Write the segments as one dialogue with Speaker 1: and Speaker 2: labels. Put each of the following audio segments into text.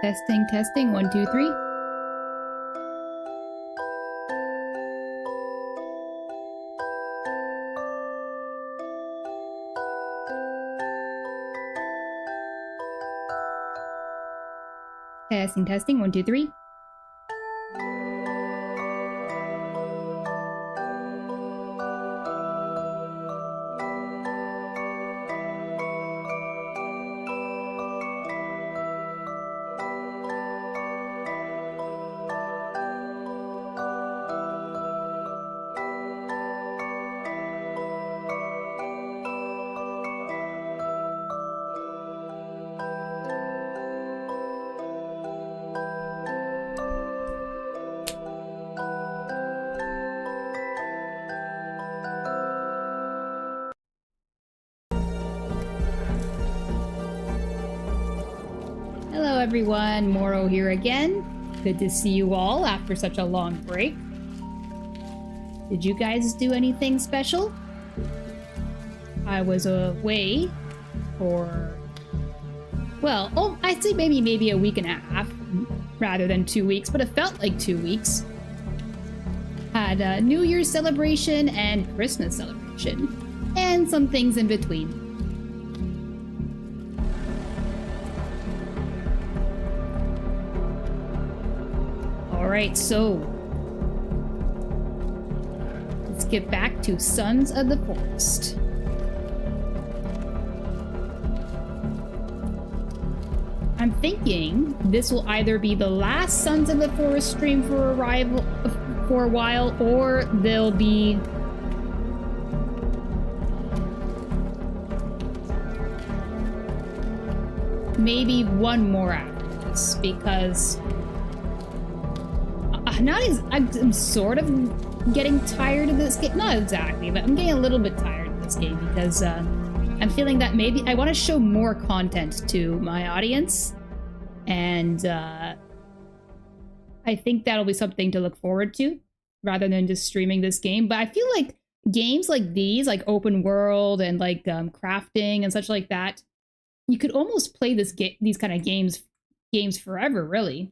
Speaker 1: Testing, testing, 1, 2, 3. Testing, testing, 1, 2, 3. Hello everyone, Moro here again. Good to see you all after such a long break. Did you guys do anything special? I was away for, well, I'd say maybe a week and a half rather than 2 weeks, but it felt like 2 weeks. Had a New Year's celebration and Christmas celebration, and some things in between. Alright, so let's get back to Sons of the Forest. I'm thinking this will either be the last Sons of the Forest stream for a while, or there'll be maybe one more after this, because I'm sort of getting tired of this game. Not exactly, but I'm getting a little bit tired of this game because I'm feeling that maybe I want to show more content to my audience, and I think that'll be something to look forward to rather than just streaming this game. But I feel like games like these, like open world and like crafting and such like that, you could almost play these kind of games forever, really.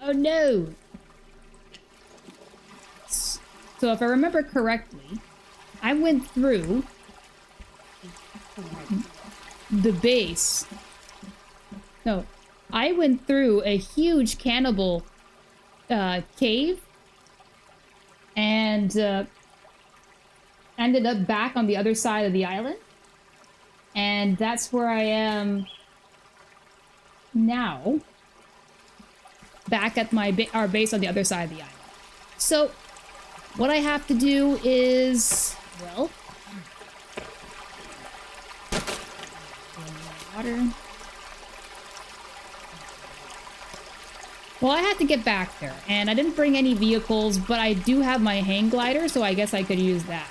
Speaker 1: Oh no! So if I remember correctly, I went through the base. No, I went through a huge cannibal cave and ended up back on the other side of the island. And that's where I am now. Back at our base on the other side of the island. So, what I have to do is, well, water. Well, I had to get back there, and I didn't bring any vehicles, but I do have my hang glider, so I guess I could use that.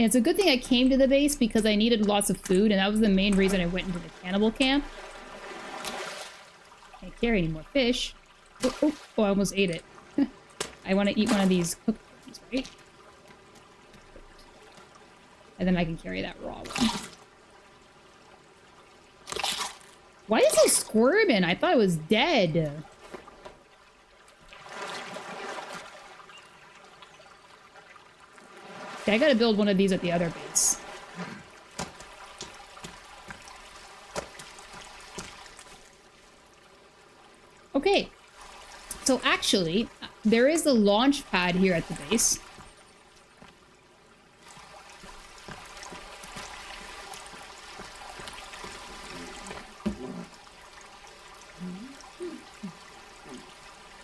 Speaker 1: And it's a good thing I came to the base because I needed lots of food, and that was the main reason I went into the cannibal camp. Can't carry any more fish. Oh, I almost ate it. I want to eat one of these cooked ones, right? And then I can carry that raw one. Why is it squirming? I thought it was dead. Okay, I gotta build one of these at the other base. Okay. So actually, there is a launch pad here at the base.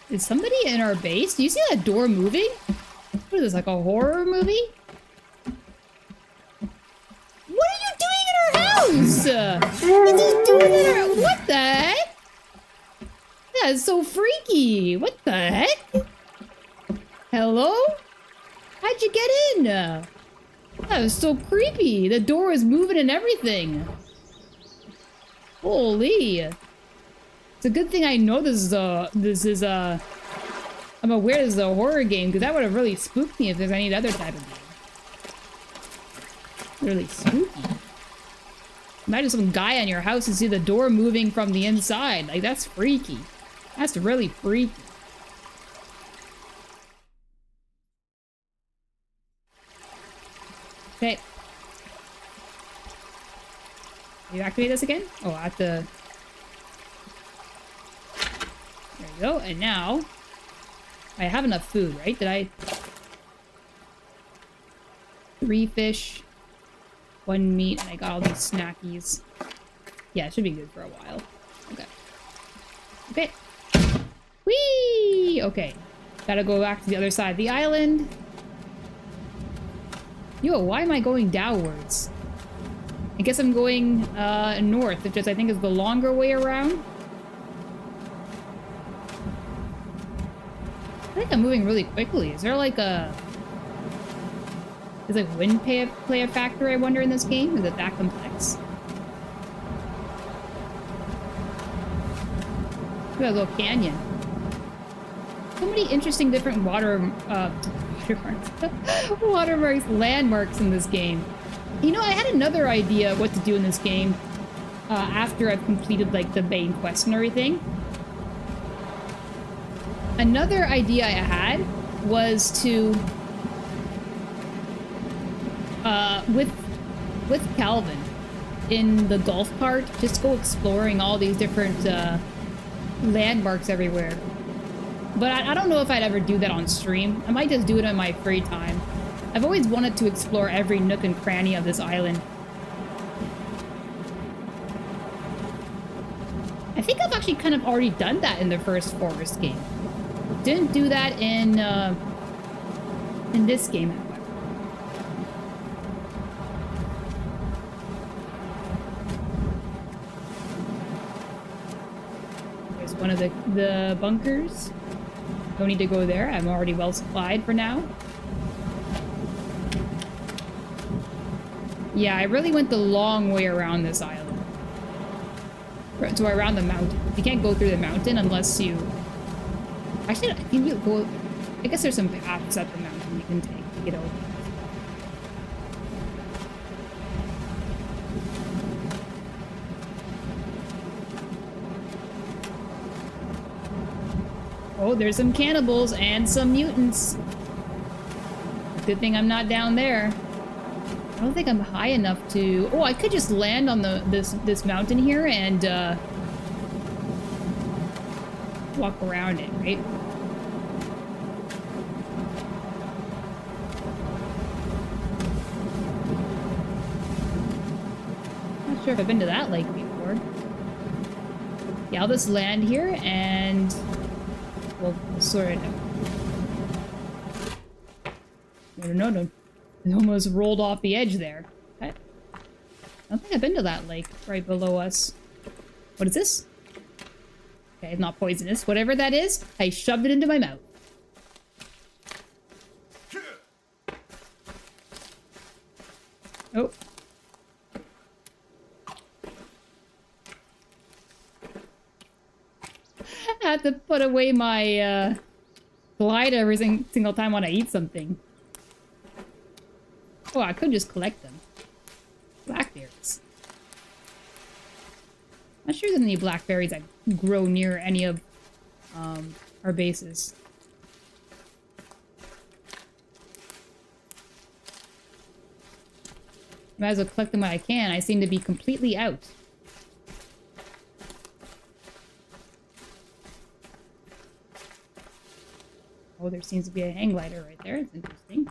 Speaker 1: Is somebody in our base? Do you see that door moving? What is this, like a horror movie? What are you doing in our house? What are you doing in our... What the heck? That is so freaky. What the heck? Hello? How'd you get in? That was so creepy. The door was moving and everything. Holy. It's a good thing I know this is a I'm aware this is a horror game, because that would have really spooked me if there's any other type of game. Really spooky. Imagine some guy on your house and see the door moving from the inside. Like, that's freaky. That's really freaky. Okay. You activate this again? Oh, I have to... There you go. And now... I have enough food, right? Did I... 3 fish, 1 meat, and I got all these snackies. Yeah, it should be good for a while. Okay. Okay. Whee! Okay. Gotta go back to the other side of the island. Yo, why am I going downwards? I guess I'm going north, which is, I think, is the longer way around. I think I'm moving really quickly. Is there like a... Is like wind play a factor, I wonder, in this game? Is it that complex? Look at that little canyon. So many interesting different watermarks, landmarks in this game. You know, I had another idea of what to do in this game after I've completed, like, the main quest and everything. Another idea I had was to, with Calvin in the golf cart, just go exploring all these different landmarks everywhere. But I don't know if I'd ever do that on stream. I might just do it in my free time. I've always wanted to explore every nook and cranny of this island. I think I've actually kind of already done that in the first Forest game. Didn't do that in this game, however. There's one of the bunkers. Don't need to go there. I'm already well supplied for now. Yeah, I really went the long way around this island. So around the mountain. You can't go through the mountain unless you... Actually, I think you go... I guess there's some paths up the mountain you can take to get over. Oh, there's some cannibals and some mutants. Good thing I'm not down there. I don't think I'm high enough to... Oh, I could just land on this mountain here and walk around it, right? Not sure if I've been to that lake before. Yeah, I'll just land here and we'll sort it out. No. It almost rolled off the edge there. Okay. I don't think I've been to that lake right below us. What is this? Okay, it's not poisonous. Whatever that is, I shoved it into my mouth. Oh. I have to put away my glider every single time when I eat something. Oh, I could just collect them. Blackberries. Not sure there's any blackberries that grow near any of our bases. Might as well collect them when I can. I seem to be completely out. Oh, there seems to be a hang glider right there. It's interesting.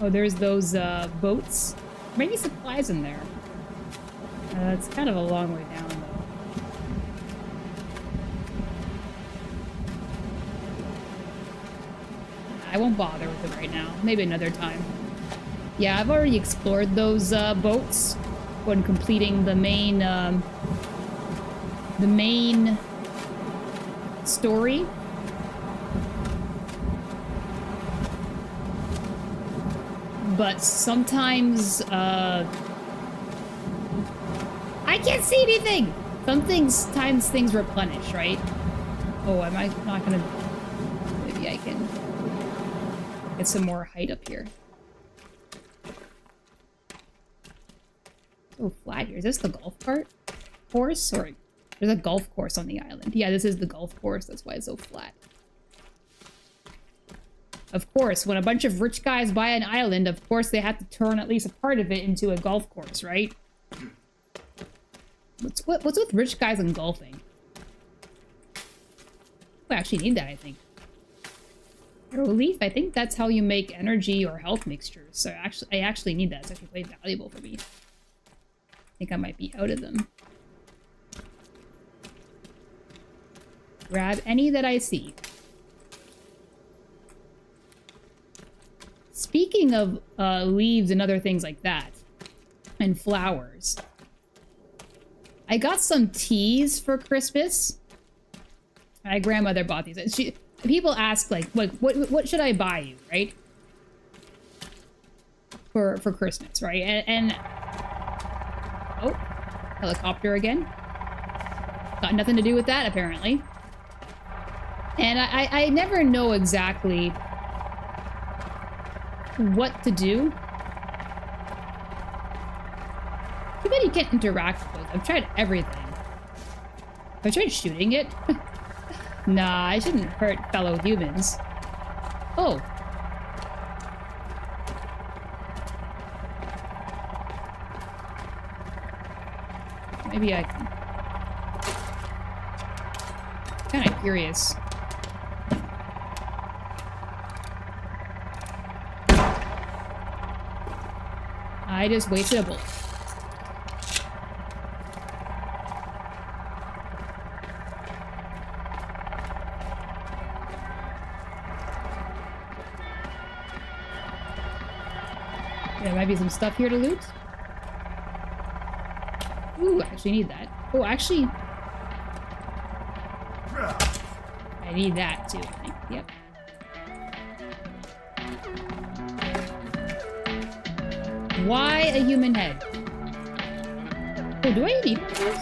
Speaker 1: Oh, there's those boats. Maybe supplies in there. It's kind of a long way down, though. I won't bother with it right now. Maybe another time. Yeah, I've already explored those boats when completing the main story. But sometimes, I can't see anything! Sometimes things replenish, right? Oh, am I not gonna... Maybe I can get some more height up here. So flat here. Is this the golf cart course? Or there's a golf course on the island. Yeah, this is the golf course. That's why it's so flat. Of course, when a bunch of rich guys buy an island, of course they have to turn at least a part of it into a golf course, right? What's with rich guys and golfing? We actually need that, I think. Relief, I think that's how you make energy or health mixtures. So I actually need that. It's actually quite valuable for me. I think I might be out of them. Grab any that I see. Speaking of leaves and other things like that, and flowers, I got some teas for Christmas. My grandmother bought these. People ask, like, what should I buy you, right? For Christmas, right? And oh, helicopter again. Got nothing to do with that, apparently. And I never know exactly what to do. Too bad you can't interact with those. I've tried everything. Have I tried shooting it? Nah, I shouldn't hurt fellow humans. Oh. Maybe I can... Kind of curious. I just wasted a bullet. There might be some stuff here to loot. Ooh, I actually need that. Oh, actually... I need that too, I think. Yep. Why a human head? Oh, do I need those?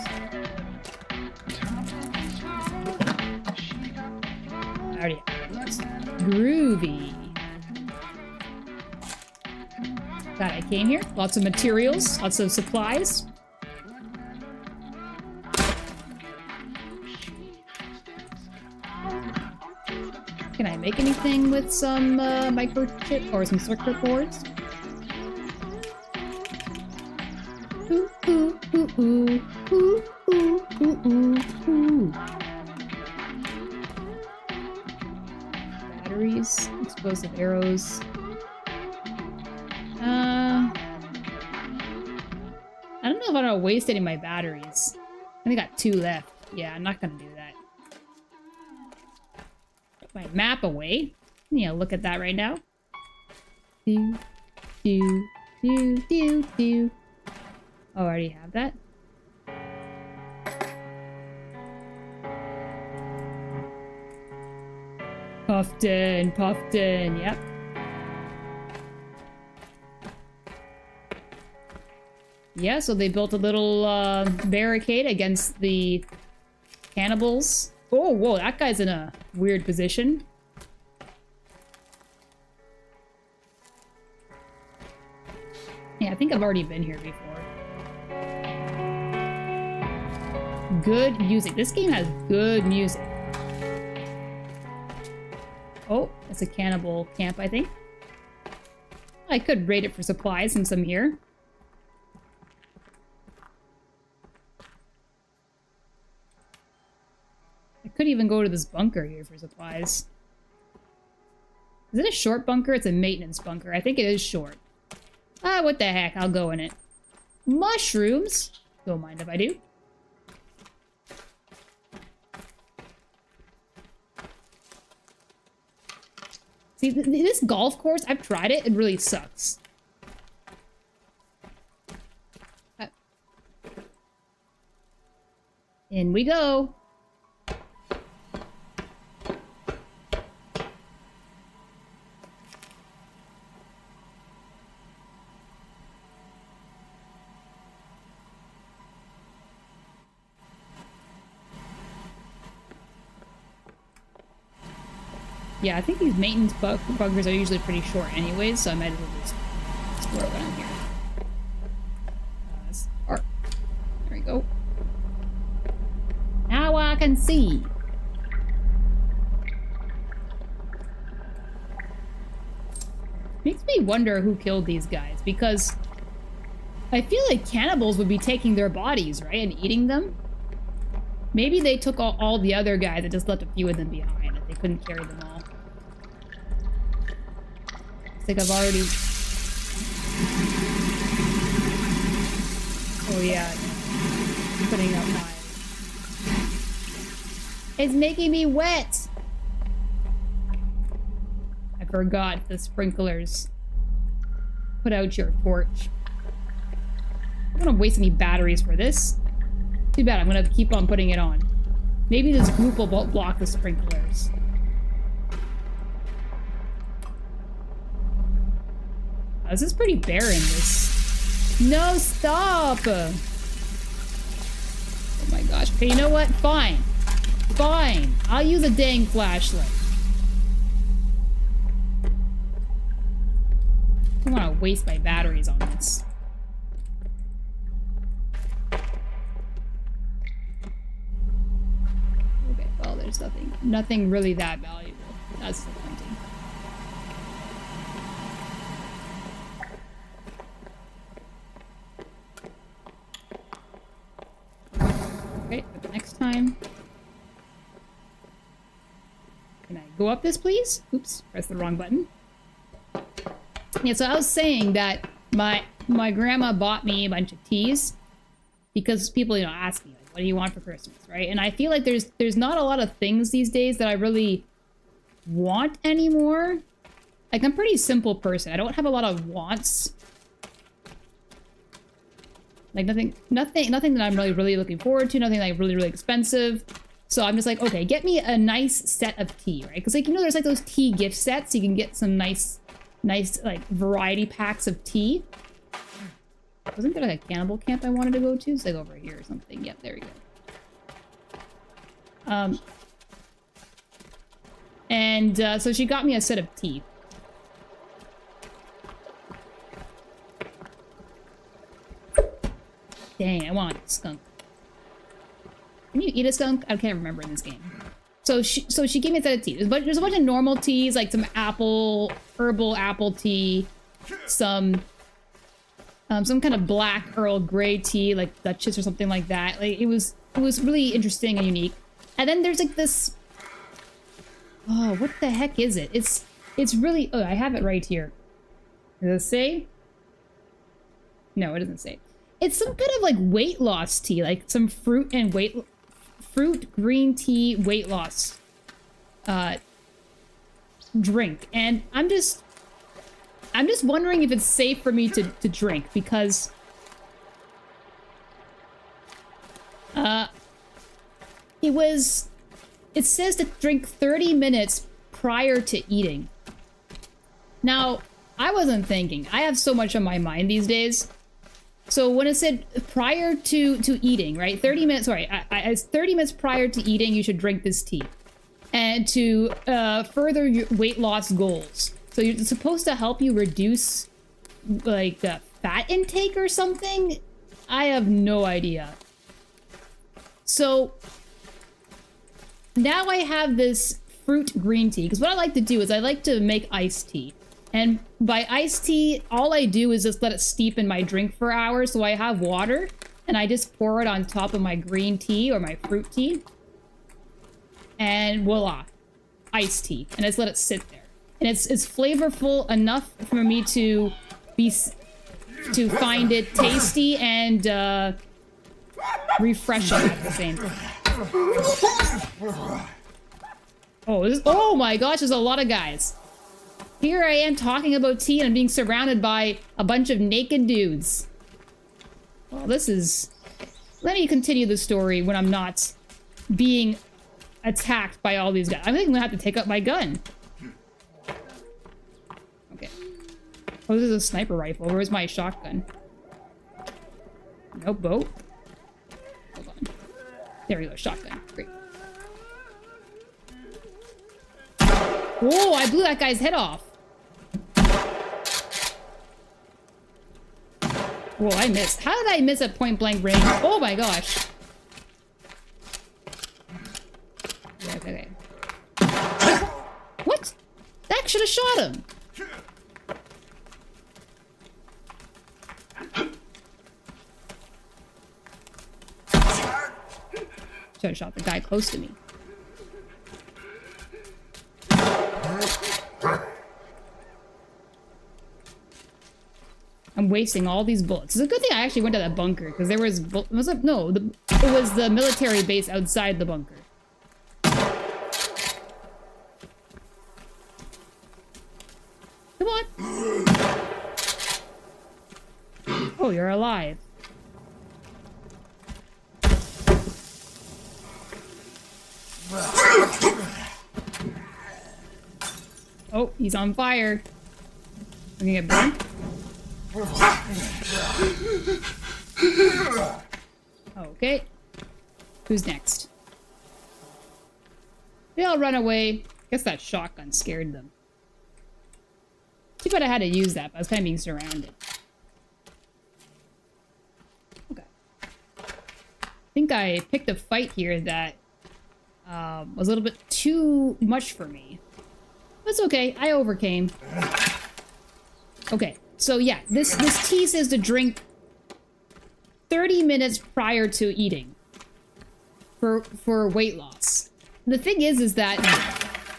Speaker 1: I already have those. Groovy. Glad I came here. Lots of materials, lots of supplies. Can I make anything with some microchip or some circuit boards? Ooh, ooh, ooh, ooh, ooh, ooh, ooh, ooh, ooh. Batteries, explosive arrows. I don't know if I'm gonna waste any of my batteries. I only got 2 left. Yeah, I'm not gonna do that. Put my map away. Yeah, look at that right now. Do, do, do, do, do. Oh, I already have that. Puffed-in, yep. Yeah, so they built a little barricade against the cannibals. Oh, whoa, that guy's in a weird position. Yeah, I think I've already been here before. Good music. This game has good music. Oh, that's a cannibal camp, I think. I could raid it for supplies since I'm here. I could even go to this bunker here for supplies. Is it a short bunker? It's a maintenance bunker. I think it is short. Ah, what the heck? I'll go in it. Mushrooms? Don't mind if I do. See, this golf course, I've tried it. It really sucks. In we go. Yeah, I think these maintenance buggers are usually pretty short anyways, so I might as well just explore around here. There we go. Now I can see. Makes me wonder who killed these guys, because I feel like cannibals would be taking their bodies, right, and eating them. Maybe they took all the other guys and just left a few of them behind, if they couldn't carry them all. It's like I've already... Oh yeah, putting out my... It's making me wet! I forgot the sprinklers. Put out your torch. I don't want to waste any batteries for this. Too bad, I'm gonna keep on putting it on. Maybe this group will block the sprinklers. This is pretty barren, this. No, stop! Oh my gosh. Okay, you know what? Fine. Fine. I'll use a dang flashlight. I don't want to waste my batteries on this. Okay, well, there's nothing really that valuable. That's disappointing. Okay, but next time. Can I go up this, please? Oops, press the wrong button. Yeah, so I was saying that my grandma bought me a bunch of teas because people, you know, ask me, like, what do you want for Christmas, right? And I feel like there's not a lot of things these days that I really want anymore. Like, I'm a pretty simple person. I don't have a lot of wants. Like, nothing that I'm really looking forward to, nothing like really expensive. So I'm just like, okay, get me a nice set of tea, right? Because, like, you know, there's like those tea gift sets. You can get some nice like variety packs of tea. Wasn't there like a cannibal camp I wanted to go to? It's like over here or something. Yep, there we go. And so she got me a set of tea. Dang, I want a skunk. Can you eat a skunk? I can't remember in this game. So she gave me a set of tea. There's a bunch of normal teas, like some herbal apple tea, some kind of black Earl Grey tea, like Duchess or something like that. Like it was really interesting and unique. And then there's like this. Oh, what the heck is it? It's really. Oh, I have it right here. Does it say? No, it doesn't say. It's some kind of like weight loss tea, like some fruit green tea weight loss drink. And I'm just wondering if it's safe for me to drink, because it says to drink 30 minutes prior to eating. Now, I wasn't thinking. I have so much on my mind these days. So when it said prior to eating, right? 30 minutes, sorry, as 30 minutes prior to eating, you should drink this tea. And to further your weight loss goals. So it's supposed to help you reduce, like, fat intake or something? I have no idea. So now I have this fruit green tea. Because what I like to do is I like to make iced tea. And by iced tea, all I do is just let it steep in my drink for hours. So I have water, and I just pour it on top of my green tea or my fruit tea. And voila, iced tea. And I just let it sit there. And it's flavorful enough for me to find it tasty and refreshing at the same time. Oh my gosh, there's a lot of guys. Here I am talking about tea and I'm being surrounded by a bunch of naked dudes. Well, this is... Let me continue the story when I'm not being attacked by all these guys. I think I'm gonna have to take up my gun. Okay. Oh, this is a sniper rifle. Where's my shotgun? No boat. Hold on. There we go, shotgun. Great. Whoa, I blew that guy's head off. Whoa, I missed. How did I miss at point blank range? Oh my gosh. Okay. What? That should have shot him. Should have shot the guy close to me. I'm wasting all these bullets. It's a good thing I actually went to that bunker because there was it was the military base outside the bunker. Come on. Oh, you're alive. Oh, he's on fire. We're gonna get burned. Okay. Who's next? They all run away. Guess that shotgun scared them. Too bad I had to use that, but I was kind of being surrounded. Okay. I think I picked a fight here that was a little bit too much for me. That's okay. I overcame. Okay. So yeah, this tea says to drink 30 minutes prior to eating for weight loss. The thing is that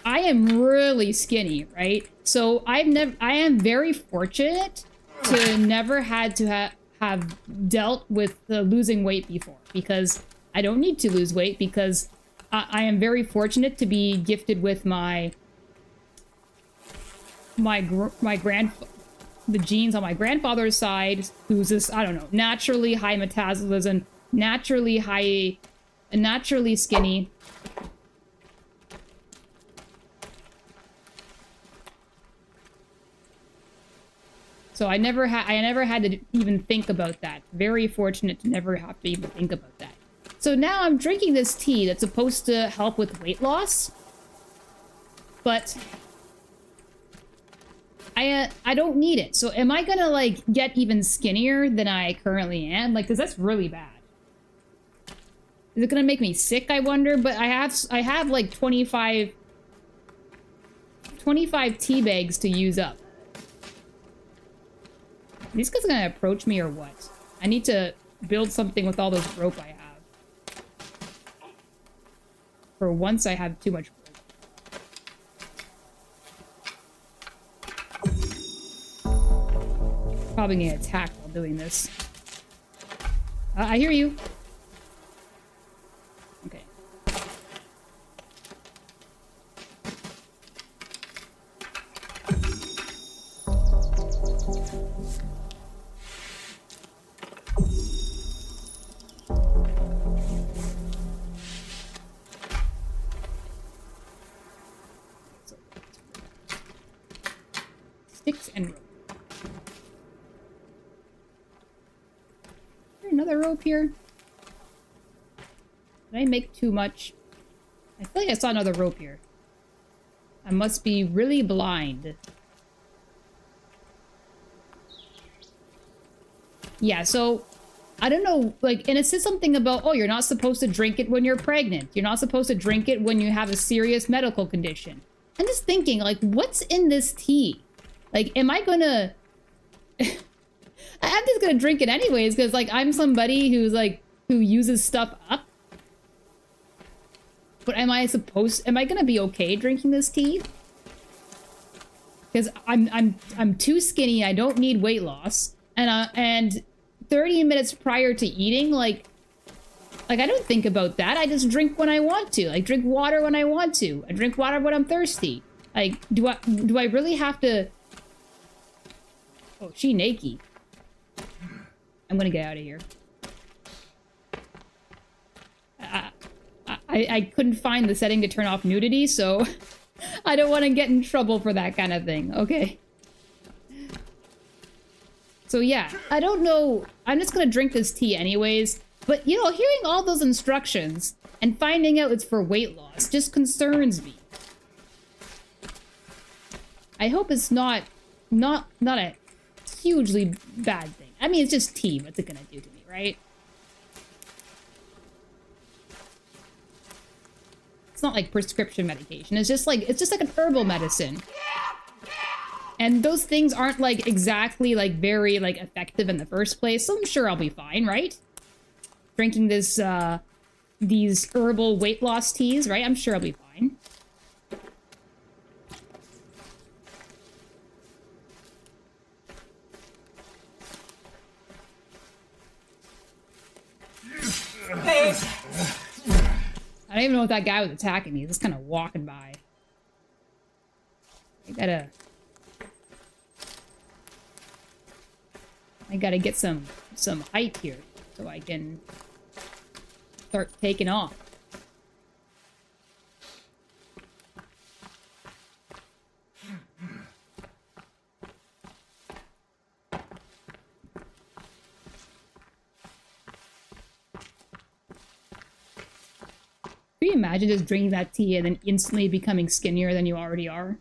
Speaker 1: I am really skinny, right? So I am very fortunate to never had to have dealt with losing weight before, because I don't need to lose weight because I am very fortunate to be gifted with the genes on my grandfather's side, who's this, I don't know, naturally high metabolism, naturally skinny. So I never had to even think about that. Very fortunate to never have to even think about that. So now I'm drinking this tea that's supposed to help with weight loss, but I don't need it. So am I gonna like get even skinnier than I currently am? Like, 'cause that's really bad. Is it gonna make me sick, I wonder? But I have like 25 tea bags to use up. Are these guys gonna approach me or what? I need to build something with all this rope I have. For once I have too much rope. Probably gonna attack while doing this. I hear you. Okay. Sticks and rope. Another rope here. Did I make too much? I feel like I saw another rope here. I must be really blind. Yeah, so I don't know, like, and it says something about, oh, you're not supposed to drink it when you're pregnant. You're not supposed to drink it when you have a serious medical condition. I'm just thinking, like, what's in this tea? Like, am I gonna... I'm just gonna drink it anyways, because, like, I'm somebody who's, like, who uses stuff up. But am I gonna be okay drinking this tea? Because I'm too skinny, I don't need weight loss. And 30 minutes prior to eating, like I don't think about that. I just drink when I want to. I drink water when I want to. I drink water when I'm thirsty. Like, do I really have to... Oh, she naked. I'm gonna get out of here. I couldn't find the setting to turn off nudity, so I don't want to get in trouble for that kind of thing. Okay. So yeah, I don't know. I'm just gonna drink this tea anyways. But, you know, hearing all those instructions and finding out it's for weight loss just concerns me. I hope it's not a hugely bad thing. I mean, it's just tea. What's it gonna do to me, right? It's not like prescription medication. It's just like an herbal medicine. And those things aren't like exactly like very like effective in the first place, so I'm sure I'll be fine, right? Drinking this these herbal weight loss teas, right? I'm sure I'll be fine. I don't even know if that guy was attacking me. He's just kind of walking by. I gotta get some height here so I can start taking off. Can you imagine just drinking that tea and then instantly becoming skinnier than you already are?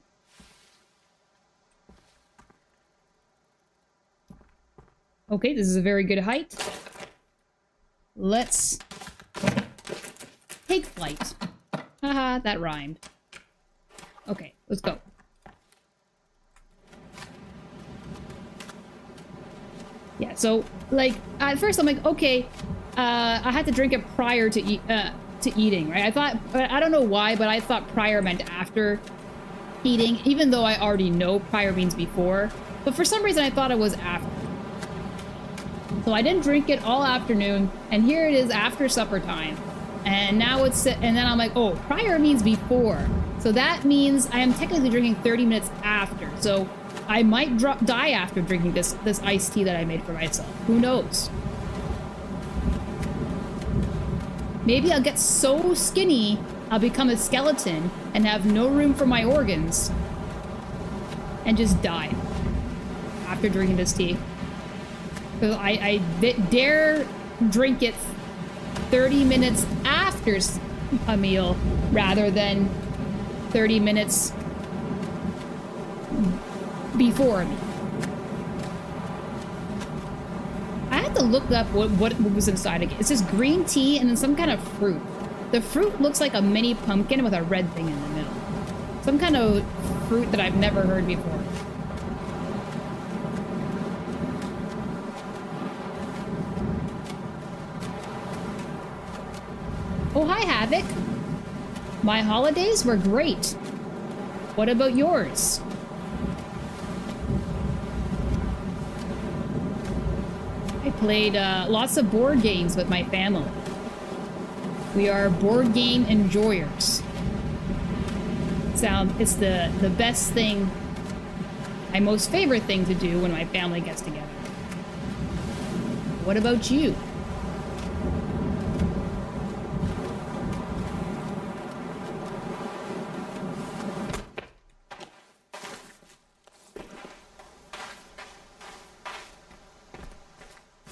Speaker 1: Okay, this is a very good height. Let's take flight. Haha, that rhymed. Okay, let's go. Yeah, so, like, at first I'm like, okay, I had to drink it prior to eating, right? I thought, I don't know why, but I thought prior meant after eating, even though I already know prior means before. But for some reason I thought it was after. So I didn't drink it all afternoon, and here it is after supper time. And now and then I'm like, oh, prior means before. So that means I am technically drinking 30 minutes after. So I might die after drinking this iced tea that I made for myself. Who knows? Maybe I'll get so skinny, I'll become a skeleton and have no room for my organs. And just die after drinking this tea. So I dare drink it 30 minutes after a meal rather than 30 minutes before a meal. I had to look up what was inside again. It's just green tea and then some kind of fruit. The fruit looks like a mini pumpkin with a red thing in the middle. Some kind of fruit that I've never heard before. Oh, hi, Havoc. My holidays were great. What about yours? I played lots of board games with my family. We are board game enjoyers. It's the best thing, my most favorite thing to do when my family gets together. What about you?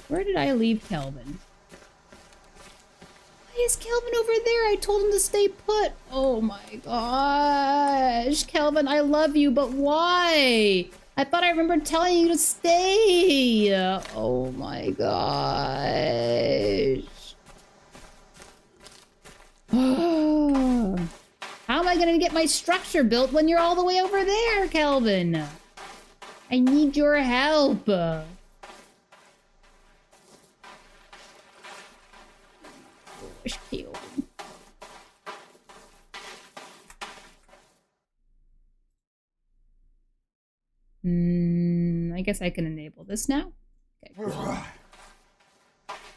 Speaker 1: Where did I leave Kelvin? Why is Kelvin over there? I told him to stay put. Oh my gosh. Kelvin, I love you, but why? I thought I remembered telling you to stay. Oh my gosh. How am I gonna get my structure built when you're all the way over there, Kelvin? I need your help. I guess I can enable this now. Okay, cool.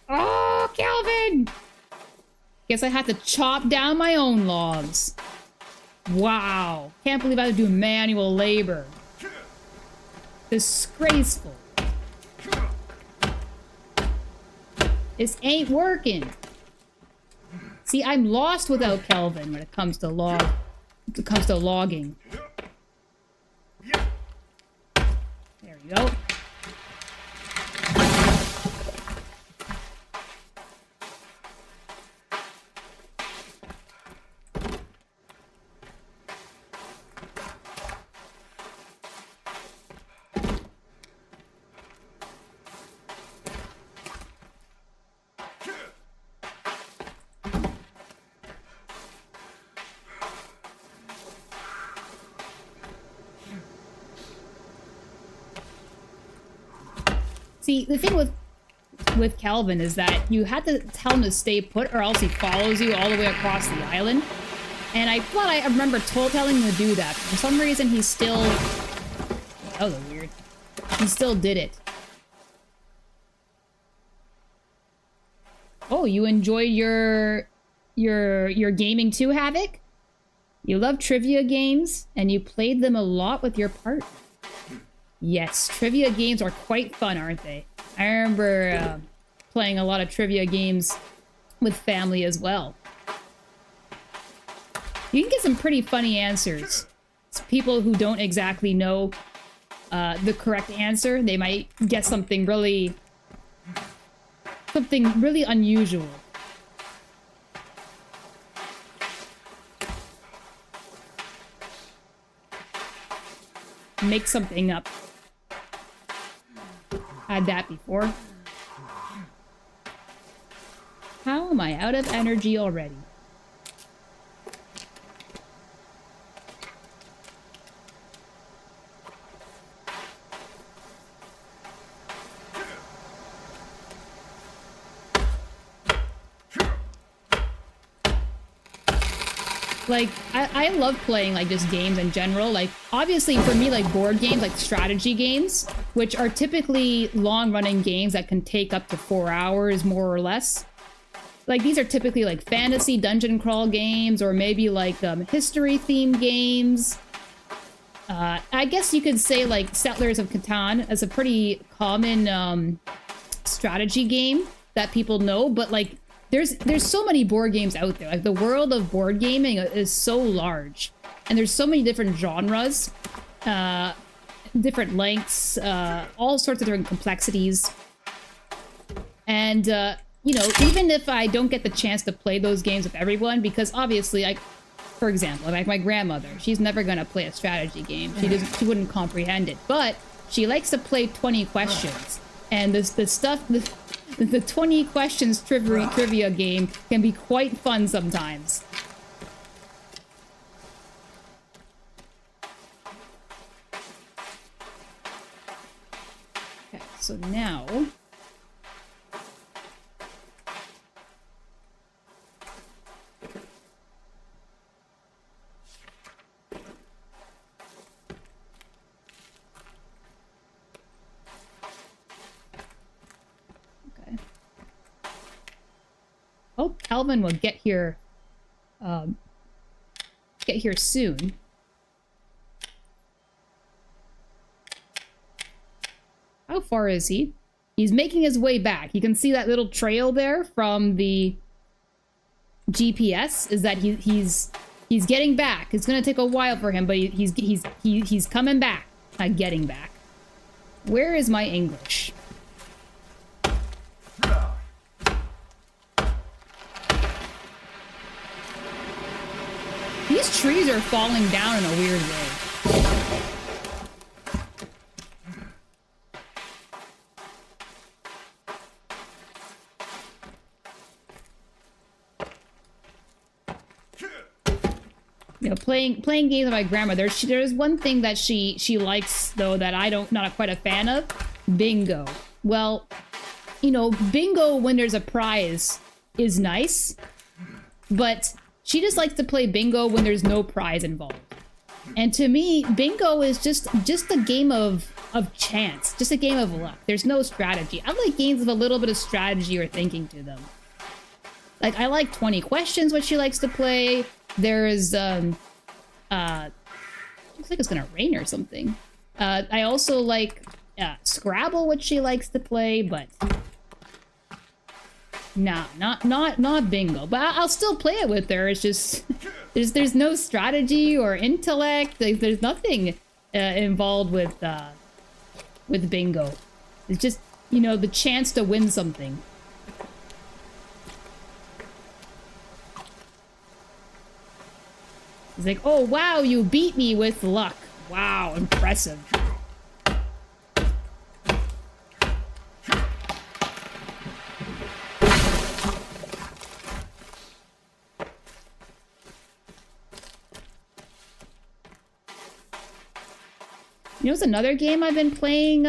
Speaker 1: Oh, Kelvin! Guess I have to chop down my own logs. Wow. Can't believe I have to do manual labor. Disgraceful. This ain't working. See, I'm lost without Kelvin when it comes to logging. There we go. See, the thing with Calvin is that you had to tell him to stay put or else he follows you all the way across the island. And I thought I remember telling him to do that. For some reason, he still... That was weird. He still did it. Oh, you enjoyed your gaming too, Havoc? You love trivia games, and you played them a lot with your partner. Yes, trivia games are quite fun, aren't they? I remember playing a lot of trivia games with family as well. You can get some pretty funny answers. It's people who don't exactly know the correct answer. They might get something really unusual. Make something up. Had that before. How am I out of energy already? Like, I love playing, like, just games in general. Like, obviously, for me, like, board games, like, strategy games, which are typically long-running games that can take up to 4 hours, more or less. Like, these are typically, like, fantasy dungeon crawl games, or maybe, like, history-themed games. I guess you could say, like, Settlers of Catan as a pretty common, strategy game that people know, but, like, there's so many board games out there. Like, the world of board gaming is so large, and there's so many different genres, different lengths, all sorts of different complexities. And you know, even if I don't get the chance to play those games with everyone, because obviously, like, for example, like my grandmother, she's never gonna play a strategy game. She wouldn't comprehend it, but she likes to play 20 questions, and the 20 questions trivia game can be quite fun sometimes. Okay, so now... Hope Calvin will get here soon. How far is he? He's making his way back. You can see that little trail there from the GPS. Is that he's getting back. It's gonna take a while for him, but he's coming back. Not getting back. Where is my English? These trees are falling down in a weird way. You know, playing games with my grandmother, there's one thing that she likes, though, that not quite a fan of. Bingo. Well, you know, bingo when there's a prize is nice, but she just likes to play bingo when there's no prize involved. And to me, bingo is just a game of chance, just a game of luck. There's no strategy. I like games with a little bit of strategy or thinking to them. Like, I like 20 Questions, which she likes to play. There's, looks like it's gonna rain or something. I also like Scrabble, which she likes to play, but... Nah, not bingo. But I'll still play it with her. It's just there's no strategy or intellect. Like, there's nothing involved with bingo. It's just, you know, the chance to win something. It's like, oh wow, you beat me with luck. Wow, impressive. You know, it's another game I've been playing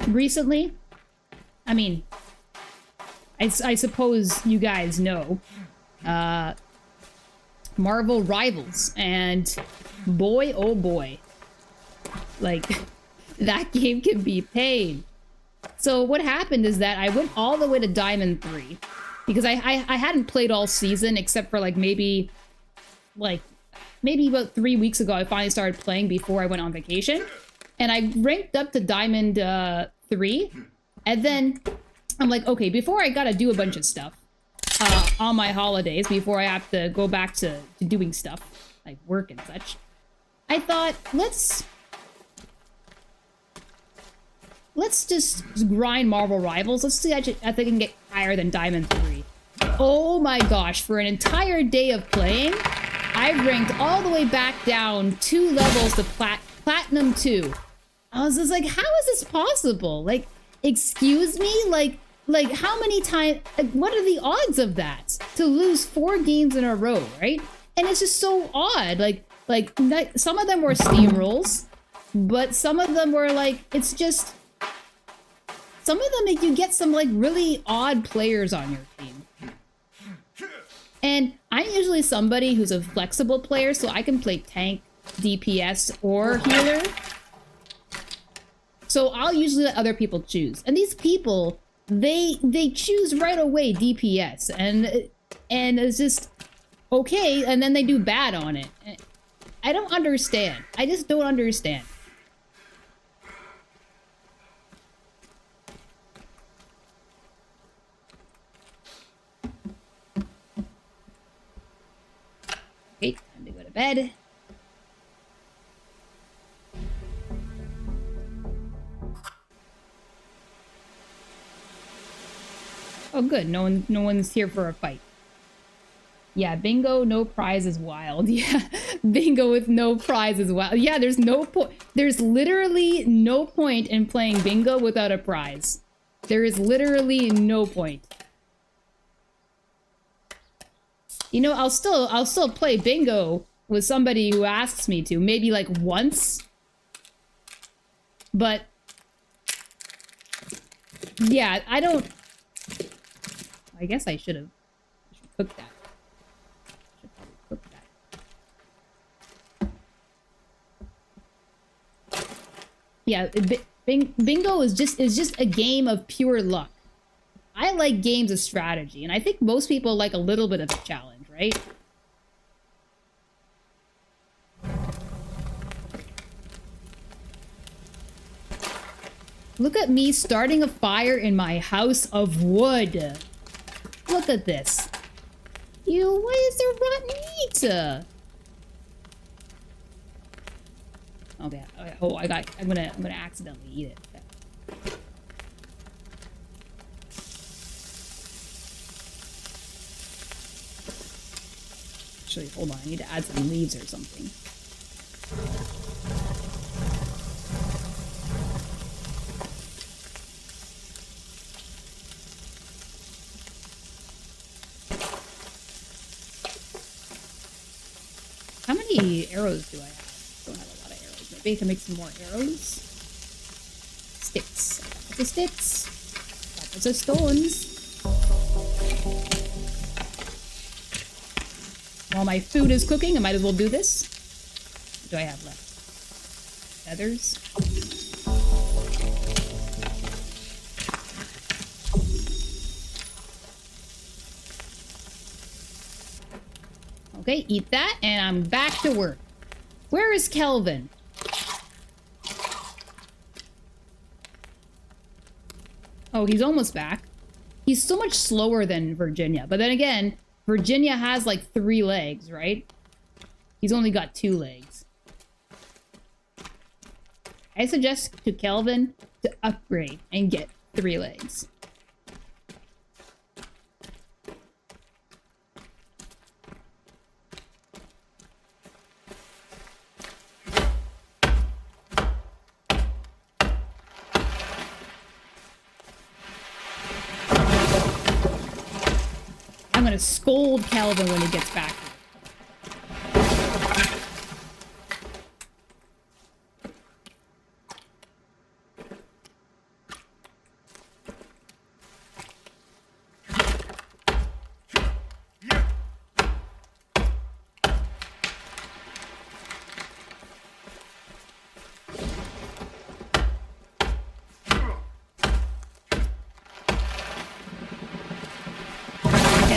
Speaker 1: recently. I mean, I suppose you guys know, Marvel Rivals, and boy, oh boy, like, that game can be pain. So what happened is that I went all the way to Diamond 3, because I hadn't played all season, except for, like, maybe about 3 weeks ago, I finally started playing before I went on vacation. And I ranked up to Diamond 3. And then I'm like, okay, before I gotta do a bunch of stuff on my holidays, before I have to go back to doing stuff, like work and such, I thought, let's just grind Marvel Rivals. Let's see if I can get higher than Diamond 3. Oh my gosh, for an entire day of playing, I ranked all the way back down 2 levels to Platinum 2. I was just like, how is this possible? Like, excuse me? Like how many times, like, what are the odds of that? To lose 4 games in a row, right? And it's just so odd. Like some of them were steamrolls, but some of them were like, it's just, some of them make you get some like really odd players on your team. And I'm usually somebody who's a flexible player, so I can play tank, DPS, or healer. So I'll usually let other people choose. And these people, they choose right away DPS. And it's just, okay, and then they do bad on it. I don't understand. I just don't understand. Okay, time to go to bed. Oh, good. No one's here for a fight. Yeah, bingo, no prize is wild. Yeah, bingo with no prize is wild. Yeah, there's no point. There's literally no point in playing bingo without a prize. There is literally no point. You know, I'll still play bingo with somebody who asks me to, maybe like once. But yeah, I guess I should cook that. Should probably cook that. Yeah, bingo is just a game of pure luck. I like games of strategy, and I think most people like a little bit of a challenge, right? Look at me starting a fire in my house of wood. Look at this. Why is there rotten meat? Okay. Oh, I'm gonna accidentally eat it. Actually, hold on. I need to add some leaves or something. How many arrows do I have? Don't have a lot of arrows. Maybe I can make some more arrows. Sticks. Lots of sticks. Lots of stones. While my food is cooking, I might as well do this. What do I have left? Feathers. Okay, eat that, and I'm back to work. Where is Kelvin? Oh, he's almost back. He's so much slower than Virginia. But then again, Virginia has like 3 legs, right? He's only got 2 legs. I suggest to Kelvin to upgrade and get 3 legs. I'm gonna scold Kelvin when he gets back.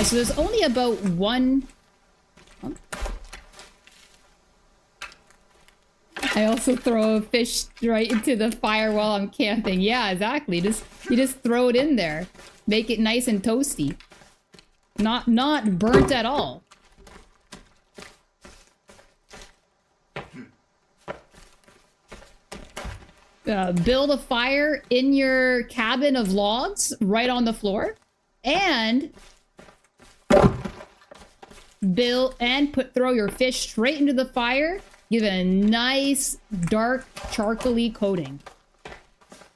Speaker 1: so there's only about one... Oh. I also throw a fish right into the fire while I'm camping. Yeah, exactly. You just throw it in there. Make it nice and toasty. Not burnt at all. Build a fire in your cabin of logs right on the floor. And throw your fish straight into the fire. Give it a nice dark charcoaly coating.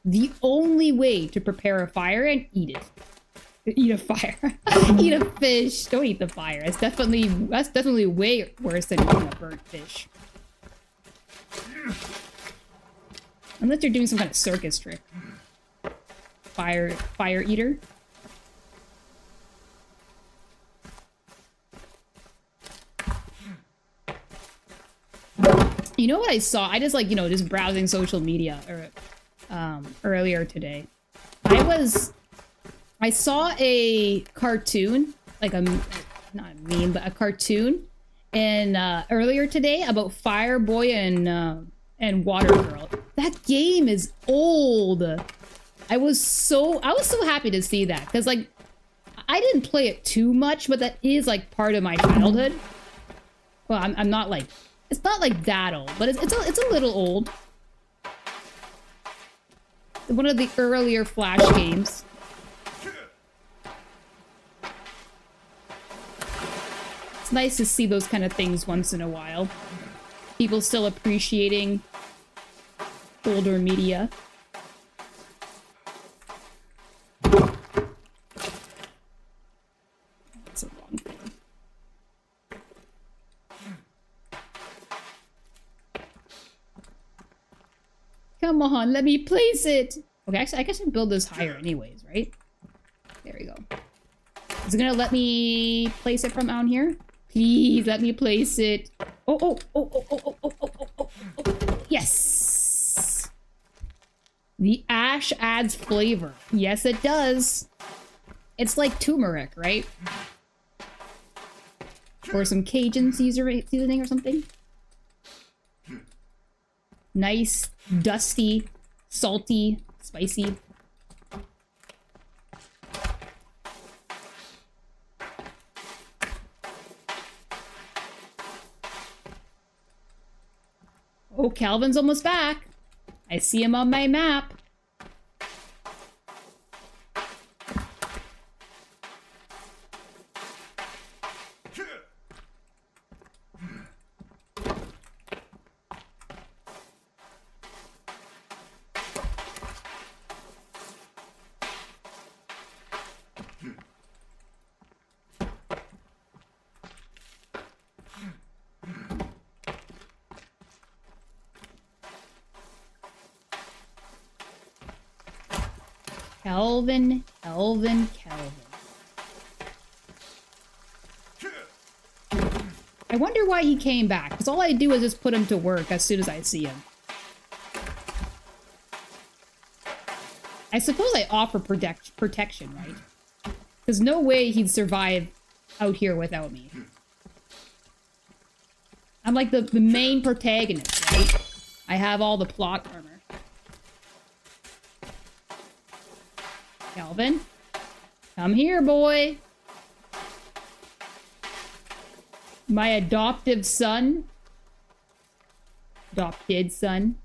Speaker 1: The only way to prepare a fire and eat it. Eat a fire. Eat a fish. Don't eat the fire. That's definitely way worse than eating a burnt fish. Unless you're doing some kind of circus trick. Fire eater. You know what I saw? I just like, just browsing social media earlier today. I saw a cartoon, like not a meme, but a cartoon, and earlier today about Fireboy and Water Girl. That game is old. I was so happy to see that because like I didn't play it too much, but that is like part of my childhood. Well, I'm not like, it's not like that old, but it's a little old. One of the earlier Flash games. It's nice to see those kind of things once in a while. People still appreciating older media. That's a wrong thing. Come on, let me place it. Okay, actually, I guess I can build this higher anyways, right? There we go. Is it gonna let me place it from down here? Please let me place it. Oh. Yes. The ash adds flavor. Yes, it does. It's like turmeric, right? Or some Cajun seasoning or something. Nice, dusty, salty, spicy. Oh, Calvin's almost back. I see him on my map. Kelvin. I wonder why he came back, because all I do is just put him to work as soon as I see him. I suppose I offer protection, right? There's no way he'd survive out here without me. I'm like the main protagonist, right? I have all the plot armor. Calvin, come here, boy. My adoptive son. Adopted son.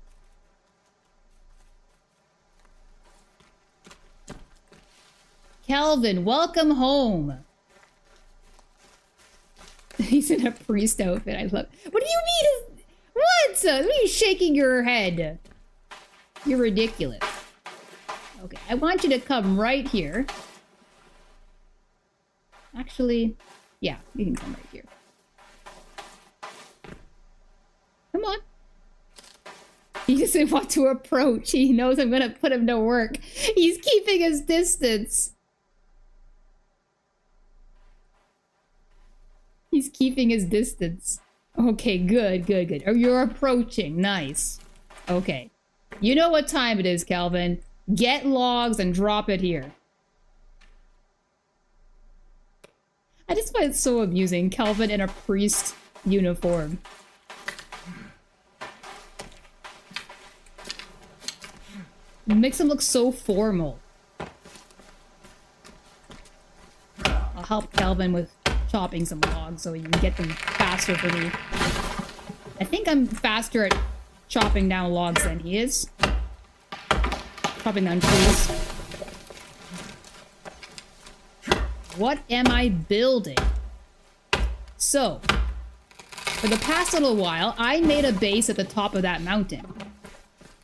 Speaker 1: Calvin, welcome home. He's in a priest outfit. I love it. What do you mean? What? What are you shaking your head? You're ridiculous. Okay, I want you to come right here. Actually, yeah, you can come right here. Come on. He doesn't want to approach. He knows I'm gonna put him to work. He's keeping his distance. He's keeping his distance. Okay, good. Oh, you're approaching. Nice. Okay. You know what time it is, Calvin. Get logs and drop it here. I just find it so amusing. Kelvin in a priest uniform. It makes him look so formal. I'll help Kelvin with chopping some logs so he can get them faster for me. I think I'm faster at chopping down logs than he is. Chopping down trees. What am I building? So, for the past little while, I made a base at the top of that mountain.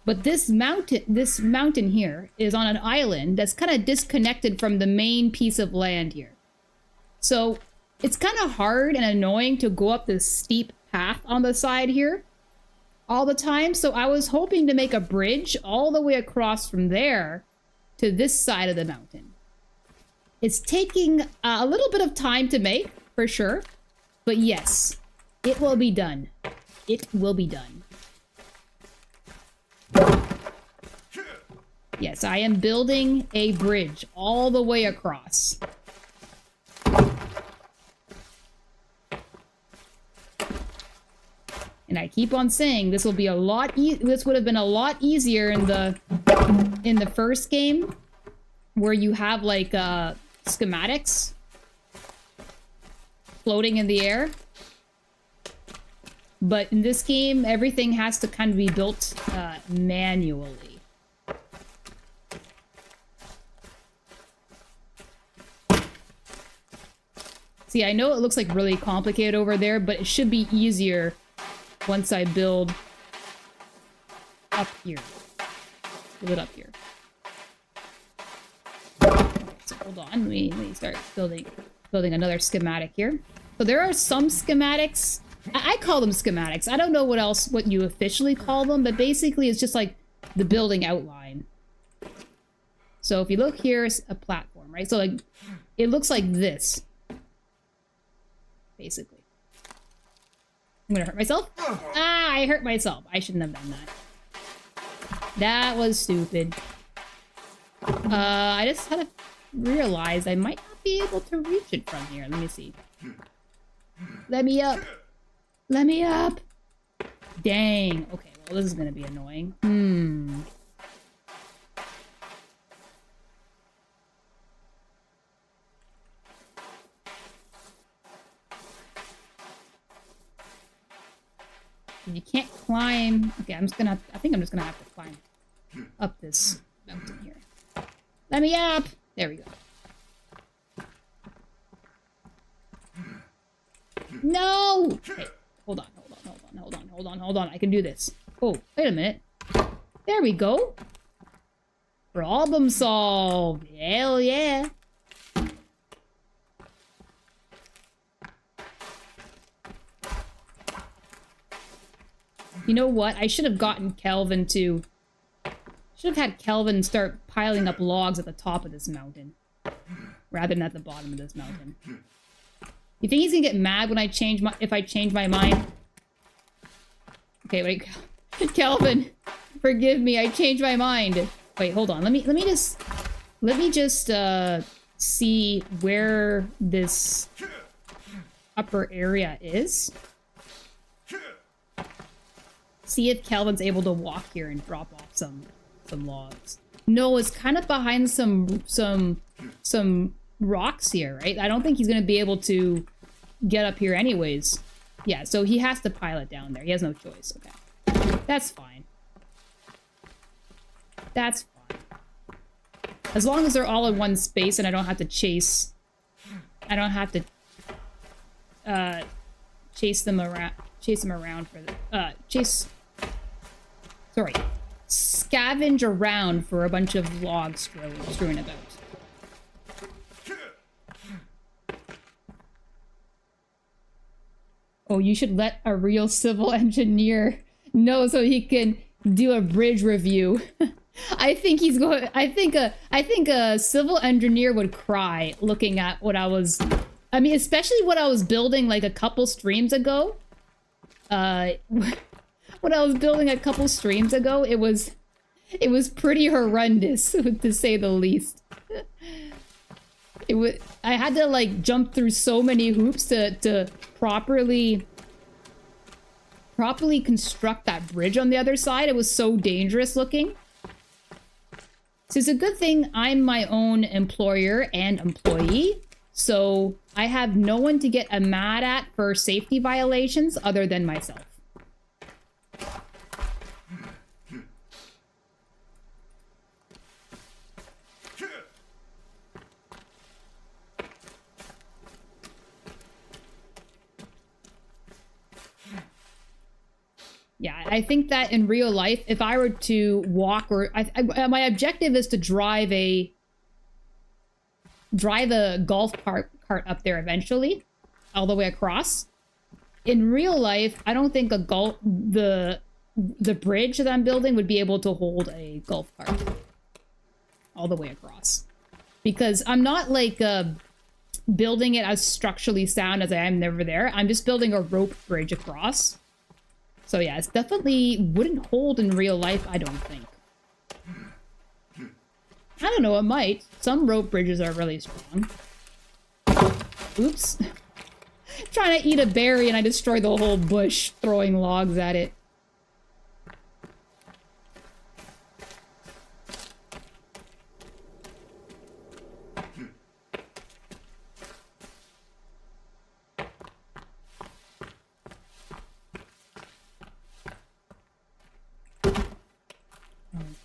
Speaker 1: But this mountain here is on an island that's kind of disconnected from the main piece of land here. So, it's kind of hard and annoying to go up this steep path on the side here all the time. So I was hoping to make a bridge all the way across from there to this side of the mountain. It's taking a little bit of time to make, for sure. But yes, it will be done. It will be done. Yes, I am building a bridge all the way across. And I keep on saying this will be a lot. This would have been a lot easier in the first game, where you have like schematics floating in the air. But in this game, everything has to kind of be built manually. See, I know it looks like really complicated over there, but it should be easier once I build up here. Build it up here. Okay, so hold on, let me start building another schematic here. So there are some schematics. I call them schematics. I don't know what you officially call them, but basically it's just like the building outline. So if you look, here's a platform, right? So like it looks like this, basically. I'm gonna hurt myself. Ah, I hurt myself. I shouldn't have done that. That was stupid. I just had to realize I might not be able to reach it from here. Let me see. Let me up. Let me up. Dang. Okay, well, this is gonna be annoying. You can't climb. Okay, I think I'm just gonna have to climb up this mountain here. Let me up! There we go. No! Okay, hold on. I can do this. Oh, wait a minute. There we go. Problem solved. Hell yeah. You know what? I should have gotten Kelvin to... Should have had Kelvin start piling up logs at the top of this mountain, rather than at the bottom of this mountain. You think he's gonna get mad when if I change my mind? Okay, wait. Kelvin, forgive me. I changed my mind. Wait, hold on. Let me just see where this upper area is. See if Kelvin's able to walk here and drop off some logs. No, it's kind of behind some rocks here, right? I don't think he's gonna be able to get up here anyways. Yeah, so he has to pile it down there. He has no choice. Okay, that's fine. That's fine. As long as they're all in one space and I don't have to chase. I don't have to chase them around for the sorry. Scavenge around for a bunch of logs strewn about. Oh, you should let a real civil engineer know so he can do a bridge review. I think a civil engineer would cry looking at what I mean, especially what I was building like a couple streams ago. When I was building a couple streams ago, it was pretty horrendous, to say the least. I had to like jump through so many hoops to properly construct that bridge on the other side. It was so dangerous looking. So it's a good thing I'm my own employer and employee. So I have no one to get mad at for safety violations other than myself. Yeah, I think that in real life, if I were to walk or my objective is to drive a golf cart up there eventually, all the way across. In real life, I don't think the bridge that I'm building would be able to hold a golf cart all the way across, because I'm not like building it as structurally sound as I am never there. I'm just building a rope bridge across. So yeah, it's definitely wouldn't hold in real life, I don't think. I don't know, it might. Some rope bridges are really strong. Oops. Trying to eat a berry and I destroyed the whole bush throwing logs at it.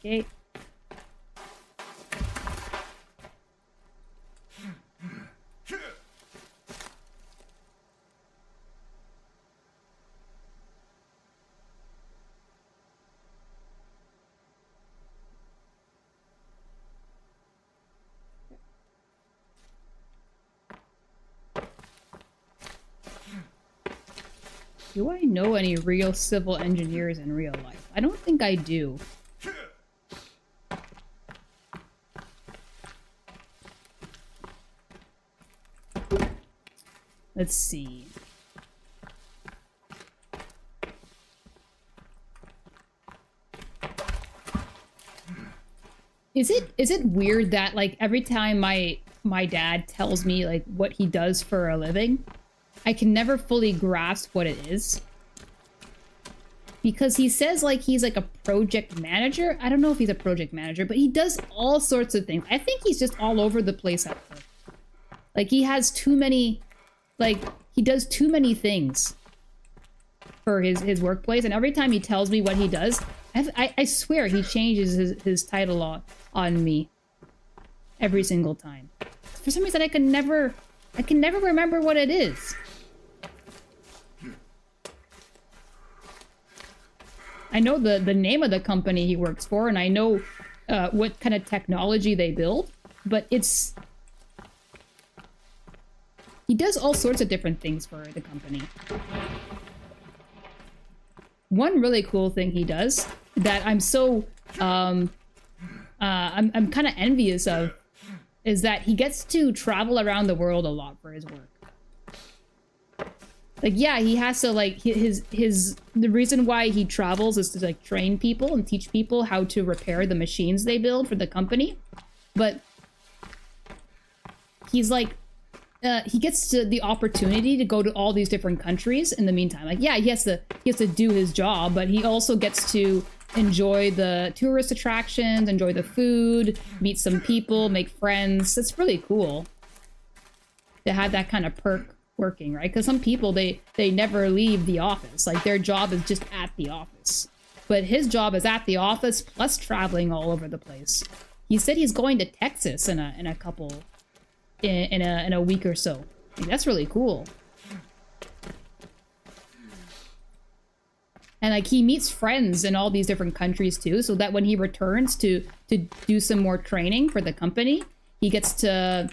Speaker 1: Okay. Do I know any real civil engineers in real life? I don't think I do. Let's see. Is it weird that like every time my dad tells me like what he does for a living, I can never fully grasp what it is? Because he says like he's like a project manager. I don't know if he's a project manager, but he does all sorts of things. I think he's just all over the place at work. Like he has too many, like he does too many things for his workplace. And every time he tells me what he does, I swear he changes his title on me every single time. For some reason, I can never remember what it is. I know the name of the company he works for, and I know what kind of technology they build, but he does all sorts of different things for the company. One really cool thing he does that I'm so I'm kind of envious of is that he gets to travel around the world a lot for his work. Like, yeah, he has to like the reason why he travels is to like train people and teach people how to repair the machines they build for the company. But he's like he gets to the opportunity to go to all these different countries in the meantime. Like, yeah, he has to do his job, but he also gets to enjoy the tourist attractions, enjoy the food, meet some people, make friends. It's really cool to have that kind of perk working, right? Because some people, they never leave the office. Like, their job is just at the office. But his job is at the office plus traveling all over the place. He said he's going to Texas in a week or so. Like, that's really cool. And like he meets friends in all these different countries too, so that when he returns to do some more training for the company, he gets to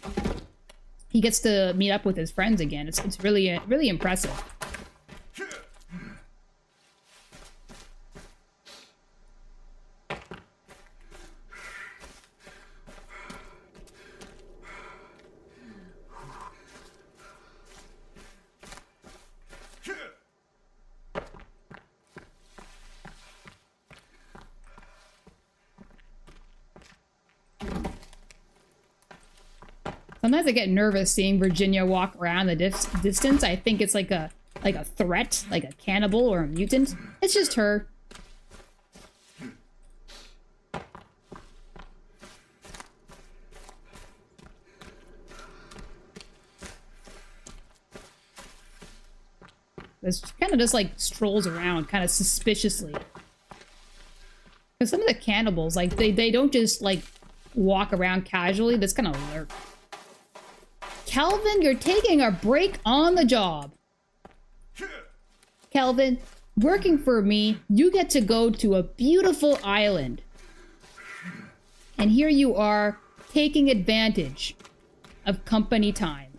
Speaker 1: meet up with his friends again. It's really really impressive. Sometimes I get nervous seeing Virginia walk around the distance. I think it's like a threat, like a cannibal or a mutant. It's just her. This kind of just like strolls around kind of suspiciously. Because some of the cannibals, like they don't just like walk around casually. That's kind of lurk. Calvin, you're taking a break on the job. Calvin, working for me, you get to go to a beautiful island. And here you are, taking advantage of company time.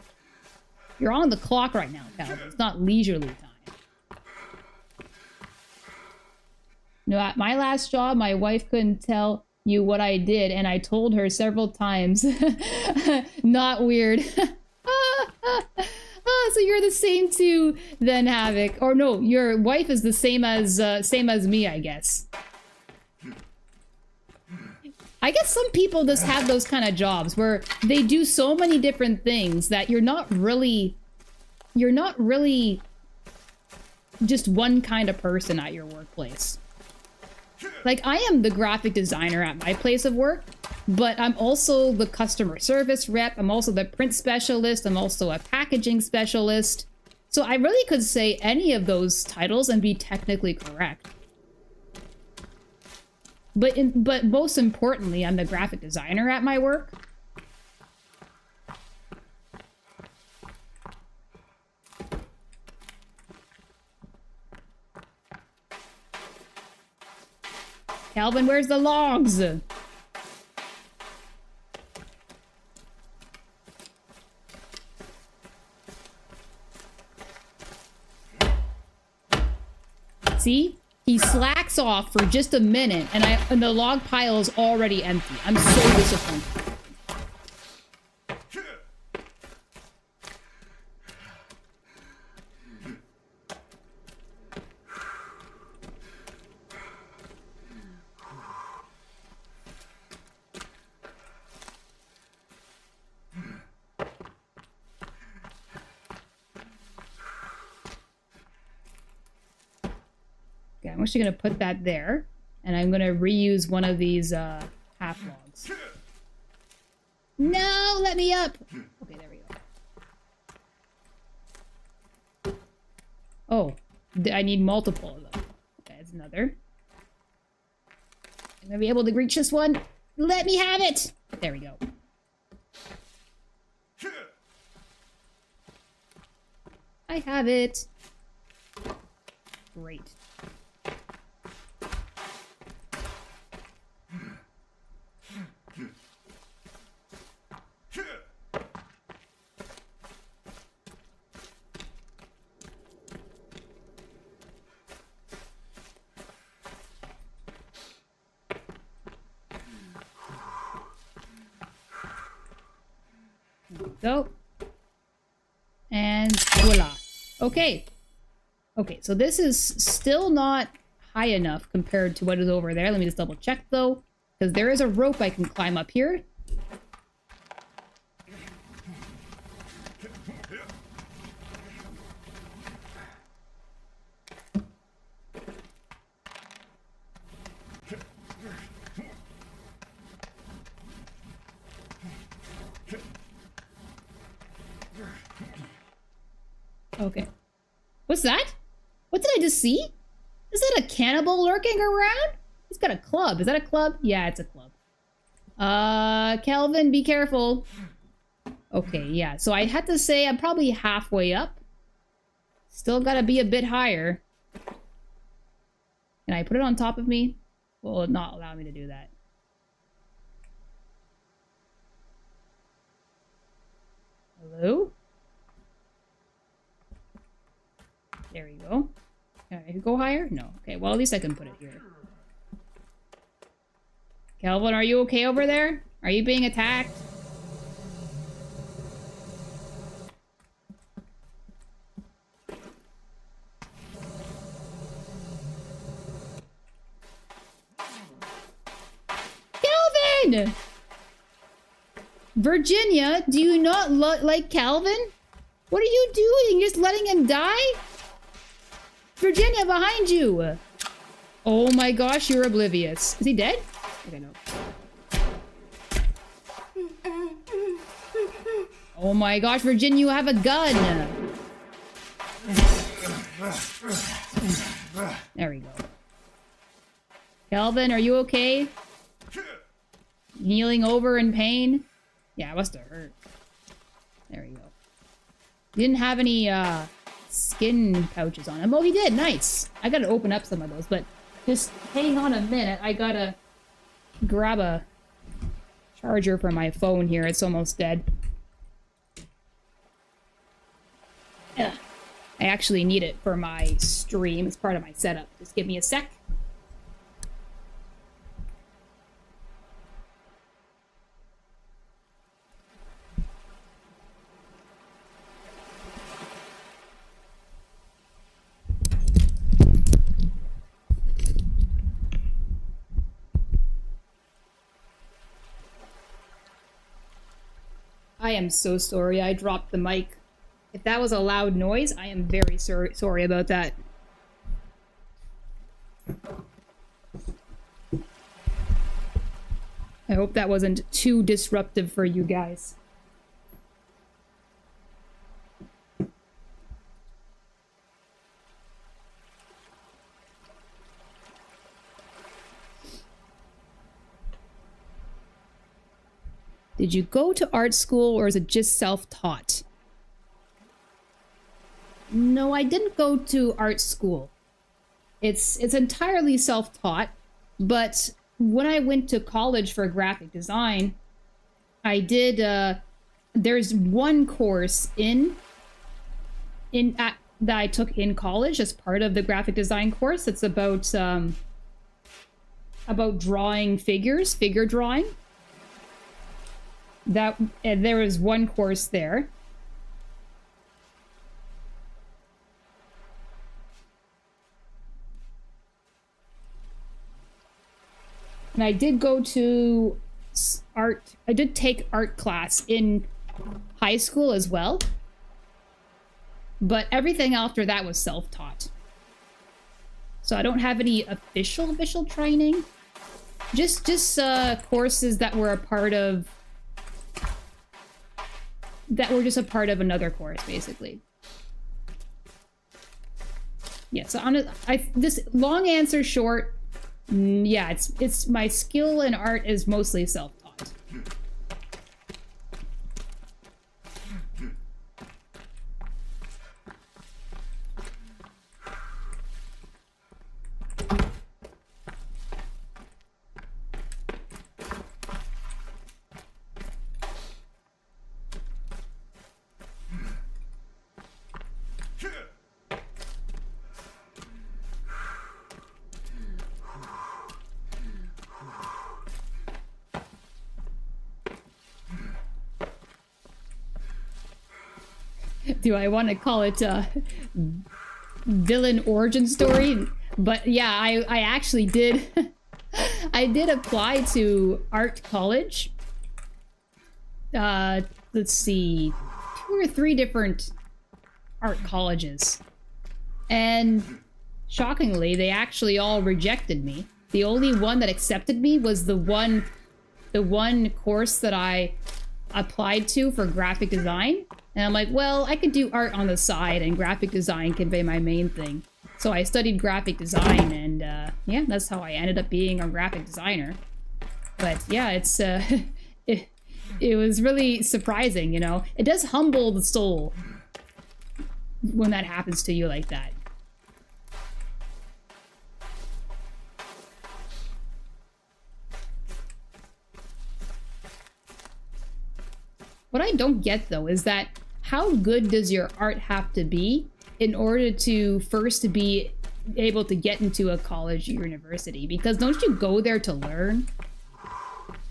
Speaker 1: You're on the clock right now, Calvin. It's not leisurely time. No, at my last job, my wife couldn't tell you what I did, and I told her several times. Not weird. So you're the same too, then, Havoc. Or no, your wife is the same as me, I guess. I guess some people just have those kind of jobs where they do so many different things that you're not really just one kind of person at your workplace. Like, I am the graphic designer at my place of work, but I'm also the customer service rep. I'm also the print specialist. I'm also a packaging specialist. So I really could say any of those titles and be technically correct. But most importantly, I'm the graphic designer at my work. Calvin, where's the logs? See? He slacks off for just a minute, and the log pile is already empty. I'm so disappointed. I'm actually going to put that there, and I'm going to reuse one of these half logs. No, let me up. Okay, there we go. Oh, I need multiple of them. Okay, that's another. I'm going to be able to reach this one. Let me have it. There we go. I have it. Great. Go. And voila. Okay. Okay, so this is still not high enough compared to what is over there. Let me just double check though, because there is a rope I can climb up here. Okay. What's that? What did I just see? Is that a cannibal lurking around? He's got a club. Is that a club? Yeah, it's a club. Kelvin, be careful. Okay, yeah. So I had to say I'm probably halfway up. Still gotta be a bit higher. Can I put it on top of me? Will it not allow me to do that? Hello? There we go. Can I go higher? No. Okay, well, at least I can put it here. Kelvin, are you okay over there? Are you being attacked? Kelvin! Virginia, do you not like Calvin? What are you doing? You're just letting him die? Virginia, behind you! Oh my gosh, you're oblivious. Is he dead? Okay, no. Oh my gosh, Virginia, you have a gun! There we go. Calvin, are you okay? Kneeling over in pain? Yeah, it must have hurt. There you go. He didn't have any, skin pouches on him. Oh, he did. Nice. I gotta open up some of those, but just hang on a minute. I gotta grab a charger for my phone here. It's almost dead. Ugh. I actually need it for my stream. It's part of my setup. Just give me a sec. I am so sorry I dropped the mic. If that was a loud noise, I am very sorry about that. I hope that wasn't too disruptive for you guys. Did you go to art school or is it just self-taught? No, I didn't go to art school. It's entirely self-taught, but when I went to college for graphic design, I did, there's one course that I took in college as part of the graphic design course. It's about drawing figures, figure drawing. There was one course there. And I did go to art. I did take art class in high school as well. But everything after that was self-taught. So I don't have any official training. Just courses that were a part of another course, basically. Yeah, so this long answer short, yeah, it's my skill in art is mostly self-taught. Do I want to call it a villain origin story? But yeah, I actually did. I did apply to art college. Let's see, 2 or 3 different art colleges. And shockingly, they actually all rejected me. The only one that accepted me was the one course that I applied to for graphic design. And I'm like, well, I could do art on the side and graphic design can be my main thing. So I studied graphic design and yeah, that's how I ended up being a graphic designer. But yeah, it's it was really surprising, you know. It does humble the soul when that happens to you like that. What I don't get though is that how good does your art have to be in order to first be able to get into a college or university? Because don't you go there to learn?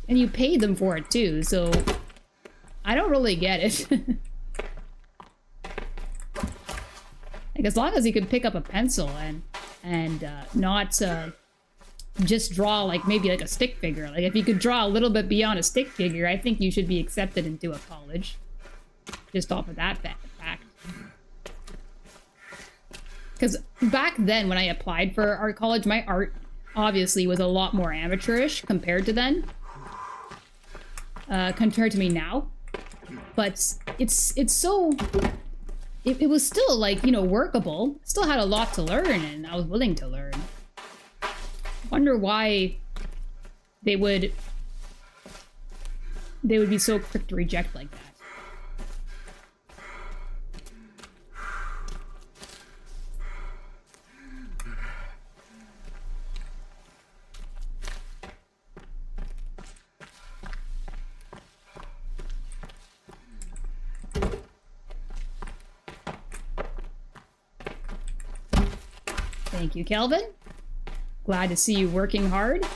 Speaker 1: And you pay them for it too, so I don't really get it. Like, as long as you can pick up a pencil and not just draw like maybe like a stick figure. Like if you could draw a little bit beyond a stick figure, I think you should be accepted into a college. Just off of that fact. Because back then when I applied for art college, my art obviously was a lot more amateurish compared to then. Compared to me now. But it's so... It was still like, you know, workable. Still had a lot to learn and I was willing to learn. Wonder why they would be so quick to reject like that. Thank you, Kelvin. Glad to see you working hard.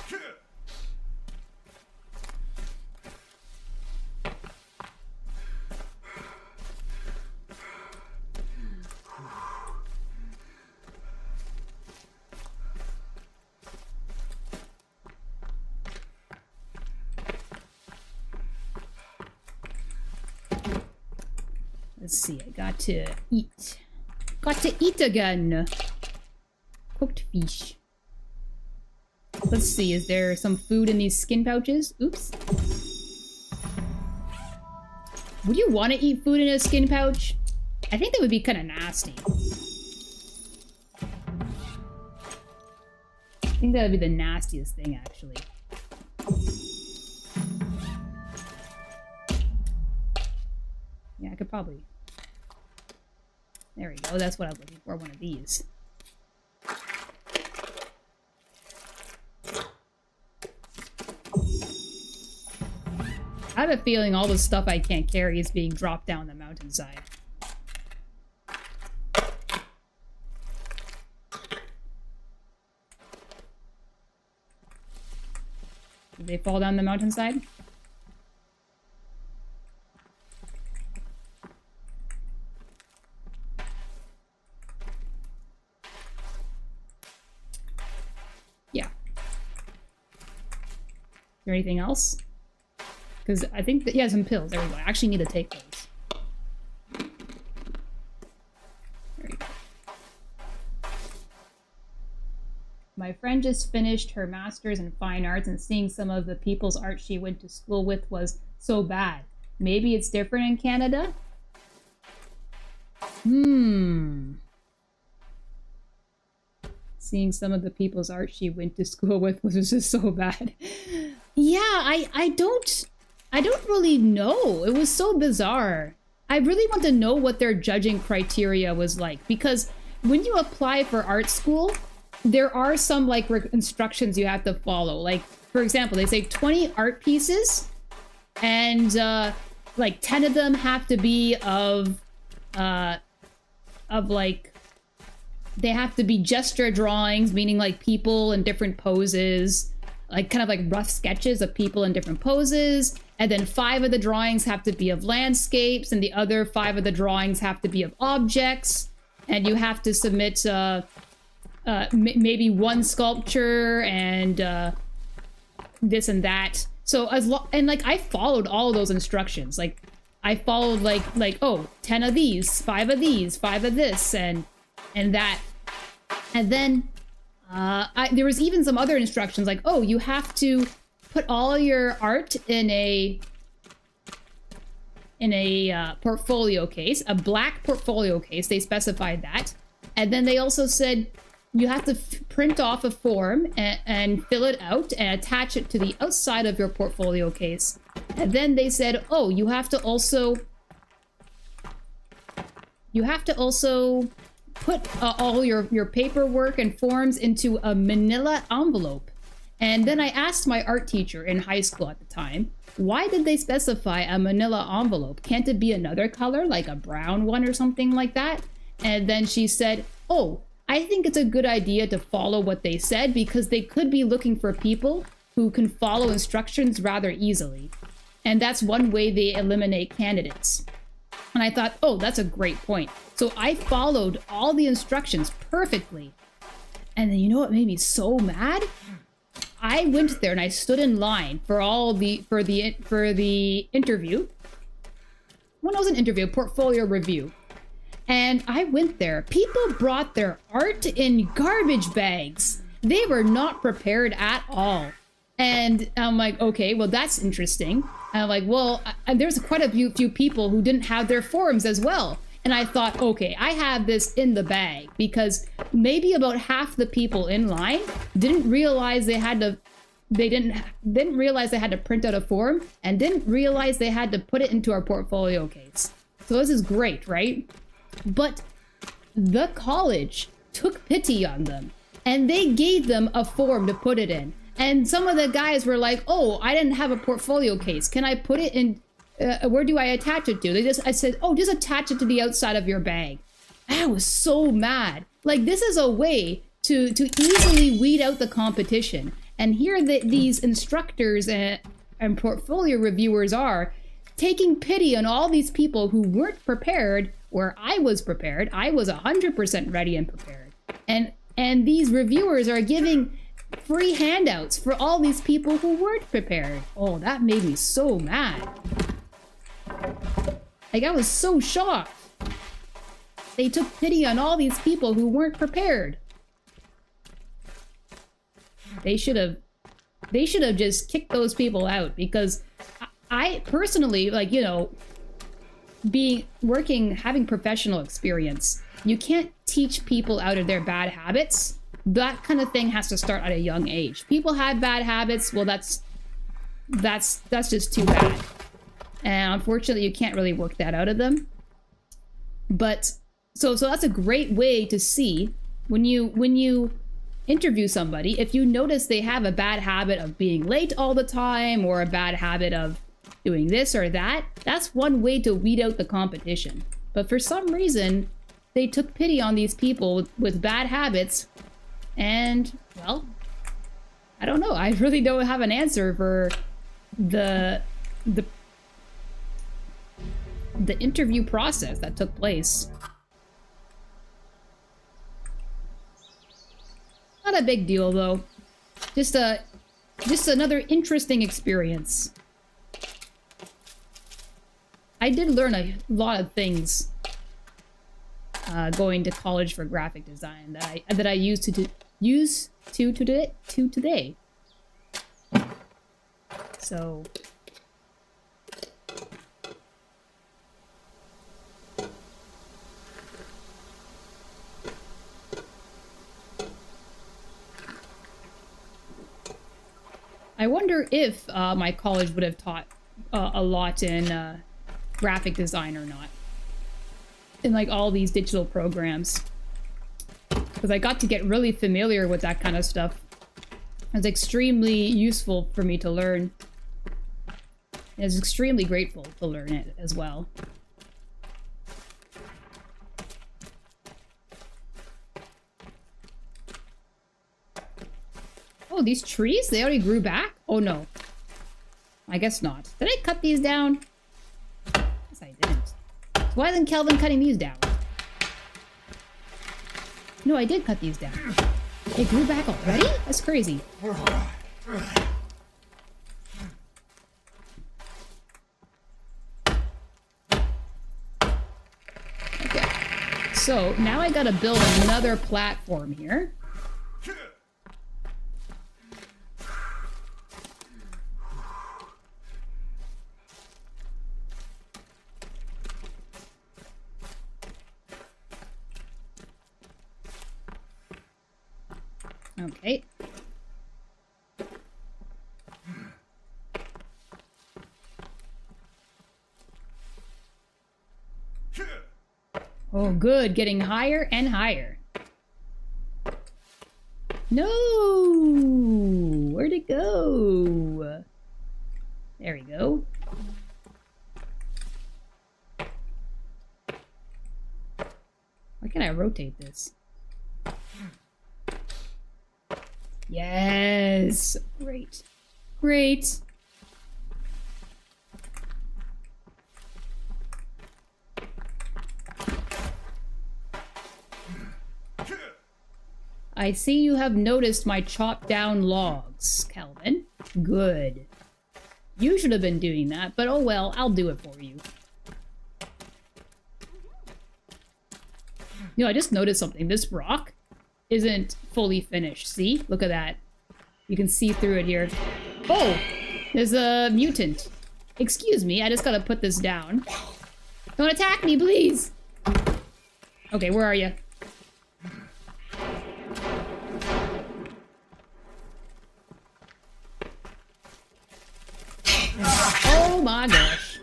Speaker 1: Let's see, I got to eat. Got to eat again. Cooked fish. Let's see, is there some food in these skin pouches? Oops. Would you want to eat food in a skin pouch? I think that would be kind of nasty. I think that would be the nastiest thing, actually. Yeah, I could probably... There we go, that's what I was looking for, one of these. I have a feeling all the stuff I can't carry is being dropped down the mountainside. Did they fall down the mountainside? Yeah. Is there anything else? Because I think that, yeah, some pills. There we go. I actually need to take those. There you go. My friend just finished her master's in fine arts, and seeing some of the people's art she went to school with was so bad. Maybe it's different in Canada? Seeing some of the people's art she went to school with was just so bad. Yeah, I don't really know. It was so bizarre. I really want to know what their judging criteria was like, because when you apply for art school, there are some like instructions you have to follow. Like, for example, they say 20 art pieces and like 10 of them have to be of like, they have to be gesture drawings, meaning like people in different poses, like kind of like rough sketches of people in different poses. And then 5 of the drawings have to be of landscapes, and the other 5 of the drawings have to be of objects. And you have to submit maybe one sculpture and this and that. So and like I followed all of those instructions. Like I followed like oh, 10 of these, 5 of these, 5 of this, and that. And then there was even some other instructions like, oh, you have to put all your art in a portfolio case, a black portfolio case. They specified that. And then they also said you have to print off a form and fill it out and attach it to the outside of your portfolio case. And then they said, oh, you have to also put all your paperwork and forms into a manila envelope. And then I asked my art teacher in high school at the time, why did they specify a manila envelope? Can't it be another color, like a brown one or something like that? And then she said, oh, I think it's a good idea to follow what they said, because they could be looking for people who can follow instructions rather easily. And that's one way they eliminate candidates. And I thought, oh, that's a great point. So I followed all the instructions perfectly. And then you know what made me so mad? I went there and I stood in line for the interview. When it was an interview, portfolio review. And I went there. People brought their art in garbage bags. They were not prepared at all. And I'm like, okay, well, that's interesting. And I'm like, well, there's quite a few people who didn't have their forms as well. And I thought, okay, I have this in the bag, because maybe about half the people in line didn't realize they didn't realize they had to print out a form, and didn't realize they had to put it into our portfolio case. So this is great, right? But the college took pity on them, and they gave them a form to put it in. And some of the guys were like, oh, I didn't have a portfolio case. Can I put it in? Where do I attach it to? I said, oh, just attach it to the outside of your bag. I was so mad. Like, this is a way to easily weed out the competition. And here these instructors and portfolio reviewers are taking pity on all these people who weren't prepared, where I was prepared. I was 100% ready and prepared. And these reviewers are giving free handouts for all these people who weren't prepared. Oh, that made me so mad. Like, I was so shocked. They took pity on all these people who weren't prepared. They should have just kicked those people out, because I personally, like, you know, having professional experience, you can't teach people out of their bad habits. That kind of thing has to start at a young age. People have bad habits. Well, that's just too bad. And unfortunately, you can't really work that out of them. But so that's a great way to see when you interview somebody, if you notice they have a bad habit of being late all the time, or a bad habit of doing this or that, that's one way to weed out the competition. But for some reason, they took pity on these people with bad habits. And, well, I don't know. I really don't have an answer for the interview process that took place. Not a big deal, though. Just another interesting experience. I did learn a lot of things going to college for graphic design that I use to today. So I wonder if my college would have taught a lot in graphic design or not, in like all these digital programs, because I got to get really familiar with that kind of stuff. It's extremely useful for me to learn. I was extremely grateful to learn it as well. Oh, these trees? They already grew back? Oh no. I guess not. Did I cut these down? Yes, I didn't. So why isn't Kelvin cutting these down? No, I did cut these down. They grew back already? That's crazy. Okay. So now I gotta build another platform here. Okay. Oh, good. Getting higher and higher. No! Where'd it go? There we go. Why can't I rotate this? Yes! Great. Great. I see you have noticed my chopped down logs, Calvin. Good. You should have been doing that, but oh well, I'll do it for you. You know, I just noticed something. This rock isn't fully finished. See? Look at that. You can see through it here. Oh! There's a mutant. Excuse me, I just gotta put this down. Don't attack me, please! Okay, where are you? Oh my gosh.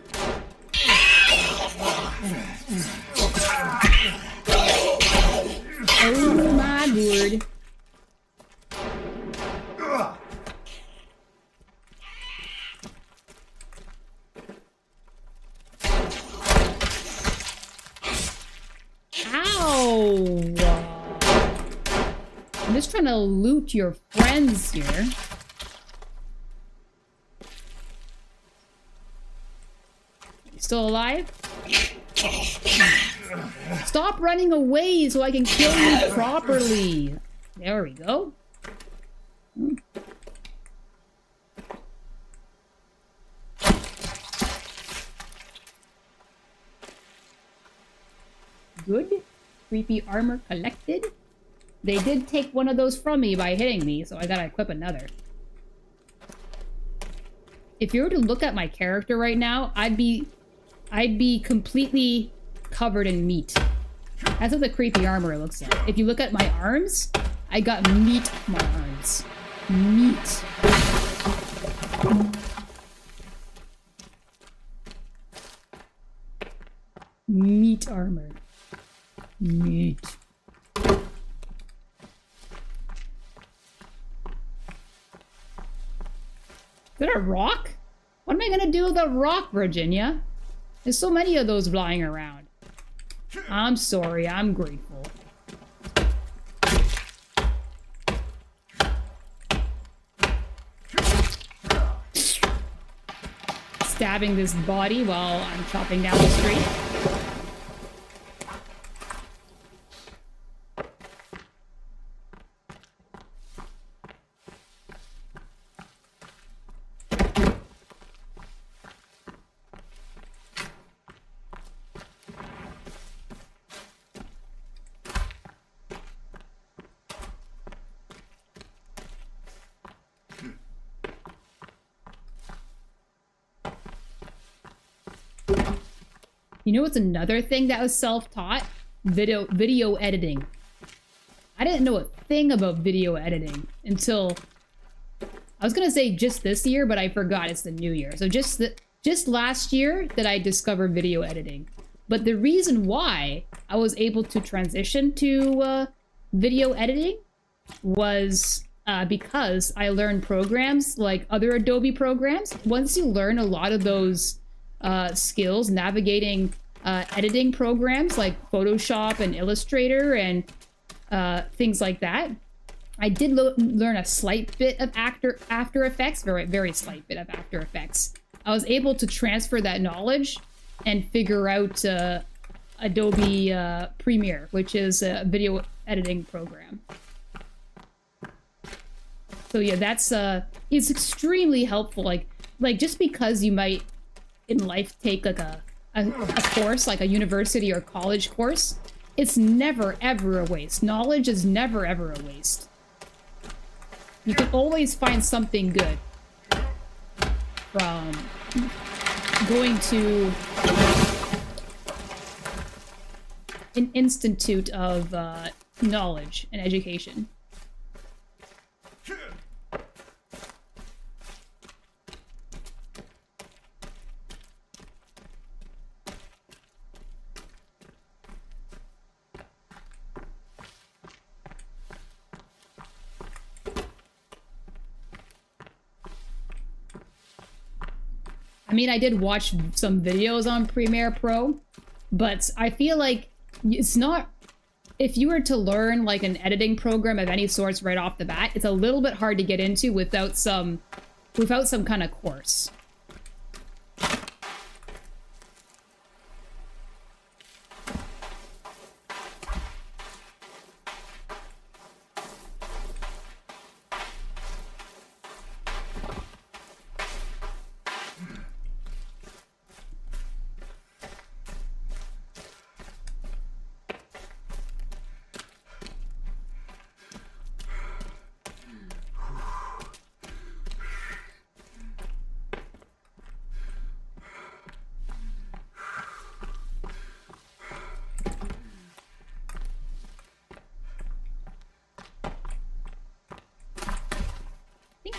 Speaker 1: Oh my word. Ow! I'm just trying to loot your friends here. Still alive? Stop running away so I can kill you properly. There we go. Good. Creepy armor collected. They did take one of those from me by hitting me, so I gotta equip another. If you were to look at my character right now, I'd be completely covered in meat. That's what the creepy armor looks like. If you look at my arms, I got meat on my arms. Meat. Meat armor. Meat. Is that a rock? What am I gonna do with a rock, Virginia? There's so many of those flying around. I'm sorry, I'm grateful. Stabbing this body while I'm chopping down the street. You know what's another thing that was self-taught? Video editing. I didn't know a thing about video editing until... I was gonna say just this year, but I forgot it's the new year. So just last year that I discovered video editing. But the reason why I was able to transition to video editing was because I learned programs like other Adobe programs. Once you learn a lot of those skills, navigating editing programs like Photoshop and Illustrator and things like that. I did learn a slight bit of After Effects, very slight bit of After Effects. I was able to transfer that knowledge and figure out Adobe Premiere, which is a video editing program. So yeah, that's it's extremely helpful. Like just because you might in life take like a course, like a university or college course, it's never ever a waste. Knowledge is never ever a waste. You can always find something good from going to an institute of knowledge and education. I mean, I did watch some videos on Premiere Pro, but I feel like it's not... If you were to learn like an editing program of any sorts right off the bat, it's a little bit hard to get into without some kind of course.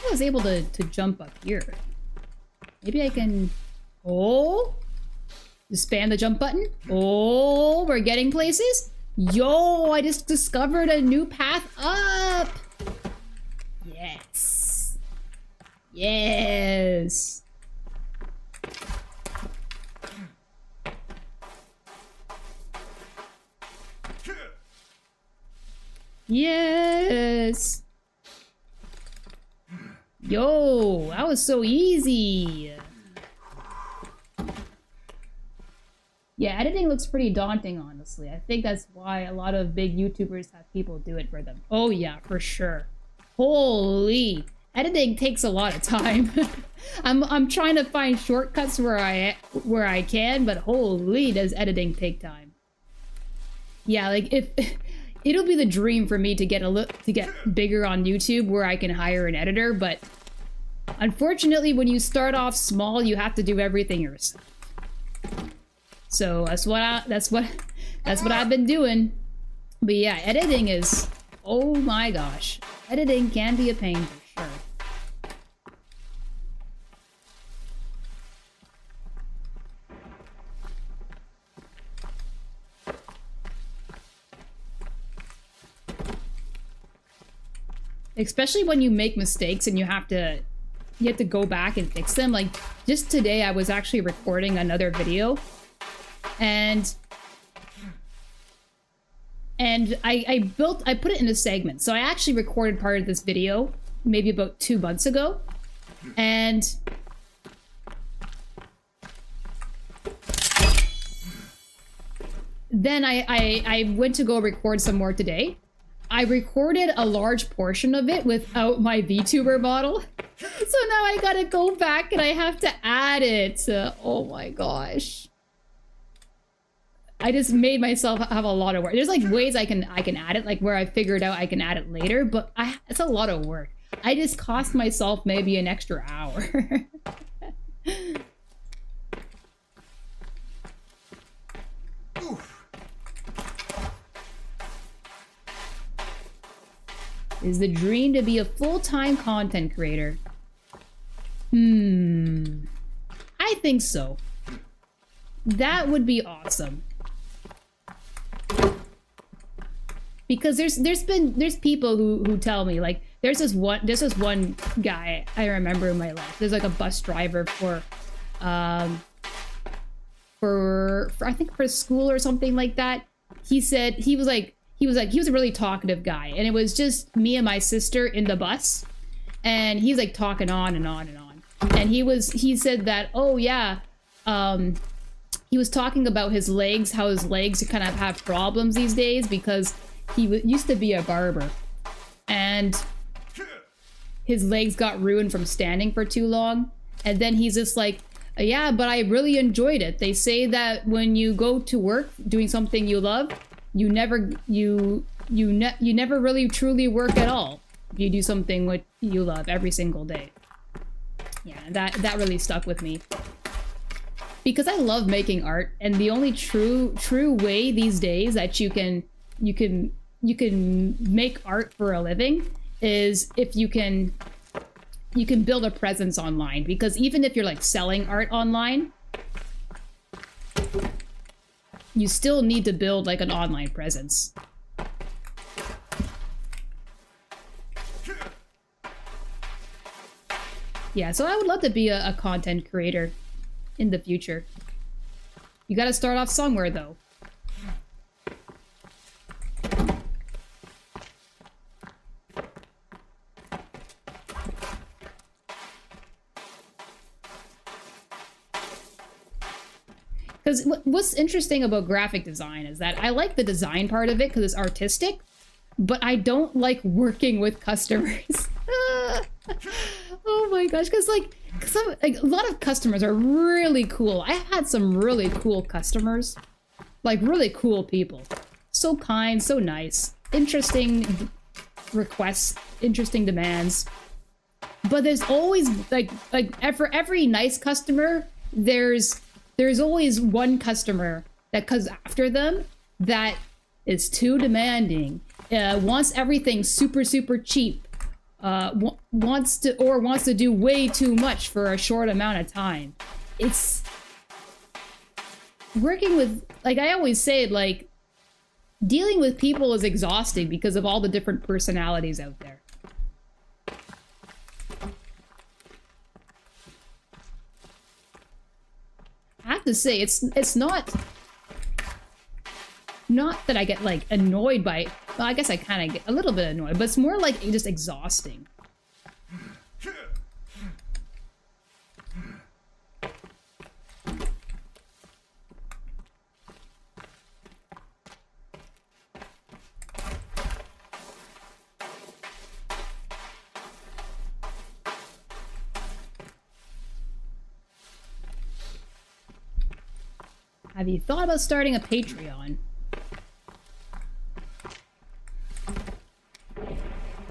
Speaker 1: I was able to jump up here. Maybe I can... Oh! Just spam the jump button. Oh, we're getting places. Yo, I just discovered a new path up. Yes. Yes. Yes. Yo, that was so easy. Yeah, editing looks pretty daunting, honestly. I think that's why a lot of big YouTubers have people do it for them. Oh yeah, for sure. Holy, editing takes a lot of time. I'm trying to find shortcuts where I can, but holy, does editing take time. Yeah, like if it'll be the dream for me to get bigger on YouTube where I can hire an editor, but unfortunately when you start off small, you have to do everything yourself. So that's what I've been doing. But yeah, editing is, oh my gosh. Editing can be a pain for sure. Especially when you make mistakes and you have to go back and fix them. Like just today I was actually recording another video and I put it in a segment. So I actually recorded part of this video maybe about 2 months ago. And then I went to go record some more today. I recorded a large portion of it without my VTuber model. So now I gotta go back and I have to add it. Oh my gosh. I just made myself have a lot of work. There's like ways I can add it, like where I figured out I can add it later, but it's a lot of work. I just cost myself maybe an extra hour. Is the dream to be a full-time content creator? I think so. That would be awesome. Because there's people who tell me, like, there's this one guy I remember in my life. There's like a bus driver for I think for school or something like that. He said he was a really talkative guy, and it was just me and my sister in the bus, and he's like talking on and on and on. And he said that, oh yeah, he was talking about his legs, how his legs kind of have problems these days because he used to be a barber, and his legs got ruined from standing for too long. And then he's just like, yeah, but I really enjoyed it. They say that when you go to work doing something you love, you never really truly work at all. You do something what you love every single day. Yeah, that really stuck with me. Because I love making art, and the only true way these days that you can make art for a living is if you can build a presence online. Because even if you're like selling art online, you still need to build like an online presence. Yeah, so I would love to be a content creator in the future. You gotta start off somewhere though. Because what's interesting about graphic design is that I like the design part of it because it's artistic, but I don't like working with customers. Oh my gosh, because like a lot of customers are really cool. I've had some really cool customers, like really cool people. So kind, so nice, interesting requests, interesting demands. But there's always like for every nice customer, there's always one customer that comes after them that is too demanding, wants everything super, super cheap, wants to do way too much for a short amount of time. It's working with, like I always say, like dealing with people is exhausting because of all the different personalities out there. I have to say, it's not that I get like annoyed by, well, I guess I kind of get a little bit annoyed, but it's more like just exhausting. Have you thought about starting a Patreon?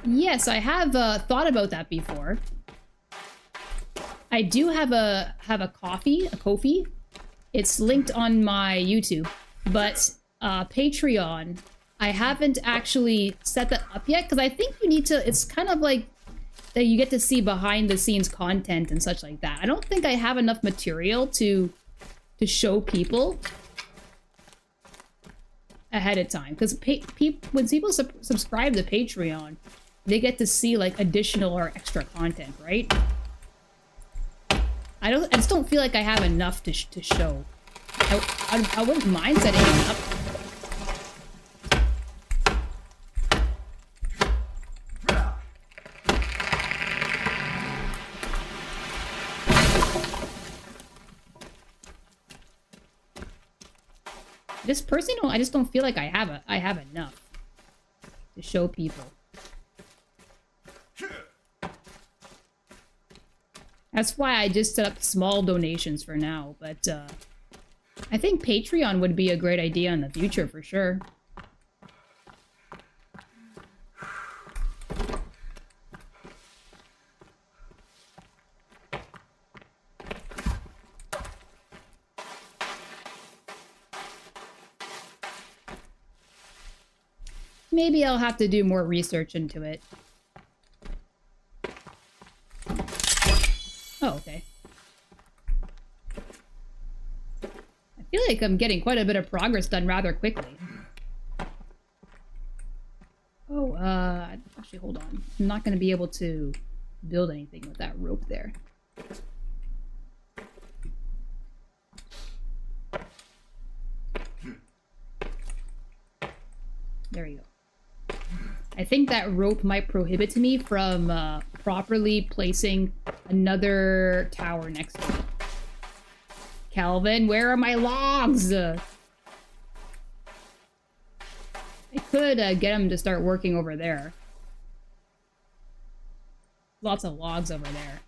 Speaker 1: Yes, I have thought about that before. I do have a Ko-fi. It's linked on my YouTube, but Patreon, I haven't actually set that up yet because I think you need to. It's kind of like that you get to see behind the scenes content and such like that. I don't think I have enough material to show people ahead of time, because when people subscribe to Patreon, they get to see like additional or extra content, right? I just don't feel like I have enough to show. I wouldn't mind setting it up. This person, I just don't feel like I have enough to show people. That's why I just set up small donations for now, but I think Patreon would be a great idea in the future for sure. Maybe I'll have to do more research into it. Oh, okay. I feel like I'm getting quite a bit of progress done rather quickly. Oh, actually, hold on. I'm not going to be able to build anything with that rope there. There you go. I think that rope might prohibit me from properly placing another tower next to it. Calvin, where are my logs? I could get him to start working over there. Lots of logs over there.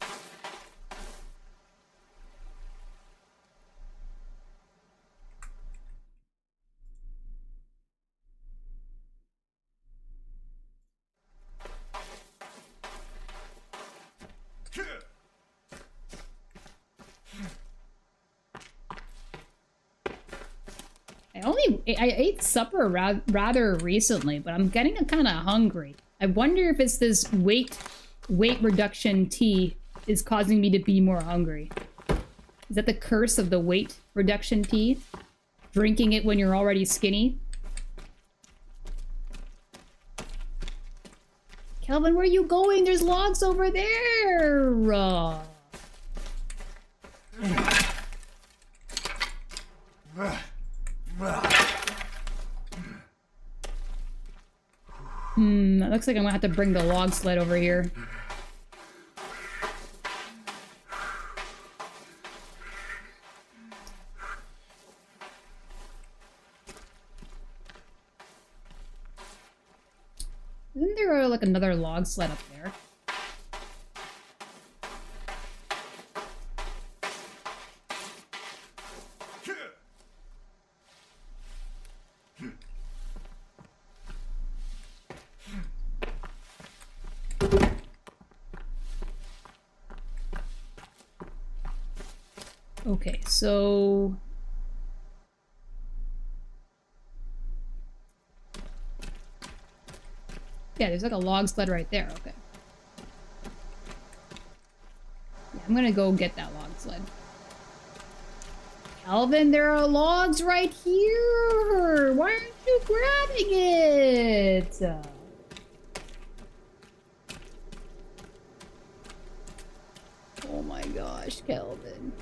Speaker 1: I ate supper rather recently, but I'm getting kind of hungry. I wonder if it's this weight reduction tea is causing me to be more hungry. Is that the curse of the weight reduction tea? Drinking it when you're already skinny? Calvin, where are you going? There's logs over there! That looks like I'm gonna have to bring the log sled over here. Isn't there like another log sled up there? Okay, so... yeah, there's like a log sled right there, okay. I'm gonna go get that log sled. Calvin, there are logs right here! Why aren't you grabbing it? Oh my gosh, Calvin.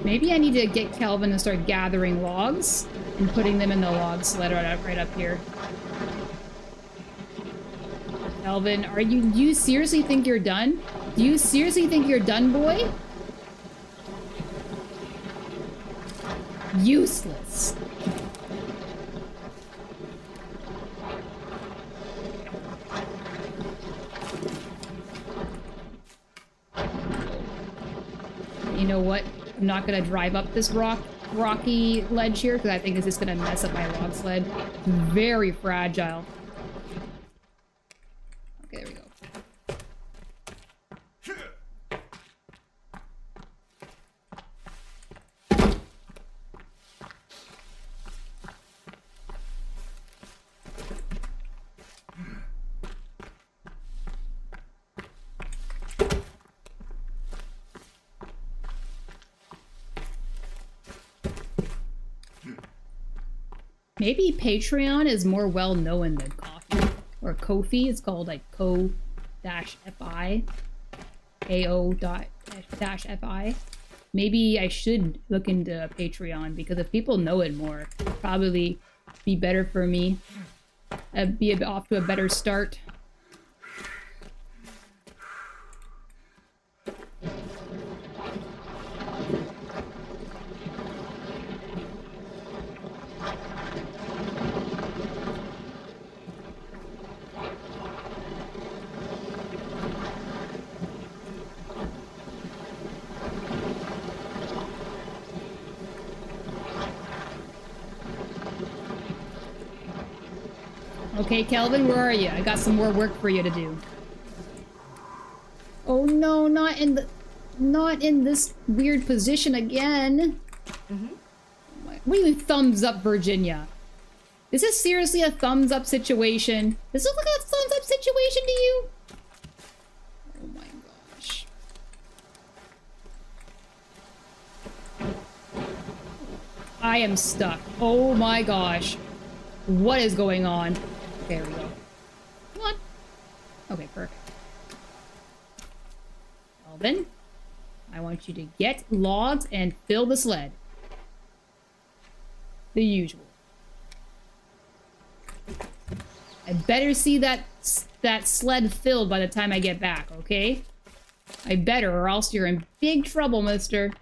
Speaker 1: Maybe I need to get Calvin to start gathering logs and putting them in the log sled right up here. Calvin, do you seriously think you're done? Do you seriously think you're done, boy? Useless. You know what? I'm not gonna drive up this rocky ledge here because I think this is gonna mess up my log sled. It's very fragile. Okay, there we go. Maybe Patreon is more well known than Ko-fi or Ko-fi. It's called like ko-fi, ko-fi. Maybe I should look into Patreon because if people know it more, it'd probably be better for me. Be off to a better start. Okay, Kelvin, where are you? I got some more work for you to do. Oh no, not in this weird position again. What do you mean thumbs up, Virginia? Is this seriously a thumbs up situation? Does this look like a thumbs up situation to you? Oh my gosh. I am stuck. Oh my gosh. What is going on? There we go. Come on. Okay, perfect. Well then, I want you to get logs and fill the sled. The usual. I better see that sled filled by the time I get back, okay? I better, or else you're in big trouble, mister.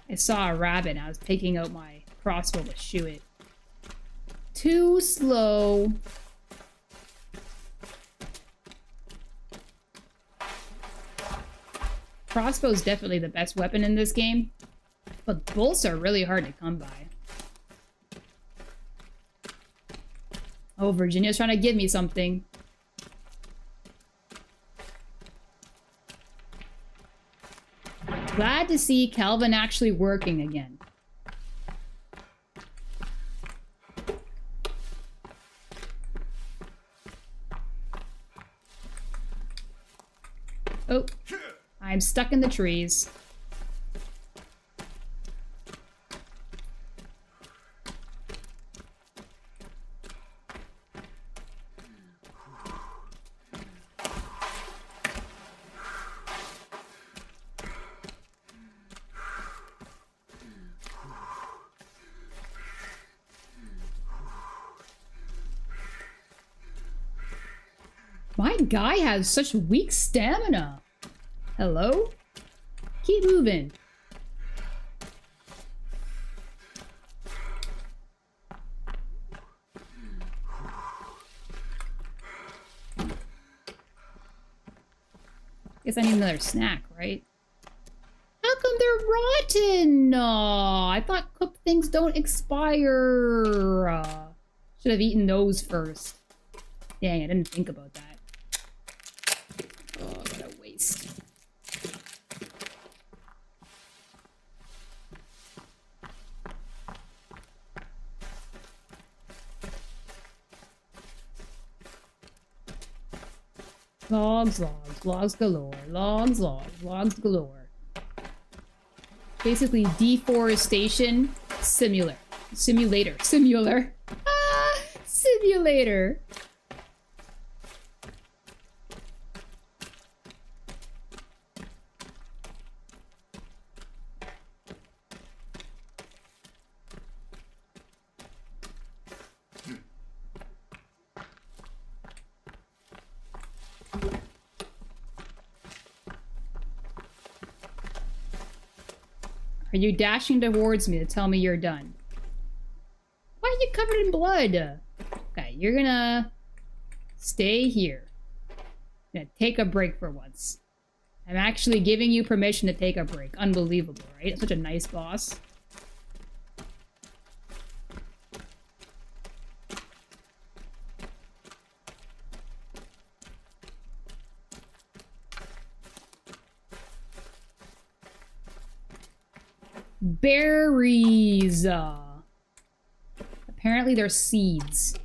Speaker 1: I saw a rabbit and I was taking out my crossbow to shoot it. Too slow. Crossbow is definitely the best weapon in this game, but bolts are really hard to come by. Oh, Virginia's trying to give me something. Glad to see Calvin actually working again. Oh, I'm stuck in the trees. My guy has such weak stamina. Hello? Keep moving. Guess I need another snack, right? How come they're rotten? No, I thought cooked things don't expire. Should have eaten those first. Dang, I didn't think about that. Oh, what a waste. Logs, logs, logs galore. Logs, logs, logs galore. Basically, deforestation simulator. Simulator. Ah, simulator. Are you dashing towards me to tell me you're done? Why are you covered in blood? Okay, you're gonna stay here. Gonna take a break for once. I'm actually giving you permission to take a break. Unbelievable, right? Such a nice boss. Berries. Apparently they're seeds.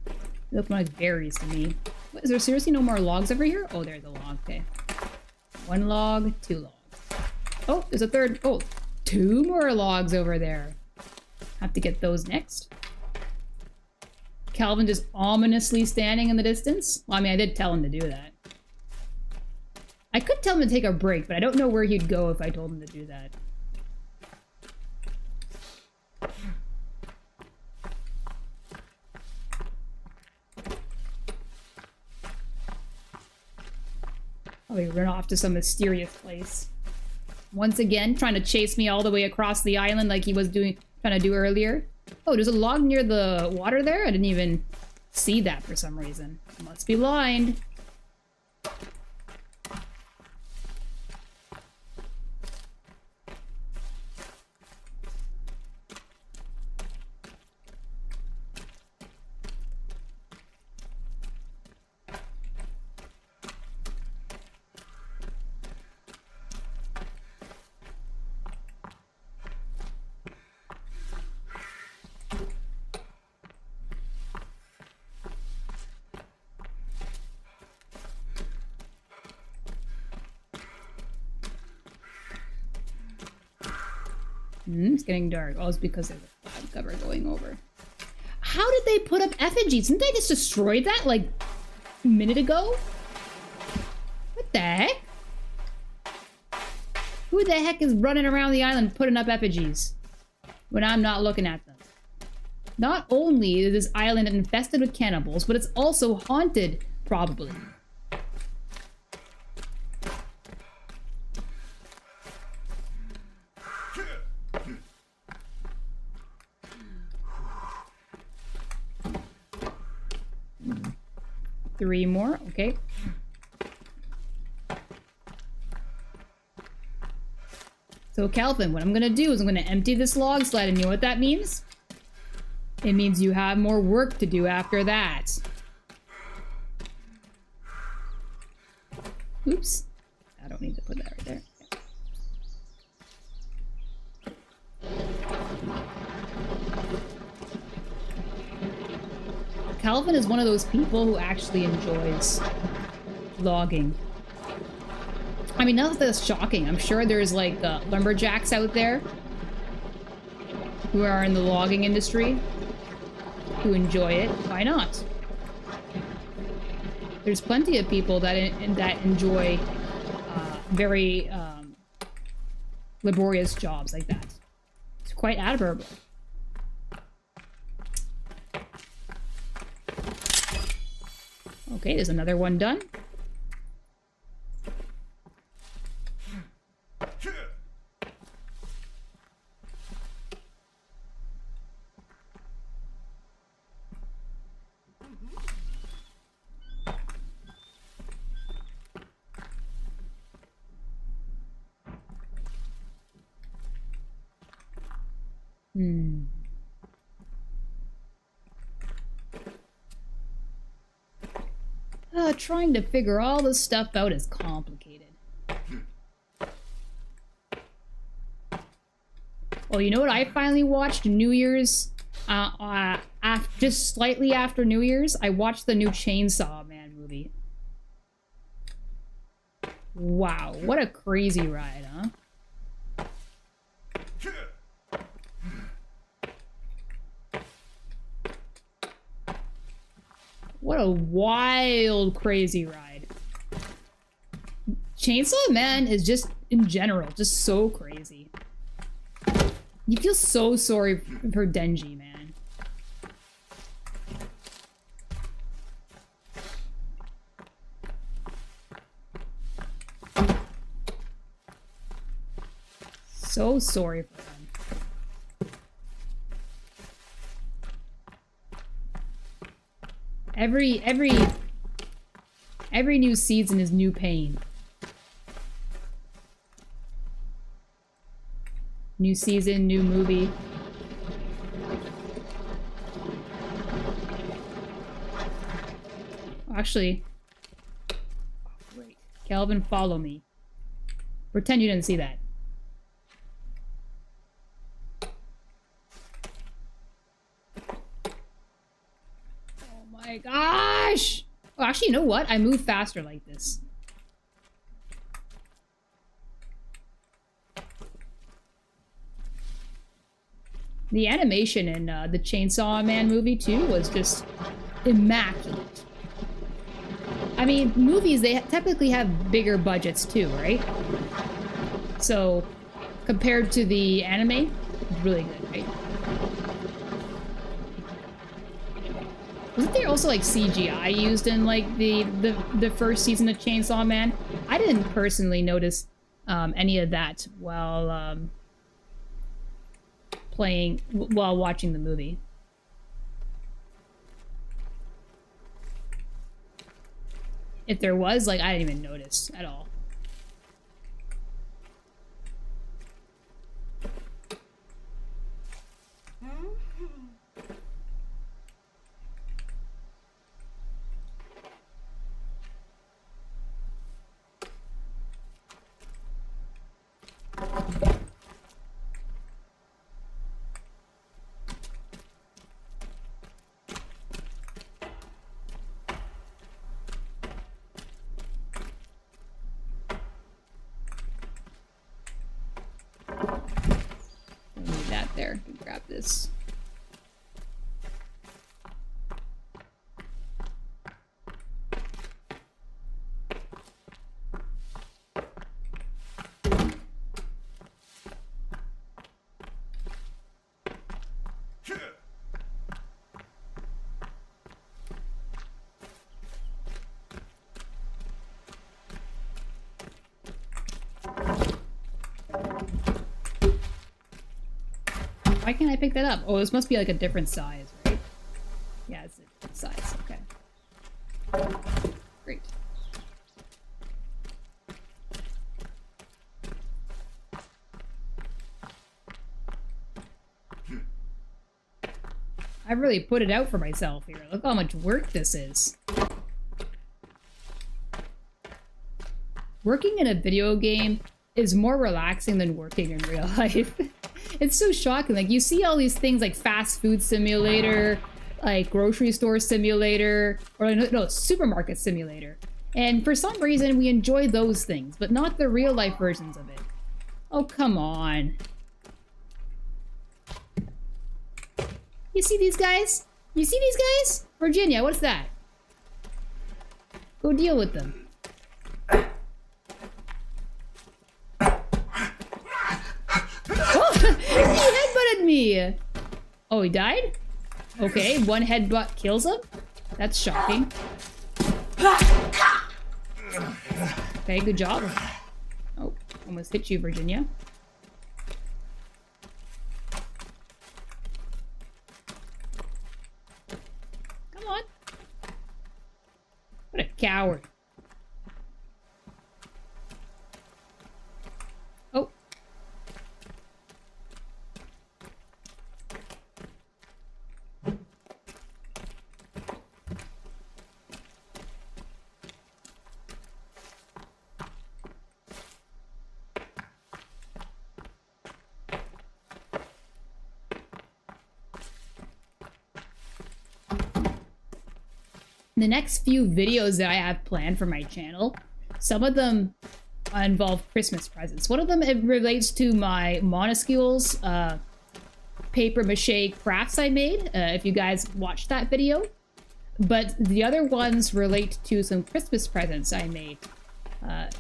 Speaker 1: They look like berries to me. What, is there seriously no more logs over here? Oh, there's a log. Okay. 1 log, 2 logs. Oh, there's a third. Oh, 2 more logs over there. Have to get those next. Calvin just ominously standing in the distance. Well, I mean, I did tell him to do that. I could tell him to take a break, but I don't know where he'd go if I told him to do that. Oh, we run off to some mysterious place. Once again, trying to chase me all the way across the island like he was trying to do earlier. Oh, there's a log near the water there? I didn't even see that for some reason. Must be blind. 'It's getting dark. Oh, it's because there's a cloud cover going over. How did they put up effigies? Didn't they just destroy that, like, a minute ago? What the heck? Who the heck is running around the island putting up effigies when I'm not looking at them? Not only is this island infested with cannibals, but it's also haunted, probably. Three more, okay. So Calvin, what I'm gonna do is I'm gonna empty this log sled, and you know what that means? It means you have more work to do after that. Oops. I don't need to put that right there. Calvin is one of those people who actually enjoys logging. I mean, not that that's shocking. I'm sure there's like lumberjacks out there who are in the logging industry who enjoy it. Why not? There's plenty of people that enjoy very laborious jobs like that. It's quite admirable. Okay, there's another one done. Hmm. Trying to figure all this stuff out is complicated. Oh, you know what I finally watched New Year's? Just slightly after New Year's, I watched the new Chainsaw Man movie. Wow, what a crazy ride, huh? What a wild, crazy ride. Chainsaw Man is just, in general, just so crazy. You feel so sorry for Denji, man. So sorry for him. Every new season is new pain. New season, new movie. Actually, wait. Kelvin, follow me. Pretend you didn't see that. Oh my gosh! Oh, actually, you know what? I move faster like this. The animation in the Chainsaw Man movie, too, was just immaculate. I mean, movies, they typically have bigger budgets, too, right? So, compared to the anime, it's really good, right? Wasn't there also, like, CGI used in, like, the first season of Chainsaw Man? I didn't personally notice any of that while while watching the movie. If there was, like, I didn't even notice at all. There, grab this. Why can't I pick that up? Oh, this must be like a different size, right? Yeah, it's a different size. Okay. Great. I really put it out for myself here. Look how much work this is. Working in a video game is more relaxing than working in real life. It's so shocking. Like, you see all these things like fast food simulator, like grocery store simulator, or no, supermarket simulator. And for some reason, we enjoy those things, but not the real life versions of it. Oh, come on. You see these guys? You see these guys? Virginia, what's that? Go deal with them. He headbutted me! Oh, he died? Okay, one headbutt kills him? That's shocking. Okay, good job. Oh, almost hit you, Virginia. Come on. What a coward. the next few videos that I have planned for my channel, some of them involve Christmas presents. One of them, it relates to my Monoscules paper mache crafts I made, if you guys watched that video. But the other ones relate to some Christmas presents I made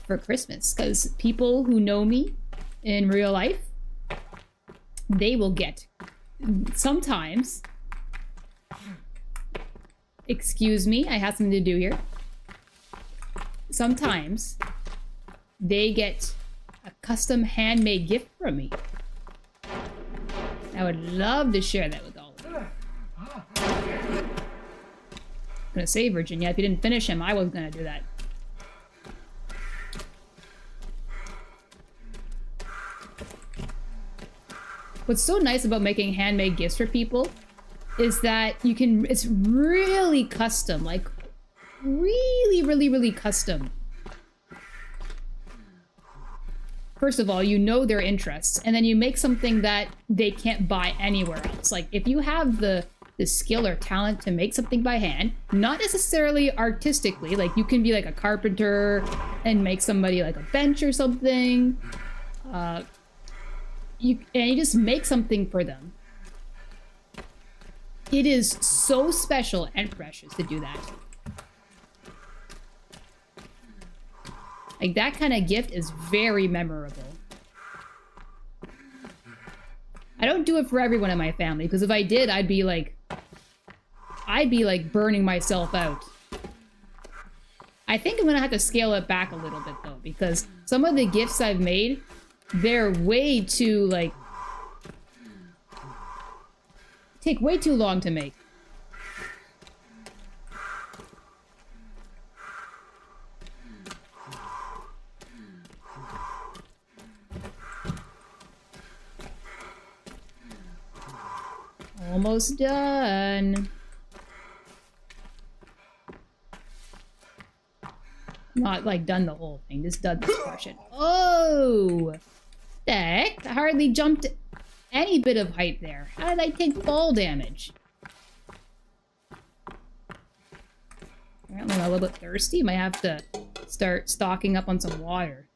Speaker 1: for Christmas, because people who know me in real life, they will get sometimes, excuse me, I have something to do here. Sometimes they get a custom handmade gift from me. I would love to share that with all of you. I'm gonna say, Virginia, if you didn't finish him, I was gonna do that. What's so nice about making handmade gifts for people is that you can, it's really custom, like really custom. First of all, you know their interests, and then you make something that they can't buy anywhere else. Like, if you have the skill or talent to make something by hand, not necessarily artistically, like you can be like a carpenter and make somebody like a bench or something. You just make something for them. It is so special and precious to do that. Like, that kind of gift is very memorable. I don't do it for everyone in my family, because if I did, I'd be like burning myself out. I think I'm gonna have to scale it back a little bit though, because some of the gifts I've made, they're way too, like, take way too long to make. Almost done. Not like done the whole thing, just done this portion. Oh! The heck? I hardly jumped any bit of height there. How did I take fall damage? Apparently I'm a little bit thirsty. Might have to start stocking up on some water.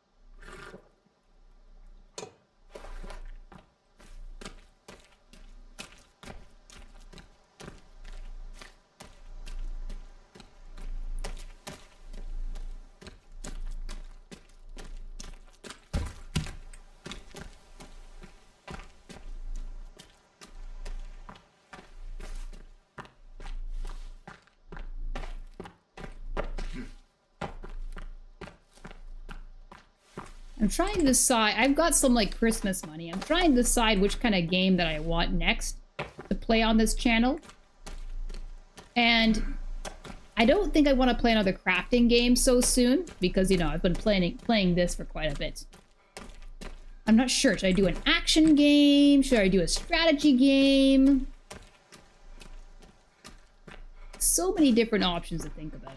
Speaker 1: I'm trying to decide, I've got some like Christmas money. I'm trying to decide which kind of game that I want next to play on this channel. And I don't think I want to play another crafting game so soon, because, you know, I've been playing this for quite a bit. I'm not sure. Should I do an action game? Should I do a strategy game? So many different options to think about.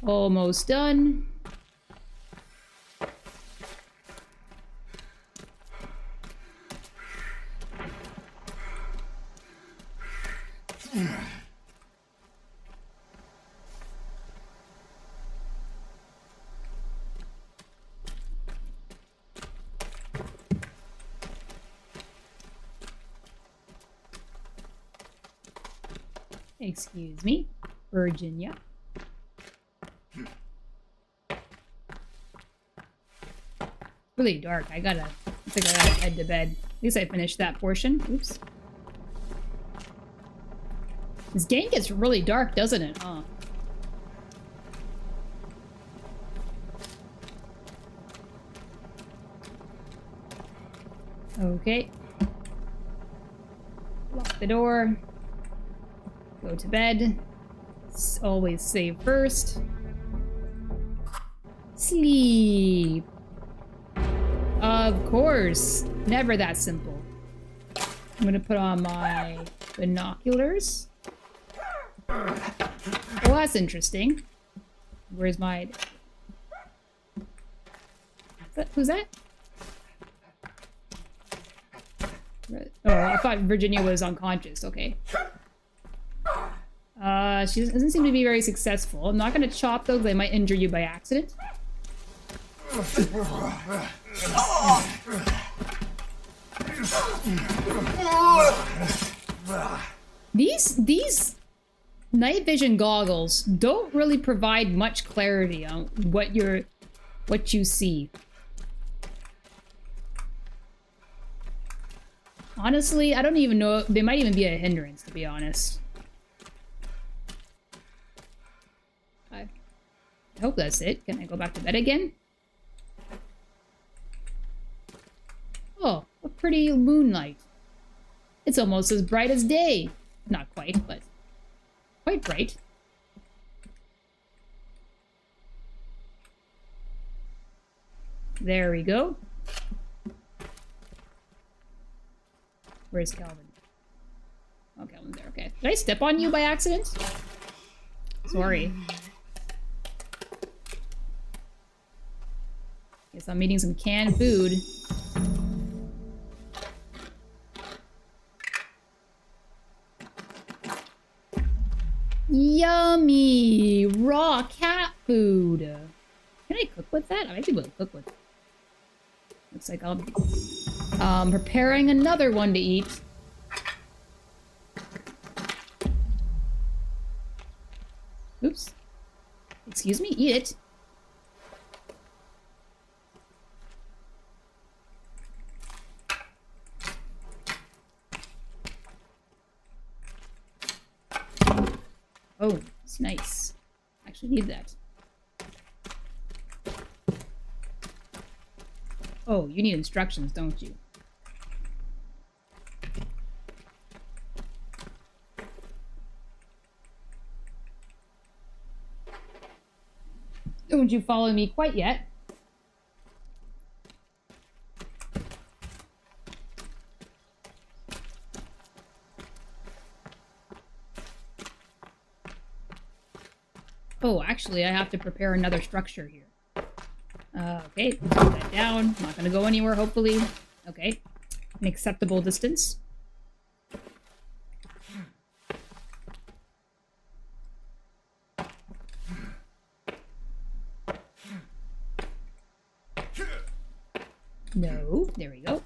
Speaker 1: Almost done. Excuse me, Virginia. Really dark. I think I gotta head to bed. At least I finished that portion. Oops. This game gets really dark, doesn't it? Huh? Okay. Lock the door. Go to bed. Always save first. Sleep. Of course. Never that simple. I'm gonna put on my binoculars. Oh, that's interesting. Where's my... Who's that? Oh, I thought Virginia was unconscious. Okay. She doesn't seem to be very successful. I'm not gonna chop though, because I might injure you by accident. These night vision goggles don't really provide much clarity on what you see. Honestly, I don't even know. They might even be a hindrance, to be honest. I hope that's it. Can I go back to bed again? Oh, a pretty moonlight. It's almost as bright as day. Not quite, but quite bright. There we go. Where's Calvin? Oh, Calvin's there. Okay. Did I step on you by accident? Sorry. Guess I'm eating some canned food. Yummy! Raw cat food! Can I cook with that? I might be able to cook with it. Looks like I'm preparing another one to eat. Oops. Excuse me, eat it. Oh, it's nice. Actually need that. Oh, you need instructions, don't you? Don't you follow me quite yet? Oh, actually, I have to prepare another structure here. Okay, put that down. Not gonna go anywhere, hopefully. Okay, an acceptable distance. No, there we go.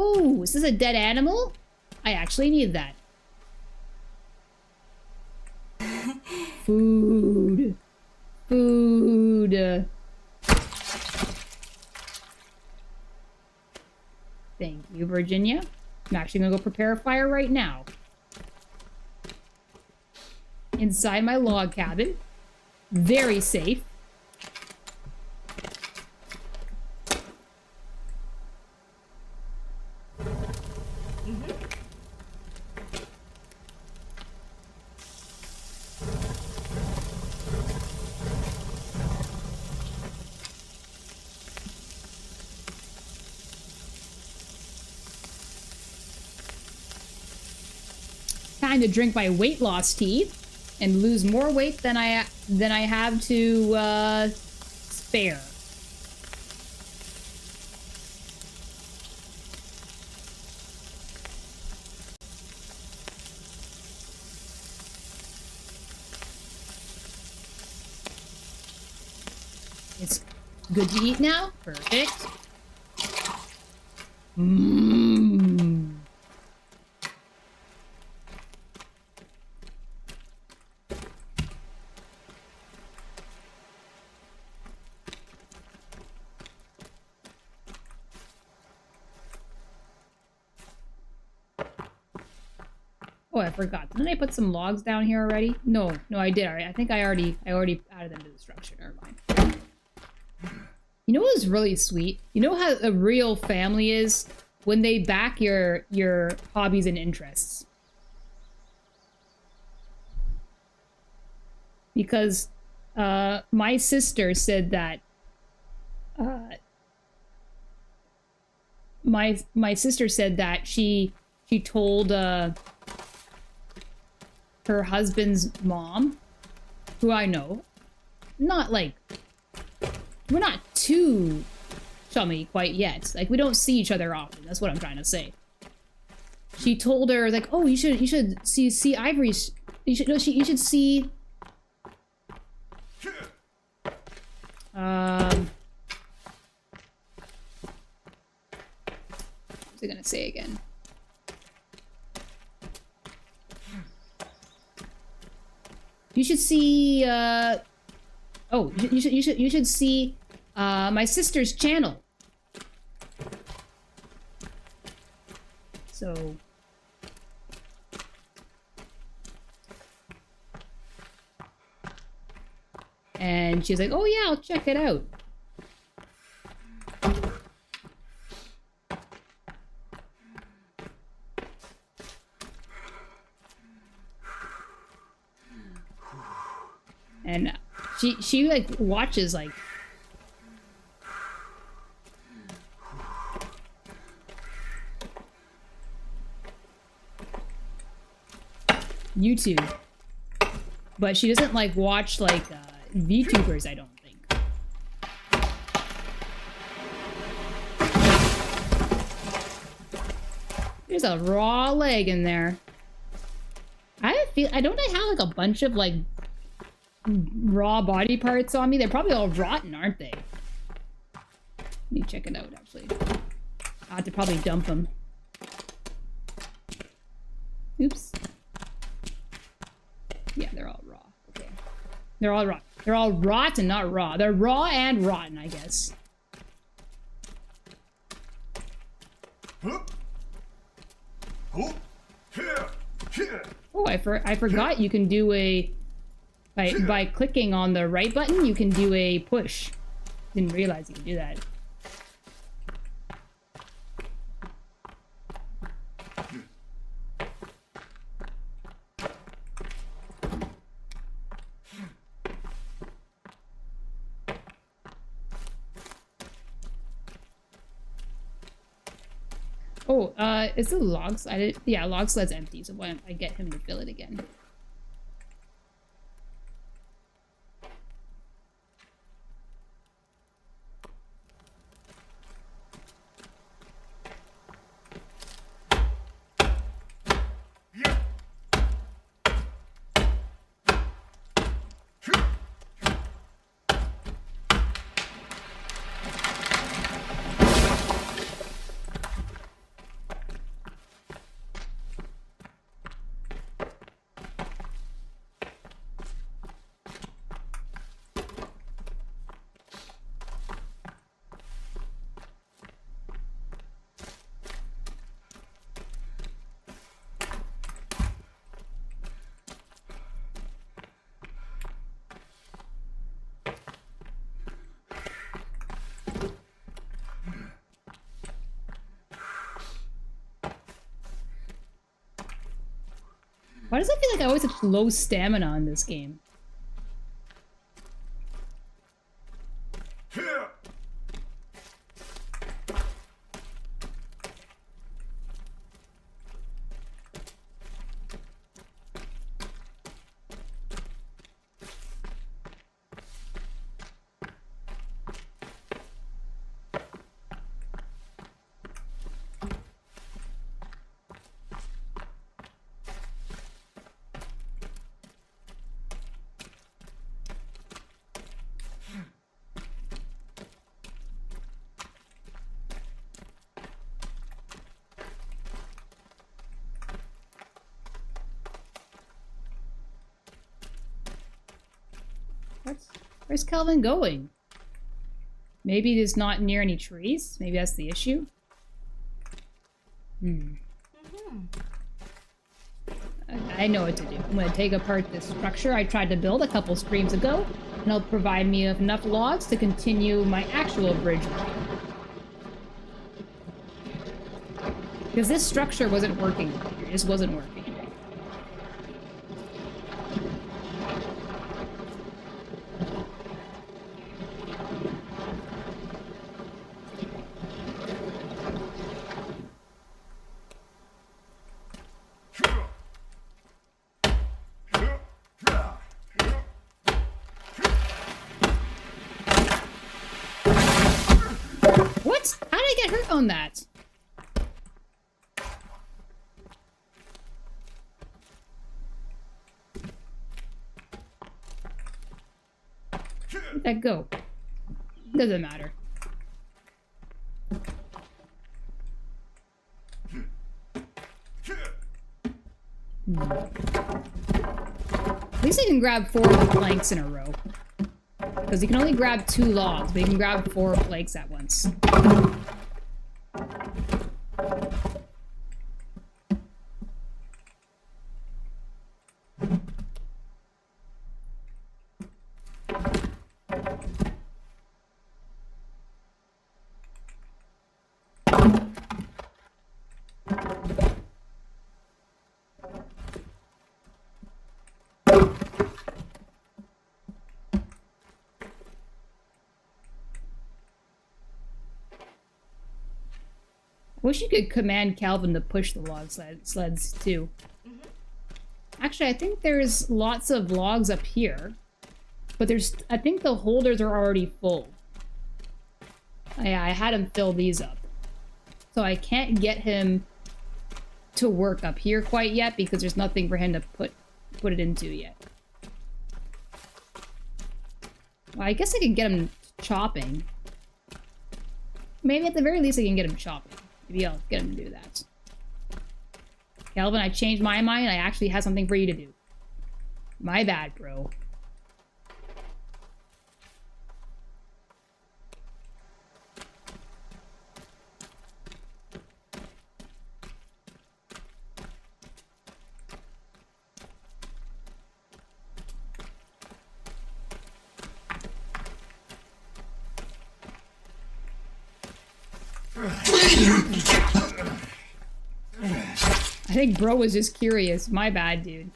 Speaker 1: Oh, is this a dead animal? I actually need that. Food. Food. Thank you, Virginia. I'm actually gonna go prepare a fire right now. Inside my log cabin. Very safe. Time to drink my weight loss tea and lose more weight than I have to spare. It's good to eat now. Perfect. Mmm. Oh, I forgot. Didn't I put some logs down here already? No, I did. I think I already added them to the structure. Never mind. You know what is really sweet? You know how a real family is when they back your hobbies and interests. Because my sister said that my sister said that she told her husband's mom, who I know, not like, we're not too chummy quite yet. Like, we don't see each other often. That's what I'm trying to say. She told her, like, oh, you should see Ivory's, you should see, what's I gonna say again? You should see, oh, you should see, my sister's channel. So... And she's like, oh yeah, I'll check it out. And she like watches like YouTube, but she doesn't like watch like VTubers, I don't think. There's a raw leg in there. I don't have like a bunch of like raw body parts on me. They're probably all rotten, aren't they? Let me check it out, actually. I have to probably dump them. Oops. Yeah, they're all raw. Okay. They're all raw. They're all rotten, not raw. They're raw and rotten, I guess. Oh, I forgot you can do a... By clicking on the right button, you can do a push. Didn't realize you could do that. Oh, is the log sled? Yeah, log sled's empty, so why don't I get him to fill it again? Why does it feel like I always have low stamina in this game? Where's Calvin going? Maybe he's not near any trees? Maybe that's the issue? I know what to do. I'm gonna take apart this structure I tried to build a couple streams ago, and it'll provide me enough logs to continue my actual bridge. Because this structure wasn't working. It just wasn't working. get hurt on that? Where'd that go? Doesn't matter. At least I can grab 4 of the planks in a row. Because you can only grab 2 logs, but you can grab 4 planks at once. I wish you could command Calvin to push the log sleds too. Actually, I think there's lots of logs up here. But I think the holders are already full. Yeah, I had him fill these up. So I can't get him to work up here quite yet because there's nothing for him to put it into yet. Well, I guess I can get him chopping. Maybe at the very least I can get him chopping. Maybe I'll get him to do that. Calvin, I changed my mind. I actually have something for you to do. My bad, bro. I think bro was just curious. My bad, dude.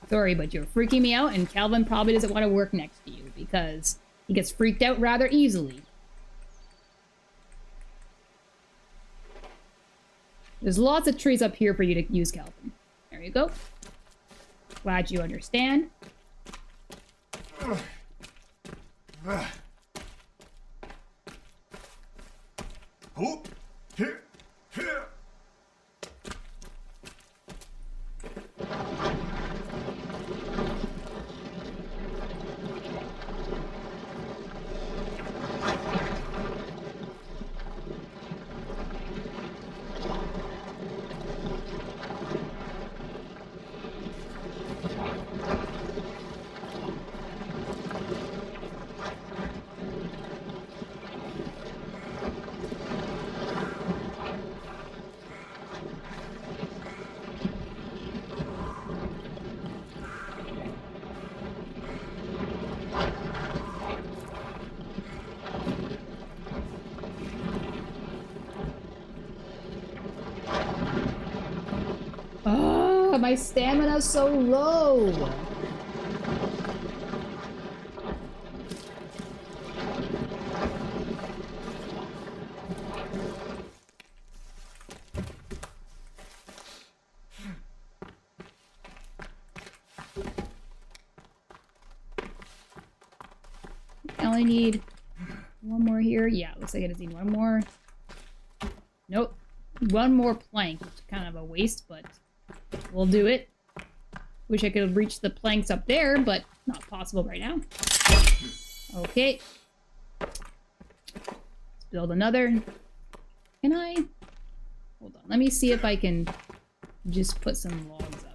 Speaker 1: Sorry, but you're freaking me out, and Calvin probably doesn't want to work next to you because he gets freaked out rather easily. There's lots of trees up here for you to use, Calvin. There you go. Glad you understand. My stamina's so low. I only need one more here. Yeah, looks like I just need one more. Nope. One more plank, which is kind of a waste, but we'll do it. Wish I could reach the planks up there, but not possible right now. Okay. Let's build another. Can I? Hold on. Let me see if I can just put some logs up.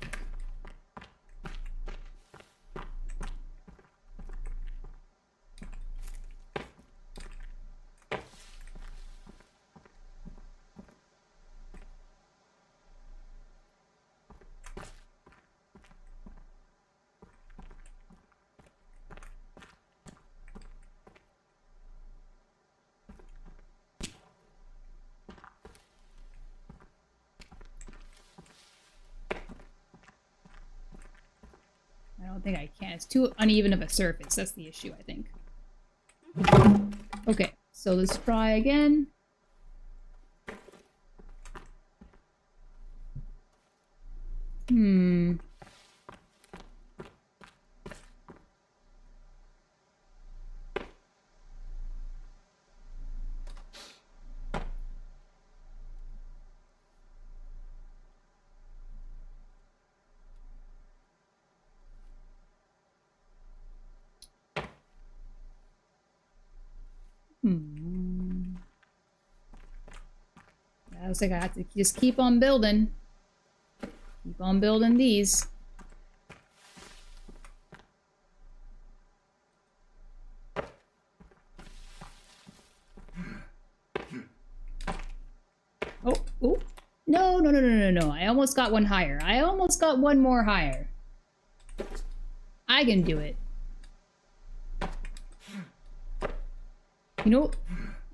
Speaker 1: I don't think I can. It's too uneven of a surface. That's the issue, I think. Okay, so let's try again. looks like I have to just keep on building. Keep on building these. Oh, oh. No, no, no, no, no, no. I almost got one higher. I almost got one more higher. I can do it. You know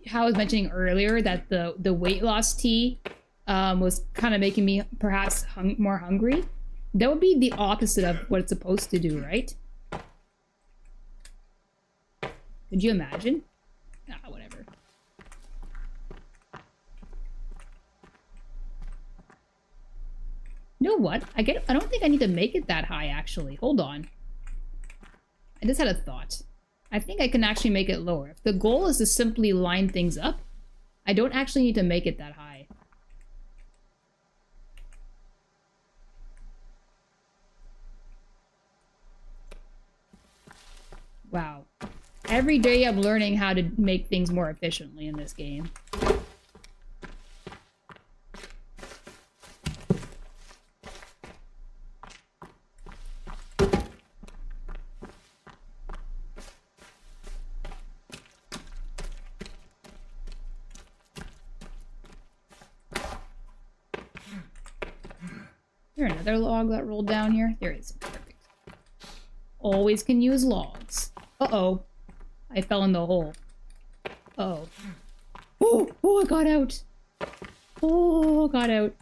Speaker 1: how I was mentioning earlier that the weight loss tea was kind of making me perhaps more hungry? That would be the opposite of what it's supposed to do, right? Could you imagine? Ah, whatever. You know what? I don't think I need to make it that high, actually. Hold on. I just had a thought. I think I can actually make it lower. If the goal is to simply line things up, I don't actually need to make it that high. Wow. Every day I'm learning how to make things more efficiently in this game. Is there another log that rolled down here? There is. Perfect. Always can use logs. Uh-oh. I fell in the hole. Uh-oh. Oh! Oh, I got out! Oh, I got out.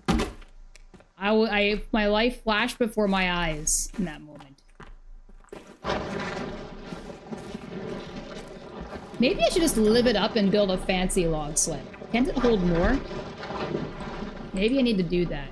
Speaker 1: My life flashed before my eyes in that moment. Maybe I should just live it up and build a fancy log sled. Can't it hold more? Maybe I need to do that.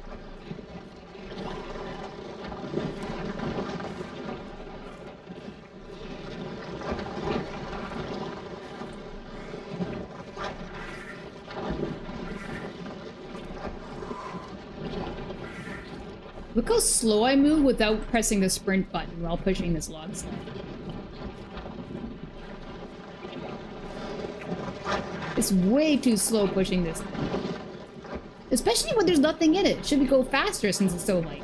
Speaker 1: Look how slow I move without pressing the sprint button while pushing this log sled. It's way too slow pushing this thing. Especially when there's nothing in it. It should go faster since it's so light.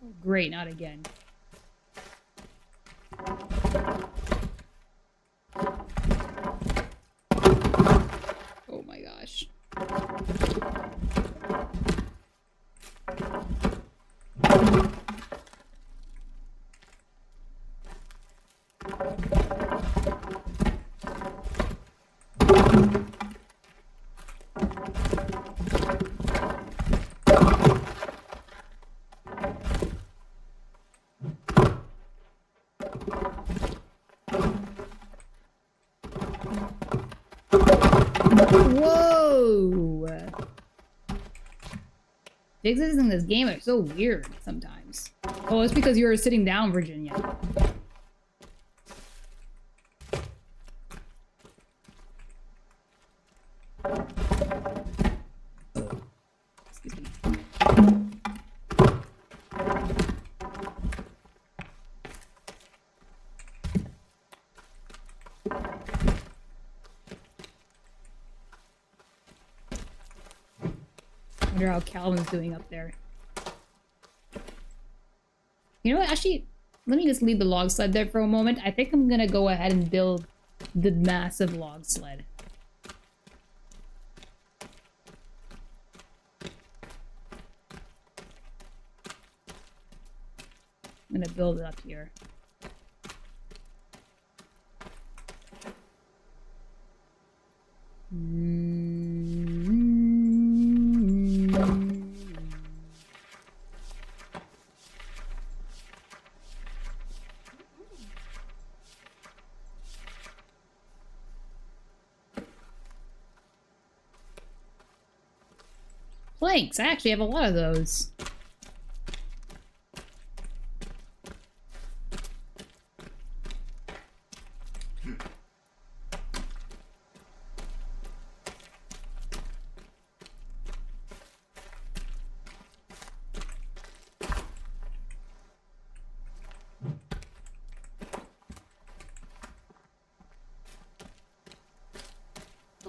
Speaker 1: Oh, great, not again. Oh my gosh. Whoa! Fixes in this game are so weird sometimes. Oh, it's because you were sitting down, Virginia. Excuse me. I wonder how Calvin's doing up there. You know what? Actually, let me just leave the log sled there for a moment. I think I'm gonna go ahead and build the massive log sled. I'm gonna build it up here. Planks. I actually have a lot of those.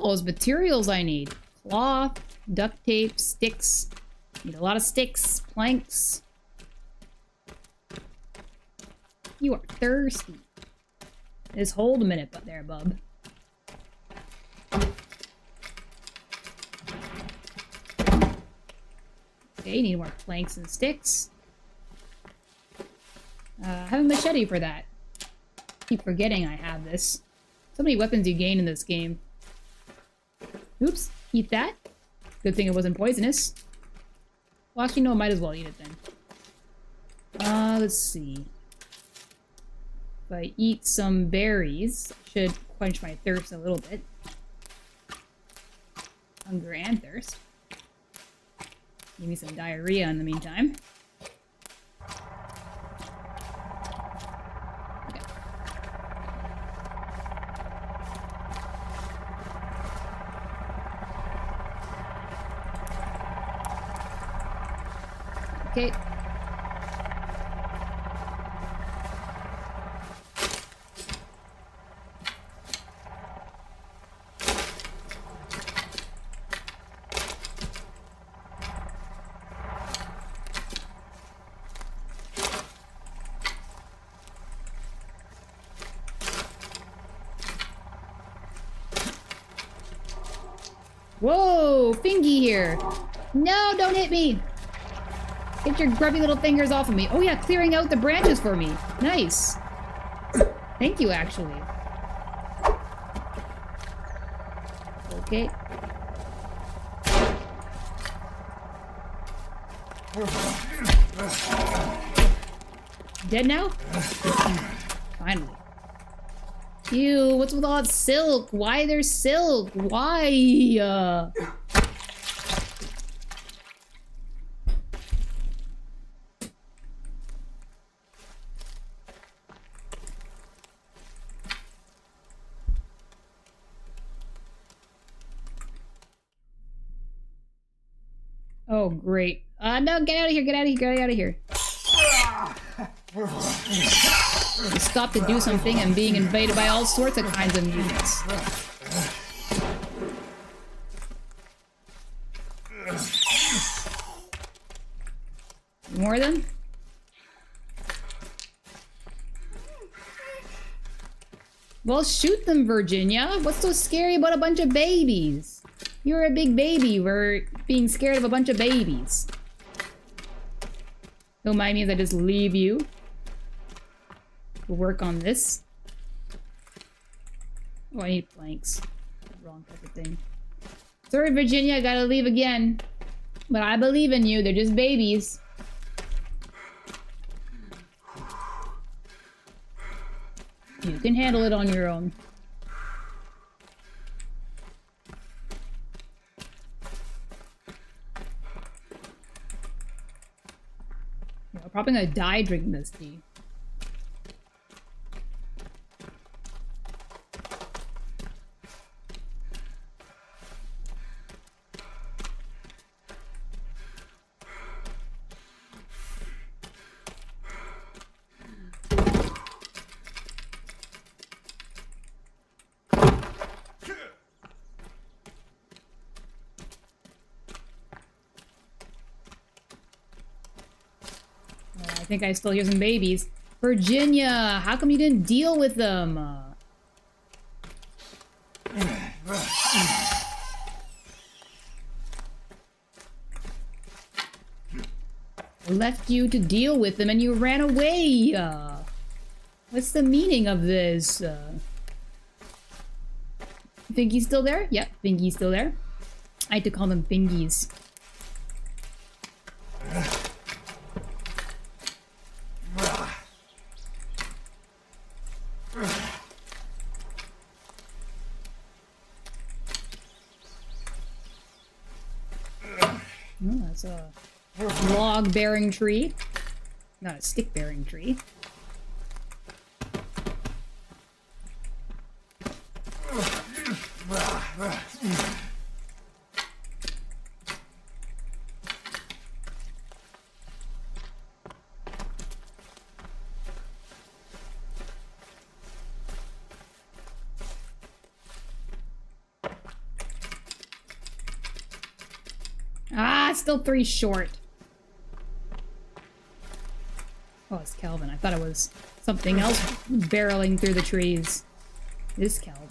Speaker 1: all those materials I need. Cloth, duct tape, sticks. Need a lot of sticks, planks. You are thirsty. Just hold a minute there, bub. Okay, need more planks and sticks. I have a machete for that. Keep forgetting I have this. So many weapons you gain in this game. Oops, eat that. Good thing it wasn't poisonous. Well, actually, no, I might as well eat it then. Let's see. If I eat some berries, should quench my thirst a little bit. Hunger and thirst. Give me some diarrhea in the meantime. Okay. Whoa, Fingy here. No, don't hit me. Get your grubby little fingers off of me. Oh yeah, clearing out the branches for me. Nice. Thank you, actually. Okay. Dead now? Finally. Ew, what's with all that silk? Why there's silk? Why? Oh, great. No, get out of here, get out of here, get out of here. You stop to do something and being invaded by all sorts of kinds of mutants. More of them? Well, shoot them, Virginia. What's so scary about a bunch of babies? You're a big baby. We're being scared of a bunch of babies. Don't mind me as I just leave you. We'll work on this. Oh, I need planks. Wrong type of thing. Sorry, Virginia, I gotta leave again. But I believe in you. They're just babies. You can handle it on your own. I'm probably gonna die drinking this tea. I think I still hear some babies. Virginia, how come you didn't deal with them? I left you to deal with them and you ran away. What's the meaning of this? Fingy's still there? Yep, Fingy's still there. I had to call them Fingies. Oh, that's a log-bearing tree. Not a stick-bearing tree. Ah, still 3 short. Oh, it's Calvin. I thought it was something else barreling through the trees. It is Calvin.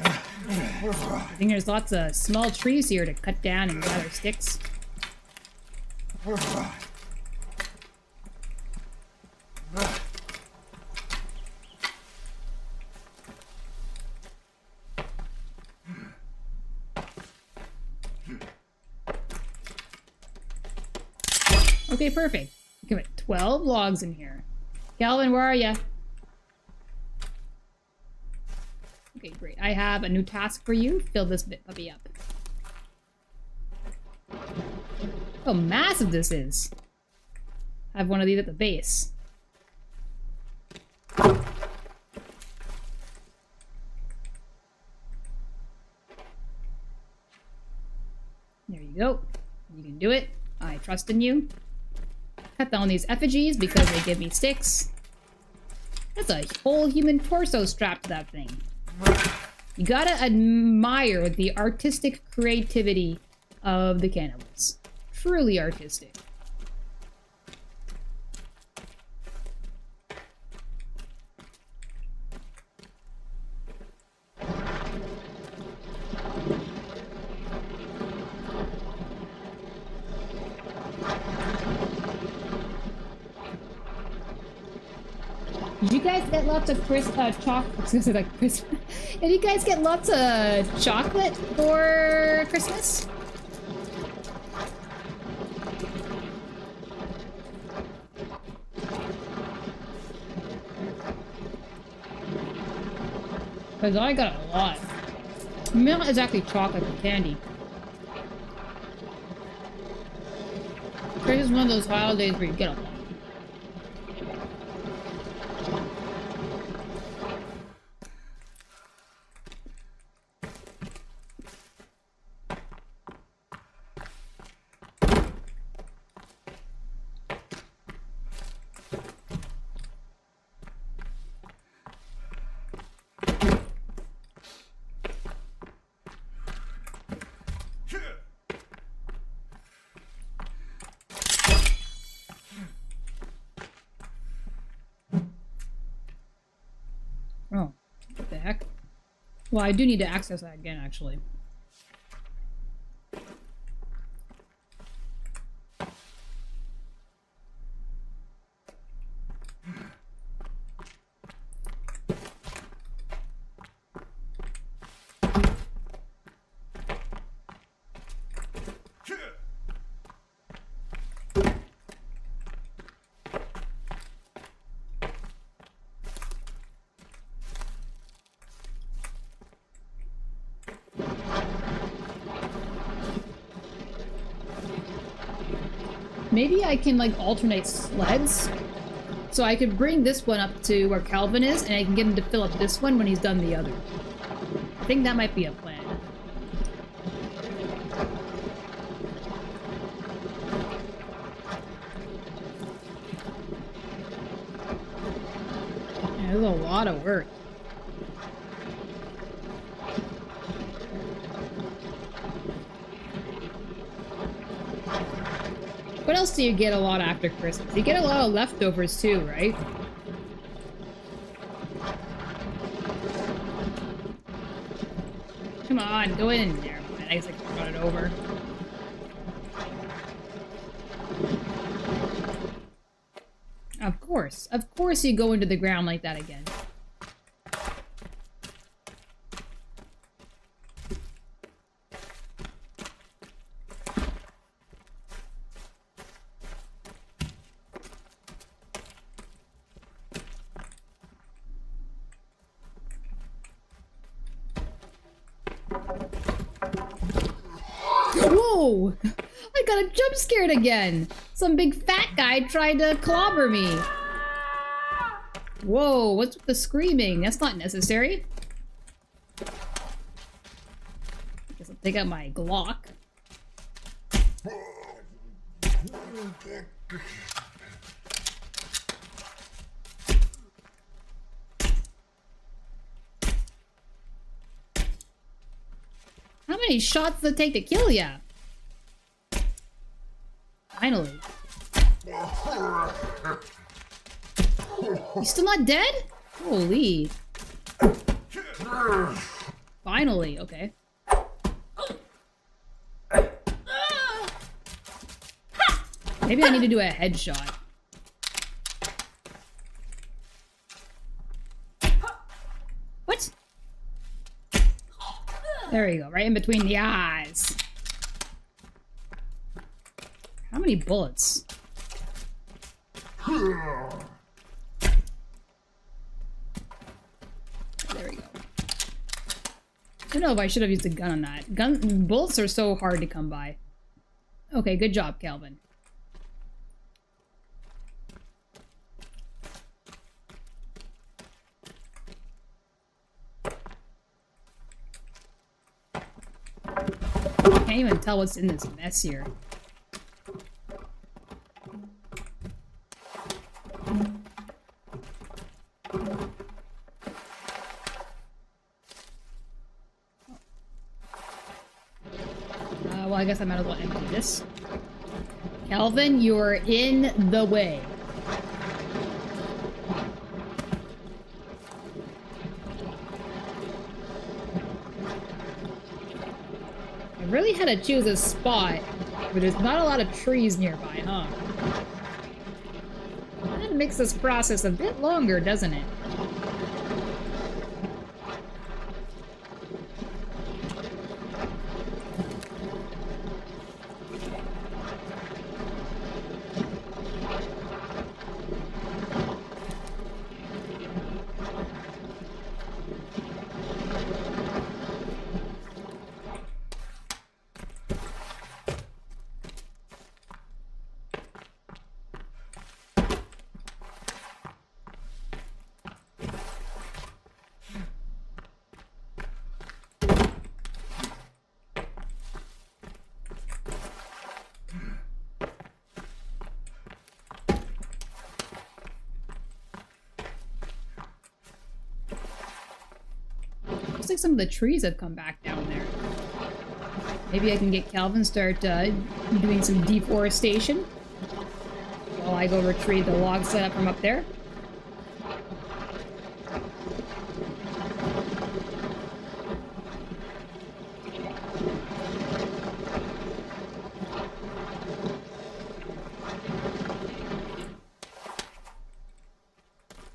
Speaker 1: I think there's lots of small trees here to cut down and gather sticks. Okay, perfect. Give it 12 logs in here. Calvin, where are you? Okay, great. I have a new task for you. Fill this puppy up. How massive this is. I have one of these at the base. There you go. You can do it. I trust in you. Cut down these effigies because they give me sticks. That's a whole human torso strapped to that thing. You gotta admire the artistic creativity of the cannibals. Truly artistic. Did you guys get lots of chocolate? Did you guys get lots of chocolate for Christmas? Because I got a lot. Milk is actually chocolate and candy. Christmas is one of those holidays where you get a lot. Oh, what the heck? Well, I do need to access that again, actually. Maybe I can, like, alternate sleds. So I could bring this one up to where Calvin is, and I can get him to fill up this one when he's done the other. I think that might be a plan. Yeah, there's a lot of work. What else do you get a lot after Christmas? You get a lot of leftovers too, right? Come on, go in there. I guess I can run it over. Of course you go into the ground like that again. Whoa! I got jump scared again! Some big fat guy tried to clobber me. Whoa, what's with the screaming? That's not necessary. Guess I'll take out my Glock. How many shots does it take to kill ya? Finally. You still not dead? Holy. Finally, okay. Maybe I need to do a headshot. What? There we go, right in between the eyes. How many bullets? There we go. I don't know if I should have used a gun on that. Bullets are so hard to come by. Okay, good job, Calvin. I can't even tell what's in this mess here. Well, I guess I might as well empty this. Calvin, you're in the way. I really had to choose a spot where there's not a lot of trees nearby, huh? That makes this process a bit longer, doesn't it? Looks like some of the trees have come back down there. Maybe I can get Calvin start doing some deforestation while I go retrieve the log set up from up there.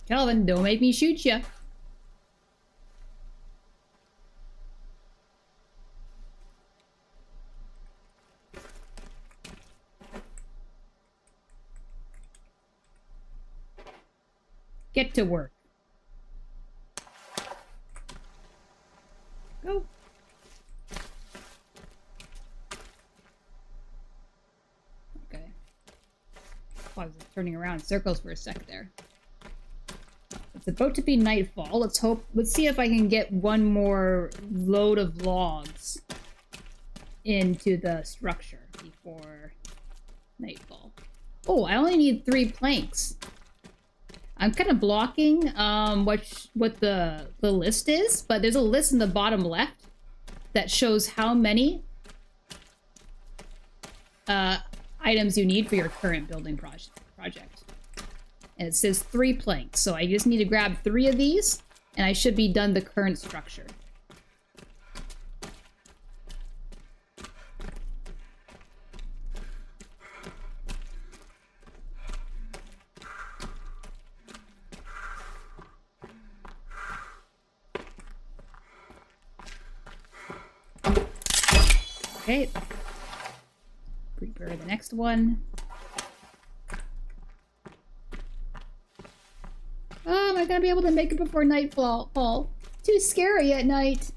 Speaker 1: Calvin, don't make me shoot ya. Get to work. Go. Okay. Oh, I was just turning around in circles for a sec there. It's about to be nightfall. Let's see if I can get one more load of logs into the structure before nightfall. Oh, I only need 3 planks. I'm kind of blocking what the list is, but there's a list in the bottom left that shows how many items you need for your current building project. And it says 3 planks, so I just need to grab 3 of these, and I should be done the current structure. Okay. Prepare the next one. Oh, am I gonna be able to make it before nightfall? Too scary at night.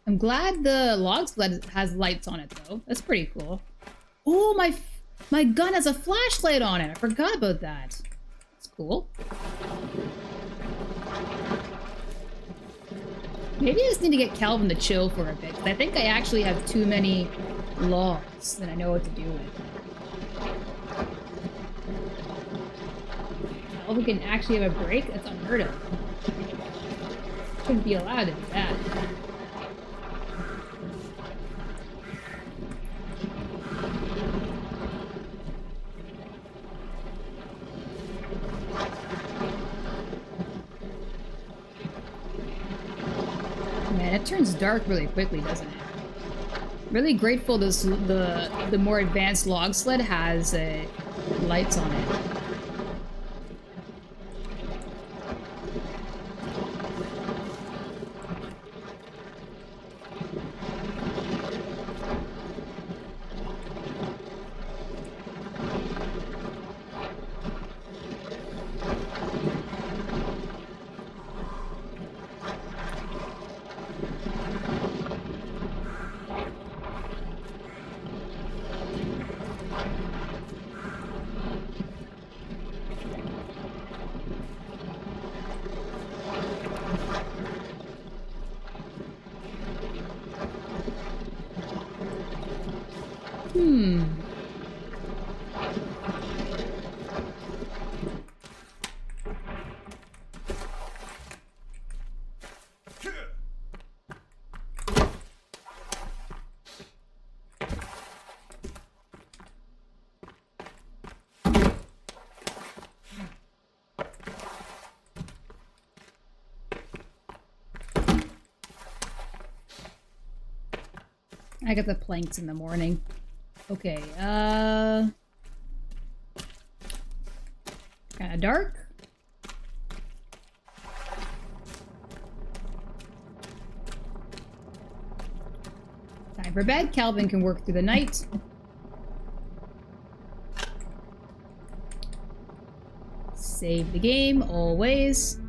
Speaker 1: I'm glad the log sled has lights on it, though. That's pretty cool. Oh, My gun has a flashlight on it. I forgot about that. That's cool. Maybe I just need to get Calvin to chill for a bit, because I think I actually have too many logs that I know what to do with. Calvin can actually have a break? That's unheard of. Shouldn't be allowed to do that. Man, it turns dark really quickly, doesn't it? Really grateful the more advanced log sled has lights on it. I got the planks in the morning. Okay, kinda dark. Time for bed. Calvin can work through the night. Save the game, always.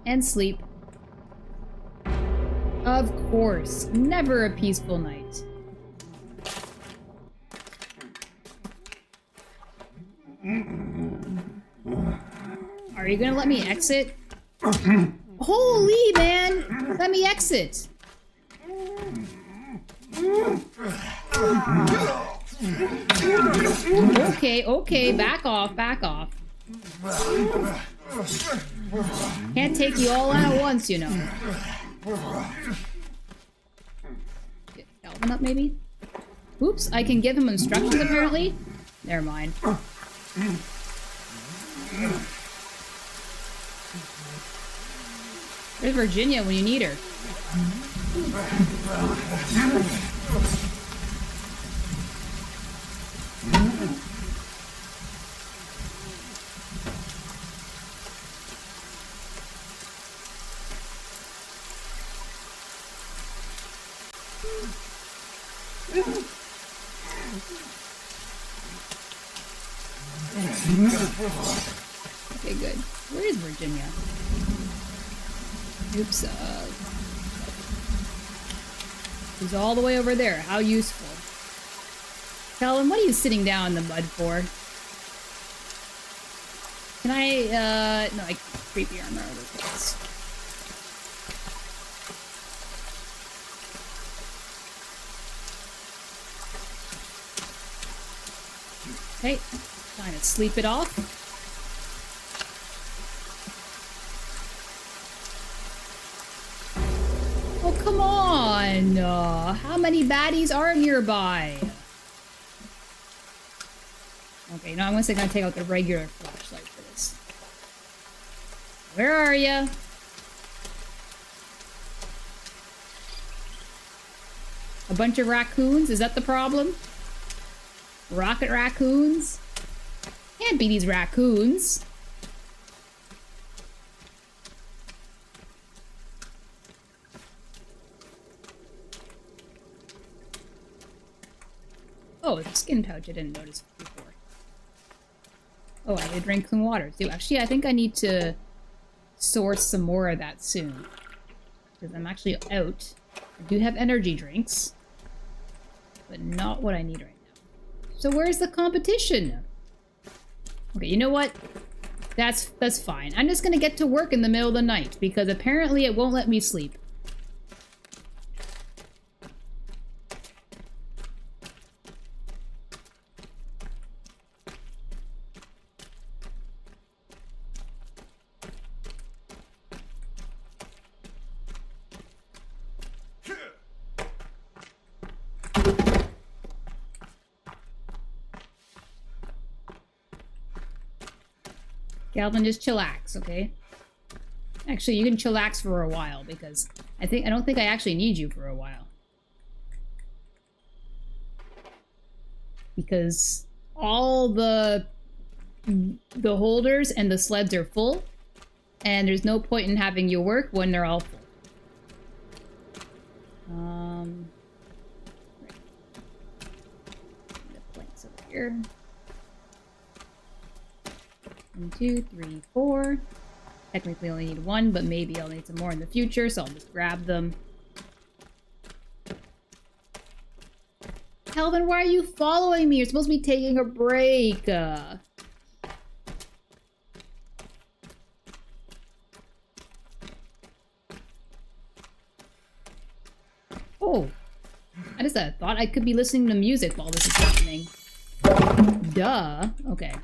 Speaker 1: And sleep. Of course. Never a peaceful night. Are you gonna let me exit? Holy man! Let me exit! Okay, okay, back off, back off. Can't take you all on at once, you know. Get Calvin up, maybe? Oops, I can give him instructions, apparently? Never mind. Where's Virginia when you need her? Okay, good. Where is Virginia? Oops, she's all the way over there. How useful. Calvin, what are you sitting down in the mud for? Can I, no, I can't creepy armor over this. Okay, trying to sleep it off. Oh, come on! How many baddies are nearby? Okay, now I'm gonna take out the regular flashlight for this. Where are ya? A bunch of raccoons? Is that the problem? Rocket raccoons? Can't be these raccoons. Oh, it's a skin pouch I didn't notice before. Oh, I need to drink some water too. Actually, I think I need to source some more of that soon. Because I'm actually out. I do have energy drinks. But not what I need right now. So where's the competition? Okay, you know what? That's fine. I'm just gonna get to work in the middle of the night, because apparently it won't let me sleep. Calvin, just chillax, okay? Actually, you can chillax for a while, because I don't think I actually need you for a while. Because all the holders and the sleds are full, and there's no point in having you work when they're all full. Right. The planks over here. 1, 2, 3, 4. Technically only need 1, but maybe I'll need some more in the future, so I'll just grab them. Calvin, why are you following me? You're supposed to be taking a break. Oh. I just thought I could be listening to music while this is happening. Duh. Okay.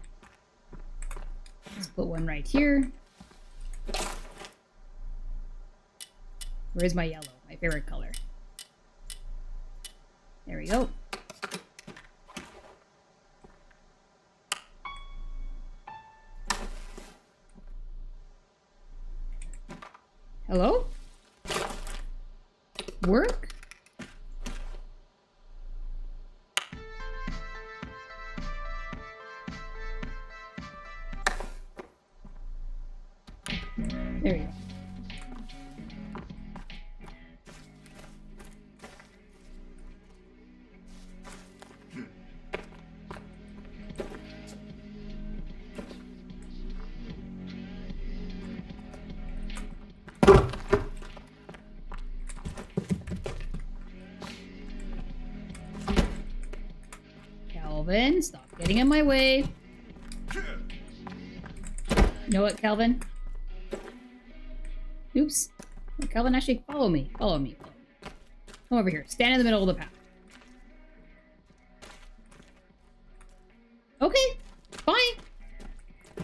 Speaker 1: Let's put one right here. Where's my yellow? My favorite color. There we go. Hello? Work? There you go. Calvin, stop getting in my way. You know what, Calvin? Oops. Oh, Calvin, actually, follow me. Follow me. Come over here. Stand in the middle of the path. Okay. Fine.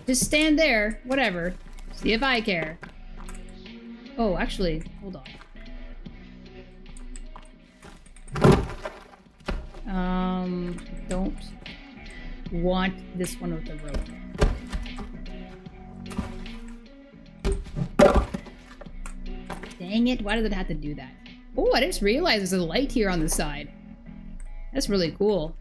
Speaker 1: Just stand there. Whatever. See if I care. Oh, actually, hold on. Don't want this one with the rope. Dang it, why does it have to do that? Oh, I just realized there's a light here on the side. That's really cool.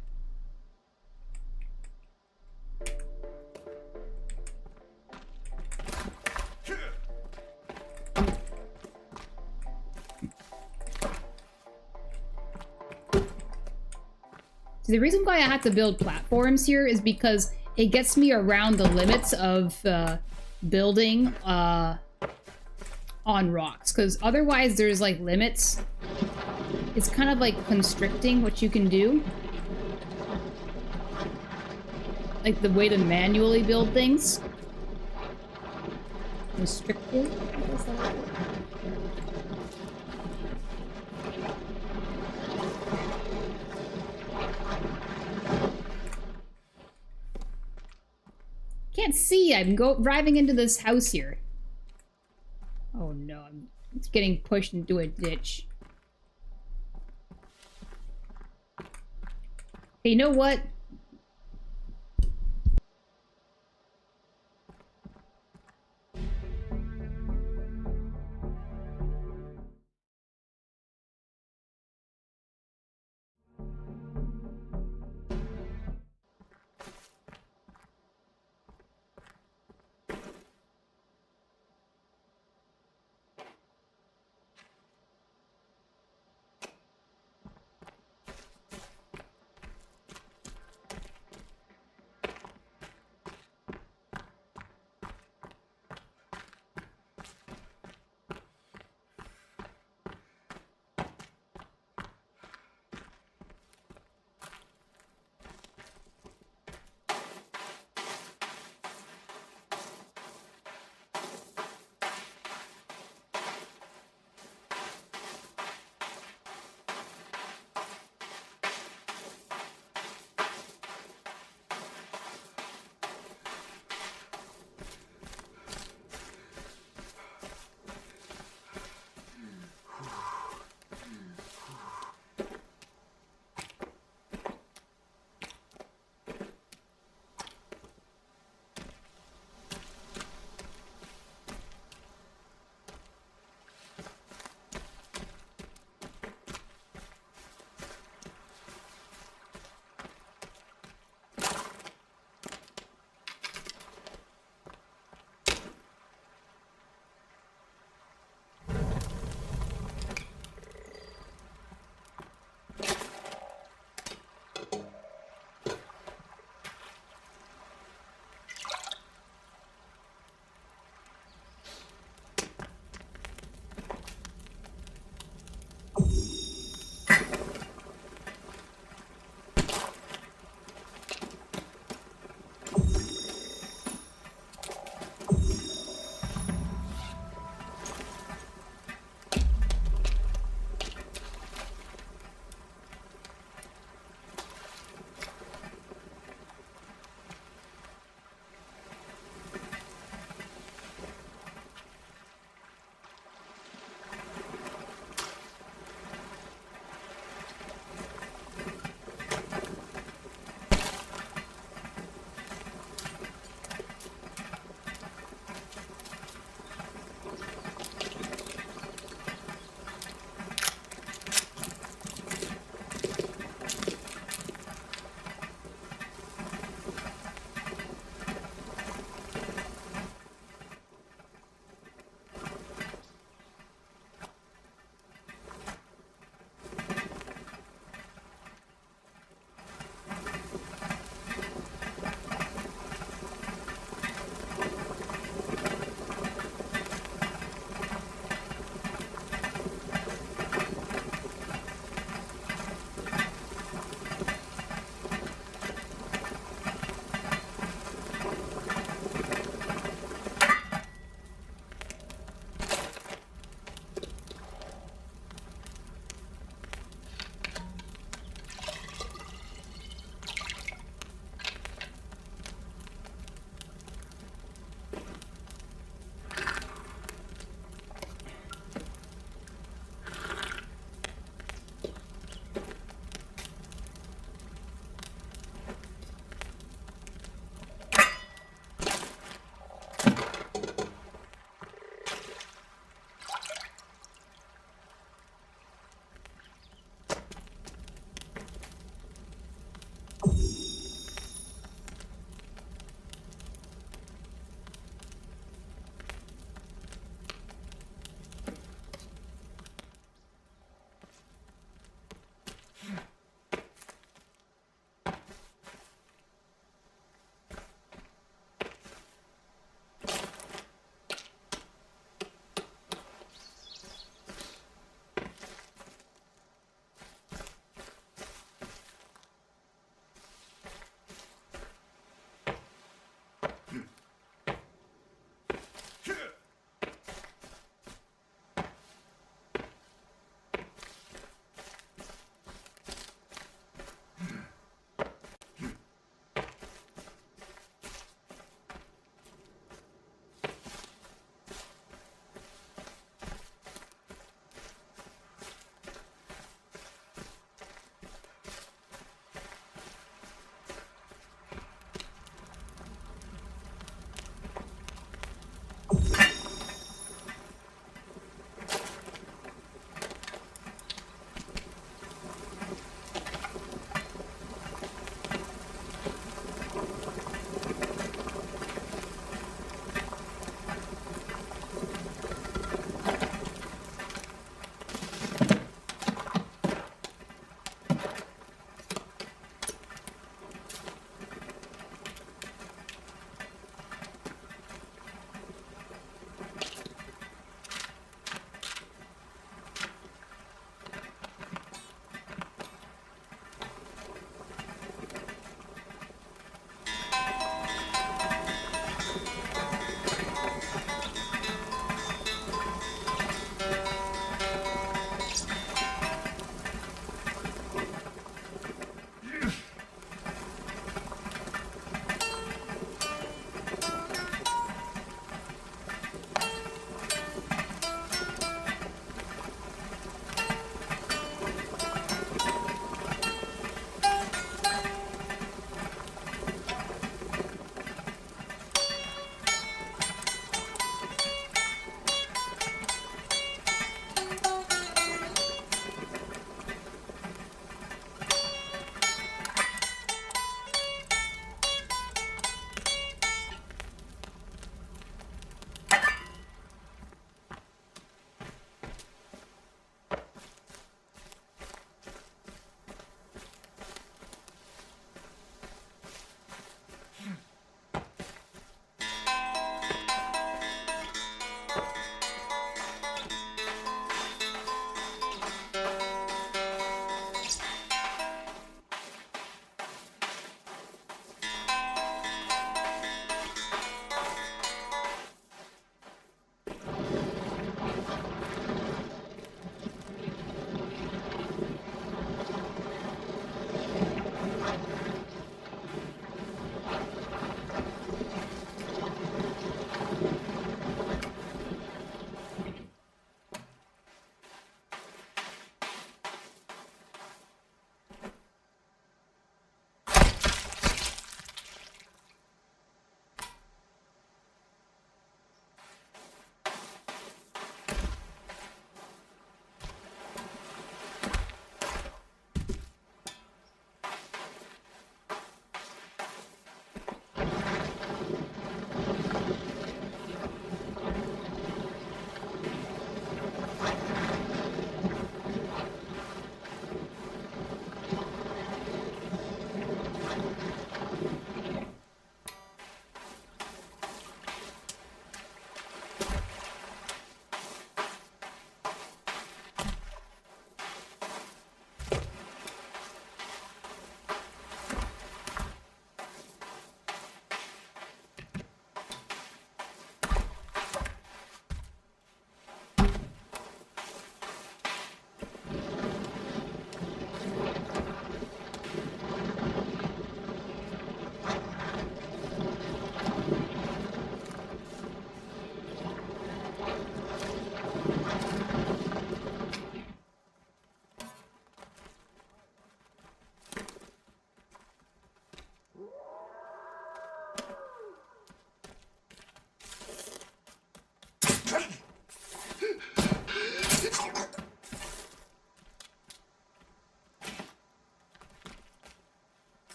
Speaker 1: So the reason why I had to build platforms here is because it gets me around the limits of building on rocks. Because otherwise there's like limits. It's kind of like constricting what you can do. Like the way to manually build things. Constricted? Can't see. I'm driving into this house here. Oh no, it's getting pushed into a ditch. Hey, you know what?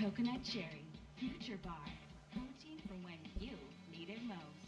Speaker 2: Coconut Cherry, Future Bar. Protein for when you need it most.